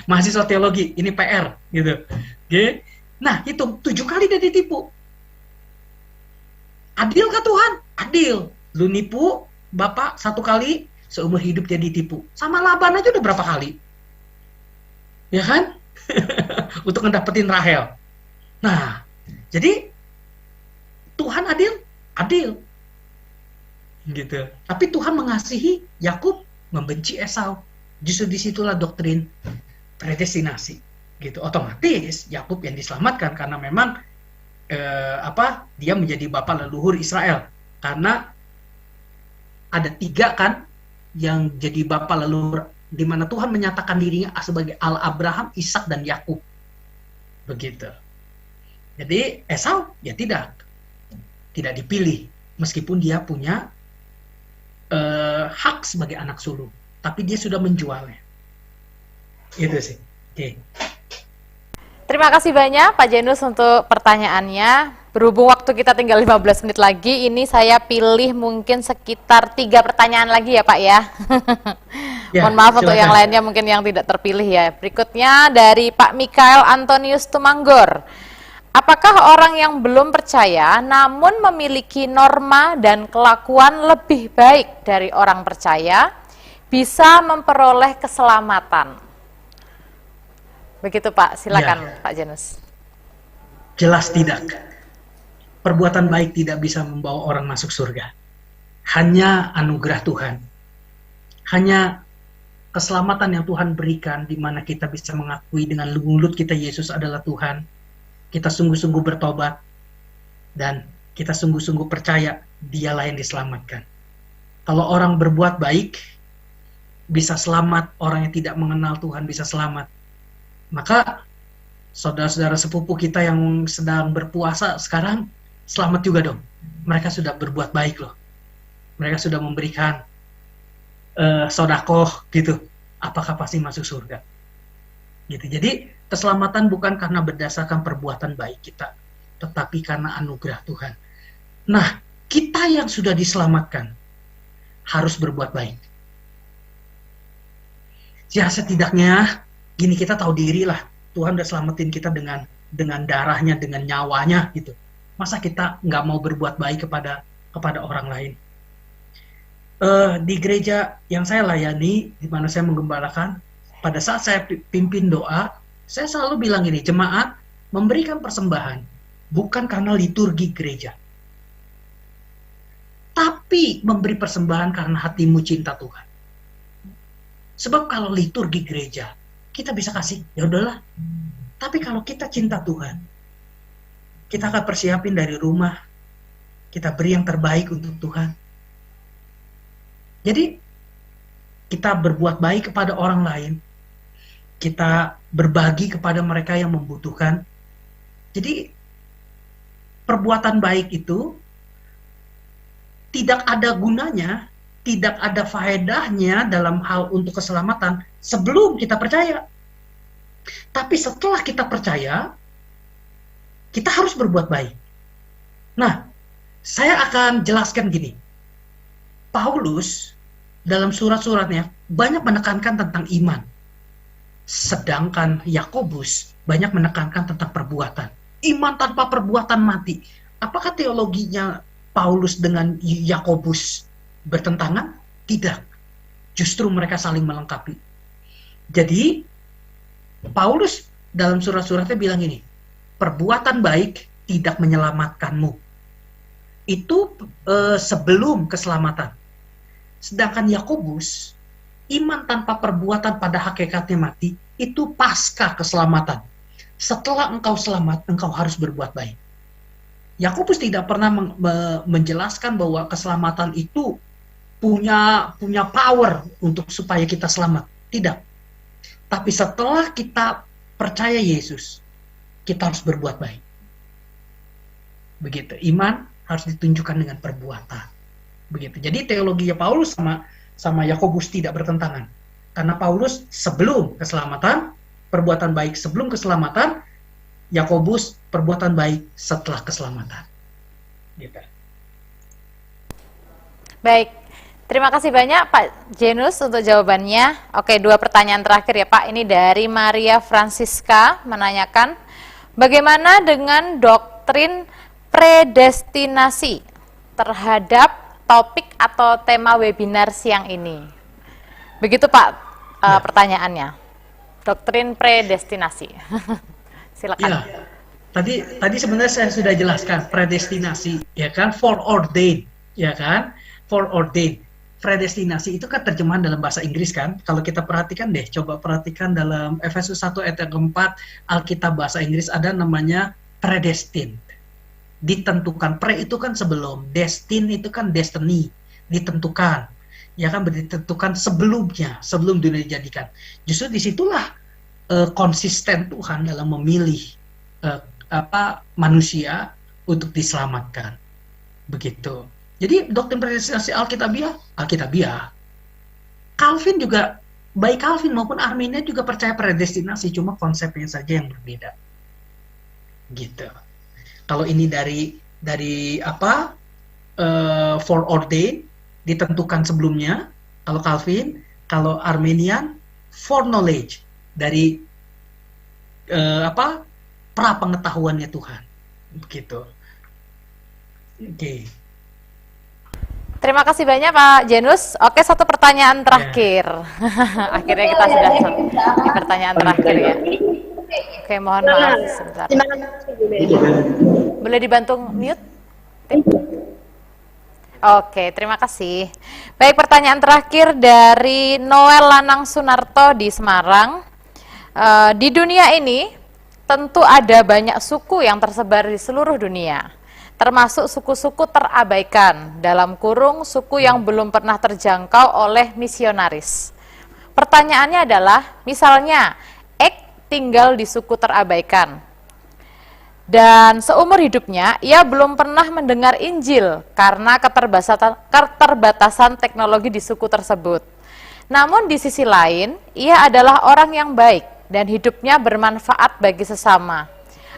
Mahasiswa teologi, ini PR gitu. Oke. Nah, hitung 7 kali dia ditipu. Adil kah Tuhan? Adil. Lu nipu Bapak 1 kali, seumur hidup dia ditipu. Sama Laban aja udah berapa kali? Ya kan? Untuk ngedapetin Rahel. Nah, jadi Tuhan adil. Gitu. Tapi Tuhan mengasihi Yakub, membenci Esau. Justru disitulah doktrin predestinasi. Gitu. Otomatis Yakub yang diselamatkan karena memang dia menjadi bapak leluhur Israel. Karena ada 3 kan yang jadi bapak leluhur, di mana Tuhan menyatakan dirinya sebagai Allah Abraham, Ishak dan Yakub. Begitu. Jadi Esau ya tidak dipilih meskipun dia punya hak sebagai anak sulung, tapi dia sudah menjualnya. Itu sih. Oke. Terima kasih banyak Pak Janus untuk pertanyaannya. Berhubung waktu kita tinggal 15 menit lagi, ini saya pilih mungkin sekitar 3 pertanyaan lagi ya Pak ya. Ya, Mohon maaf untuk silakan. yang lainnya mungkin yang tidak terpilih ya. Berikutnya dari Pak Mikael Antonius Tumanggor. Apakah orang yang belum percaya namun memiliki norma dan kelakuan lebih baik dari orang percaya bisa memperoleh keselamatan? Begitu Pak, silakan Pak Janus. Jelas tidak. Perbuatan baik tidak bisa membawa orang masuk surga. Hanya anugerah Tuhan. Hanya keselamatan yang Tuhan berikan, di mana kita bisa mengakui dengan mulut kita Yesus adalah Tuhan. Kita sungguh-sungguh bertobat, dan kita sungguh-sungguh percaya Dialah yang diselamatkan. Kalau orang berbuat baik, bisa selamat. Orang yang tidak mengenal Tuhan bisa selamat. Maka saudara-saudara sepupu kita yang sedang berpuasa sekarang, selamat juga dong. Mereka sudah berbuat baik loh. Mereka sudah memberikan sodakoh gitu. Apakah pasti masuk surga? Gitu. Jadi keselamatan bukan karena berdasarkan perbuatan baik kita, tetapi karena anugerah Tuhan. Nah, kita yang sudah diselamatkan harus berbuat baik. Ya setidaknya gini, kita tahu diri lah, Tuhan udah selamatin kita dengan darahnya, dengan nyawanya gitu. Masa kita nggak mau berbuat baik kepada orang lain? Di gereja yang saya layani, di mana saya menggembalakan, pada saat saya pimpin doa, saya selalu bilang ini, jemaat memberikan persembahan bukan karena liturgi gereja, tapi memberi persembahan karena hatimu cinta Tuhan. Sebab kalau liturgi gereja, kita bisa kasih, ya udahlah. Tapi kalau kita cinta Tuhan, kita akan persiapin dari rumah, kita beri yang terbaik untuk Tuhan. Jadi, kita berbuat baik kepada orang lain, kita berbagi kepada mereka yang membutuhkan. Jadi, perbuatan baik itu tidak ada gunanya, tidak ada faedahnya dalam hal untuk keselamatan sebelum kita percaya. Tapi setelah kita percaya, kita harus berbuat baik. Nah, saya akan jelaskan gini. Paulus dalam surat-suratnya banyak menekankan tentang iman. Sedangkan Yakobus banyak menekankan tentang perbuatan. Iman tanpa perbuatan mati. Apakah teologinya Paulus dengan Yakobus bertentangan? Tidak. Justru mereka saling melengkapi. Jadi, Paulus dalam surat-suratnya bilang ini, perbuatan baik tidak menyelamatkanmu. Itu sebelum keselamatan. Sedangkan Yakobus, iman tanpa perbuatan pada hakikatnya mati, itu pasca keselamatan. Setelah engkau selamat, engkau harus berbuat baik. Yakobus tidak pernah menjelaskan bahwa keselamatan itu punya power untuk supaya kita selamat. Tidak. Tapi setelah kita percaya Yesus, kita harus berbuat baik. Begitu. Iman harus ditunjukkan dengan perbuatan. Begitu. Jadi teologinya Paulus sama Yakobus tidak bertentangan. Karena Paulus sebelum keselamatan, perbuatan baik sebelum keselamatan, Yakobus perbuatan baik setelah keselamatan. Gitu. Baik, terima kasih banyak Pak Jenus untuk jawabannya. Oke, 2 pertanyaan terakhir ya Pak. Ini dari Maria Francisca menanyakan, bagaimana dengan doktrin predestinasi terhadap topik atau tema webinar siang ini? Begitu Pak pertanyaannya. Doktrin predestinasi. Silakan. Ya, tadi sebenarnya saya sudah jelaskan predestinasi, ya kan, foreordained, ya kan, foreordained. Predestinasi itu kan terjemahan dalam bahasa Inggris kan. Kalau kita perhatikan deh, coba perhatikan dalam Efesus 1 ayat yang keempat, Alkitab bahasa Inggris ada namanya predestined. Ditentukan. Pre itu kan sebelum, destin itu kan destiny, ditentukan, ya kan, ditentukan sebelumnya, sebelum dunia dijadikan. Justru disitulah konsisten Tuhan dalam memilih manusia untuk diselamatkan, begitu. Jadi doktrin predestinasi Alkitabiah, Calvin juga, baik Calvin maupun Arminian juga percaya predestinasi, cuma konsepnya saja yang berbeda, gitu. Kalau ini dari foreordained, ditentukan sebelumnya, kalau Calvin, kalau Arminian, foreknowledge, dari pra-pengetahuannya Tuhan, begitu. Oke. Terima kasih banyak Pak Jenus. Oke, 1 pertanyaan terakhir. Akhirnya kita sudah di pertanyaan terakhir ya. Oke, mohon maaf sebentar. Boleh dibantu mute? Oke, terima kasih. Baik, pertanyaan terakhir dari Noel Lanang Sunarto di Semarang. Di dunia ini tentu ada banyak suku yang tersebar di seluruh dunia, termasuk suku-suku terabaikan, dalam kurung suku yang belum pernah terjangkau oleh misionaris. Pertanyaannya adalah, misalnya tinggal di suku terabaikan, dan seumur hidupnya ia belum pernah mendengar Injil karena keterbatasan teknologi di suku tersebut. Namun di sisi lain, ia adalah orang yang baik dan hidupnya bermanfaat bagi sesama.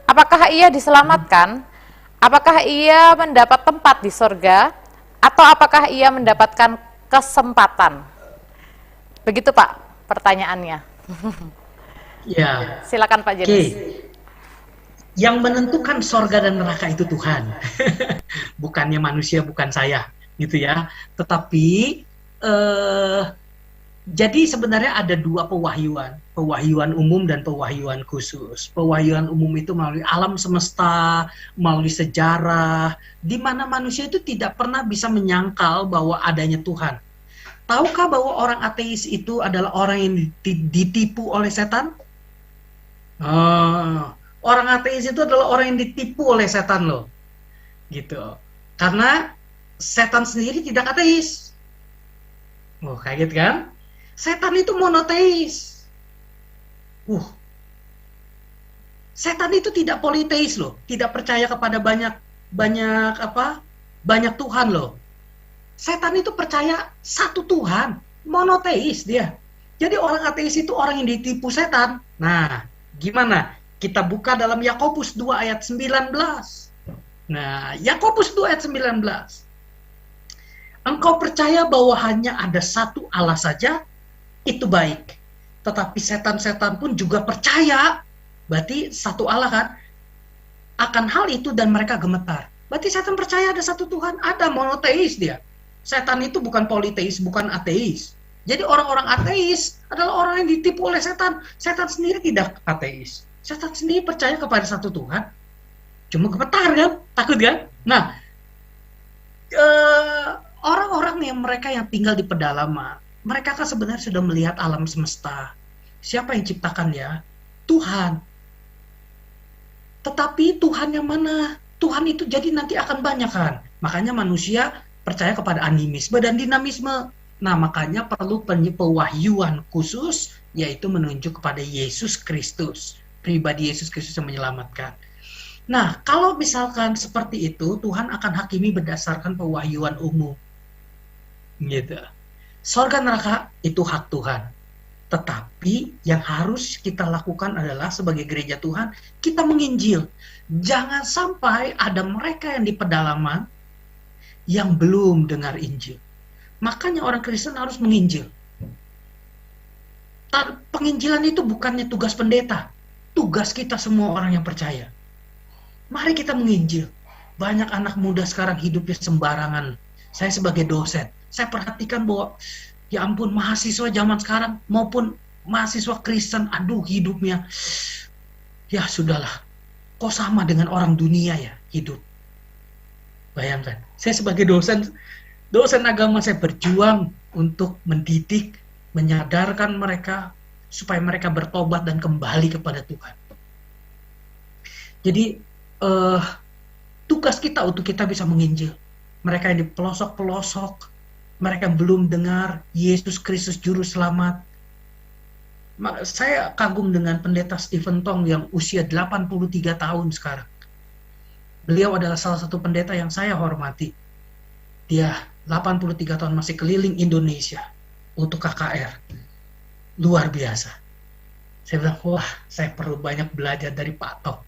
Apakah ia diselamatkan? Apakah ia mendapat tempat di sorga? Atau apakah ia mendapatkan kesempatan? Begitu Pak pertanyaannya. Ya, Silakan Pak oke. Janus. Yang menentukan sorga dan neraka itu Tuhan. Bukannya manusia, bukan saya, gitu ya. Tetapi jadi sebenarnya ada dua pewahyuan umum dan pewahyuan khusus. Pewahyuan umum itu melalui alam semesta, melalui sejarah, di mana manusia itu tidak pernah bisa menyangkal bahwa adanya Tuhan. Tahukah bahwa orang ateis itu adalah orang yang ditipu oleh setan? Orang ateis itu adalah orang yang ditipu oleh setan loh, gitu. Karena setan sendiri tidak ateis. Oh, kaget kan? Setan itu monoteis. Setan itu tidak politeis loh, tidak percaya kepada banyak Tuhan loh. Setan itu percaya satu Tuhan, monoteis dia. Jadi orang ateis itu orang yang ditipu setan. Nah, gimana? Kita buka dalam Yakobus 2 ayat 19. Nah, Yakobus 2 ayat 19. Engkau percaya bahwa hanya ada satu Allah saja, itu baik. Tetapi setan-setan pun juga percaya, berarti satu Allah kan, akan hal itu dan mereka gemetar. Berarti setan percaya ada satu Tuhan, ada monoteis dia. Setan itu bukan politeis, bukan ateis. Jadi orang-orang ateis adalah orang yang ditipu oleh setan. Setan sendiri tidak ateis. Setan sendiri percaya kepada satu Tuhan. Cuma gemetar kan, takut kan? Nah, orang-orang mereka yang tinggal di pedalaman, mereka kan sebenarnya sudah melihat alam semesta. Siapa yang ciptakan ya? Tuhan. Tetapi Tuhan yang mana? Tuhan itu jadi nanti akan banyak kan. Makanya manusia percaya kepada animisme dan dinamisme. Nah, makanya perlu pewahyuan khusus, yaitu menunjuk kepada Yesus Kristus. Pribadi Yesus Kristus yang menyelamatkan. Nah, kalau misalkan seperti itu, Tuhan akan hakimi berdasarkan pewahyuan umum. Gitu. Sorga neraka itu hak Tuhan. Tetapi yang harus kita lakukan adalah sebagai gereja Tuhan, kita menginjil. Jangan sampai ada mereka yang di pedalaman yang belum dengar Injil. Makanya orang Kristen harus menginjil. Penginjilan itu bukannya tugas pendeta. Tugas kita semua orang yang percaya. Mari kita menginjil. Banyak anak muda sekarang hidupnya sembarangan. Saya sebagai dosen, saya perhatikan bahwa ya ampun, mahasiswa zaman sekarang maupun mahasiswa Kristen, aduh hidupnya ya sudahlah, kok sama dengan orang dunia ya hidup. Bayangkan, saya sebagai dosen agama, saya berjuang untuk mendidik, menyadarkan mereka supaya mereka bertobat dan kembali kepada Tuhan. Jadi tugas kita untuk kita bisa menginjil mereka yang di pelosok-pelosok, mereka yang belum dengar Yesus Kristus Juru Selamat. Saya kagum dengan pendeta Stephen Tong yang usia 83 tahun sekarang. Beliau adalah salah satu pendeta yang saya hormati. Dia 83 tahun masih keliling Indonesia untuk KKR. Luar biasa. Saya bilang, wah, saya perlu banyak belajar dari Pak Tong.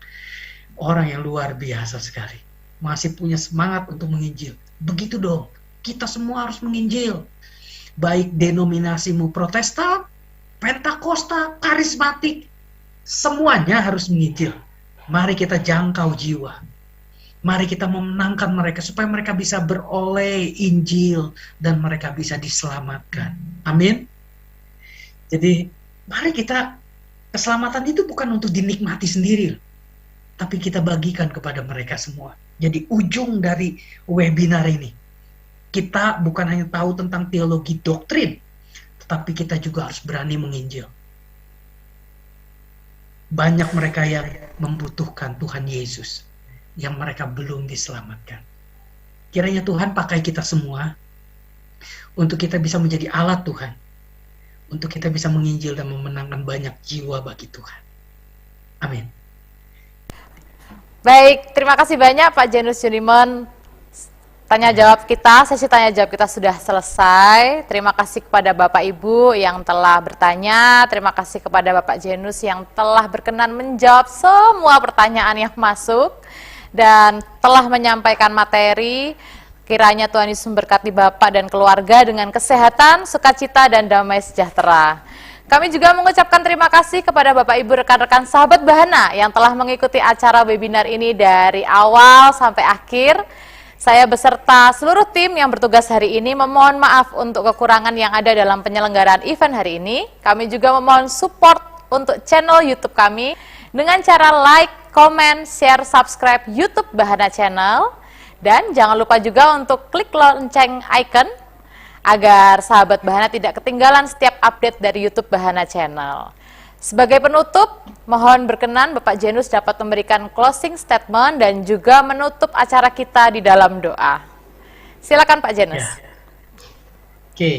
Orang yang luar biasa sekali. Masih punya semangat untuk menginjil. Begitu dong, kita semua harus menginjil. Baik denominasimu Protestan, Pentakosta, karismatik, semuanya harus menginjil. Mari kita jangkau jiwa. Mari kita memenangkan mereka supaya mereka bisa beroleh Injil dan mereka bisa diselamatkan. Amin. Jadi, mari kita, keselamatan itu bukan untuk dinikmati sendiri, tapi kita bagikan kepada mereka semua. Jadi ujung dari webinar ini, kita bukan hanya tahu tentang teologi doktrin, tetapi kita juga harus berani menginjil. Banyak mereka yang membutuhkan Tuhan Yesus, yang mereka belum diselamatkan. Kiranya Tuhan pakai kita semua, untuk kita bisa menjadi alat Tuhan, untuk kita bisa menginjil dan memenangkan banyak jiwa bagi Tuhan. Amin. Baik, terima kasih banyak Pak Janus Junimon Sesi tanya jawab kita sudah selesai. Terima kasih kepada Bapak Ibu yang telah bertanya. Terima kasih kepada Bapak Janus yang telah berkenan menjawab semua pertanyaan yang masuk dan telah menyampaikan materi. Kiranya Tuhan Yesus memberkati Bapak dan keluarga dengan kesehatan, sukacita, dan damai sejahtera. Kami juga mengucapkan terima kasih kepada Bapak Ibu rekan-rekan sahabat Bahana yang telah mengikuti acara webinar ini dari awal sampai akhir. Saya beserta seluruh tim yang bertugas hari ini memohon maaf untuk kekurangan yang ada dalam penyelenggaraan event hari ini. Kami juga memohon support untuk channel YouTube kami dengan cara like, comment, share, subscribe YouTube Bahana Channel. Dan jangan lupa juga untuk klik lonceng icon agar sahabat Bahana tidak ketinggalan setiap update dari YouTube Bahana Channel. Sebagai penutup, mohon berkenan Bapak Janus dapat memberikan closing statement dan juga menutup acara kita di dalam doa. Silakan Pak Janus. Ya. Oke,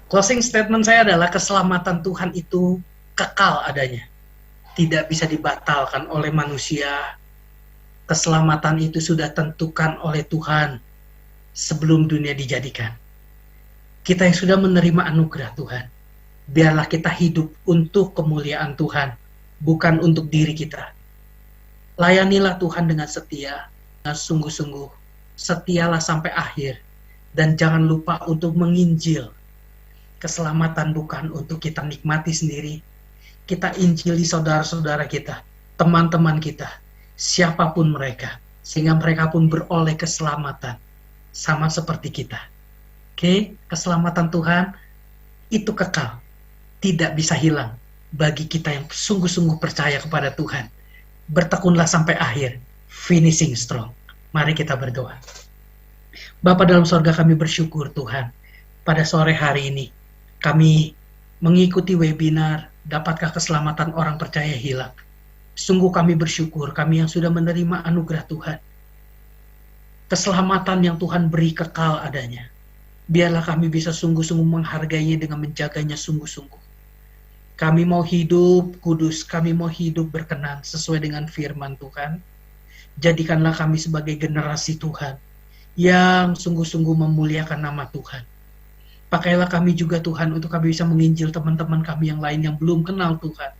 closing statement saya adalah keselamatan Tuhan itu kekal adanya. Tidak bisa dibatalkan oleh manusia. Keselamatan itu sudah tentukan oleh Tuhan sebelum dunia dijadikan. Kita yang sudah menerima anugerah Tuhan, biarlah kita hidup untuk kemuliaan Tuhan, bukan untuk diri kita. Layanilah Tuhan dengan setia, dengan sungguh-sungguh. Setialah sampai akhir. Dan jangan lupa untuk menginjil. Keselamatan bukan untuk kita nikmati sendiri. Kita injili saudara-saudara kita, teman-teman kita, siapapun mereka. Sehingga mereka pun beroleh keselamatan. Sama seperti kita. Oke, keselamatan Tuhan itu kekal. Tidak bisa hilang bagi kita yang sungguh-sungguh percaya kepada Tuhan. Bertekunlah sampai akhir, finishing strong. Mari kita berdoa. Bapa dalam sorga, kami bersyukur Tuhan. Pada sore hari ini, kami mengikuti webinar, dapatkah keselamatan orang percaya hilang. Sungguh kami bersyukur, kami yang sudah menerima anugerah Tuhan. Keselamatan yang Tuhan beri kekal adanya. Biarlah kami bisa sungguh-sungguh menghargainya dengan menjaganya sungguh-sungguh. Kami mau hidup kudus, kami mau hidup berkenan sesuai dengan firman Tuhan. Jadikanlah kami sebagai generasi Tuhan yang sungguh-sungguh memuliakan nama Tuhan. Pakailah kami juga Tuhan untuk kami bisa menginjil teman-teman kami yang lain yang belum kenal Tuhan.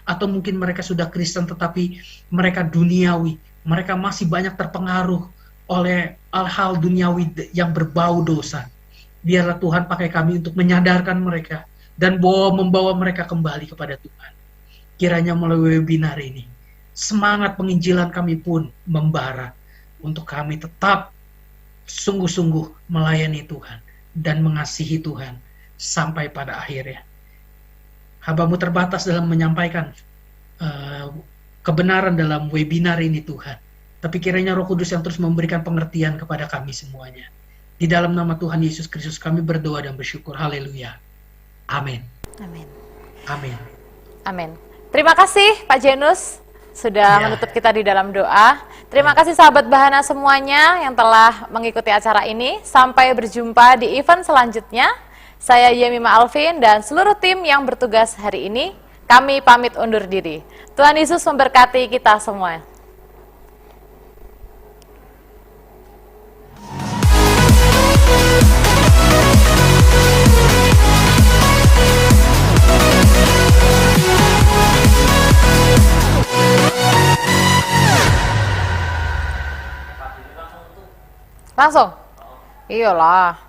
Atau mungkin mereka sudah Kristen tetapi mereka duniawi. Mereka masih banyak terpengaruh oleh hal-hal duniawi yang berbau dosa. Biarlah Tuhan pakai kami untuk menyadarkan mereka dan membawa mereka kembali kepada Tuhan. Kiranya melalui webinar ini, semangat penginjilan kami pun membara untuk kami tetap sungguh-sungguh melayani Tuhan dan mengasihi Tuhan sampai pada akhirnya. Hamba-Mu terbatas dalam menyampaikan kebenaran dalam webinar ini Tuhan. Tapi kiranya Roh Kudus yang terus memberikan pengertian kepada kami semuanya. Di dalam nama Tuhan Yesus Kristus kami berdoa dan bersyukur. Haleluya. Amin. Amin. Amin. Amin. Terima kasih Pak Janus sudah menutup kita di dalam doa. Terima kasih sahabat Bahana semuanya yang telah mengikuti acara ini. Sampai berjumpa di event selanjutnya. Saya Yemima Alvin dan seluruh tim yang bertugas hari ini. Kami pamit undur diri. Tuhan Yesus memberkati kita semua. Langsung? Iyalah.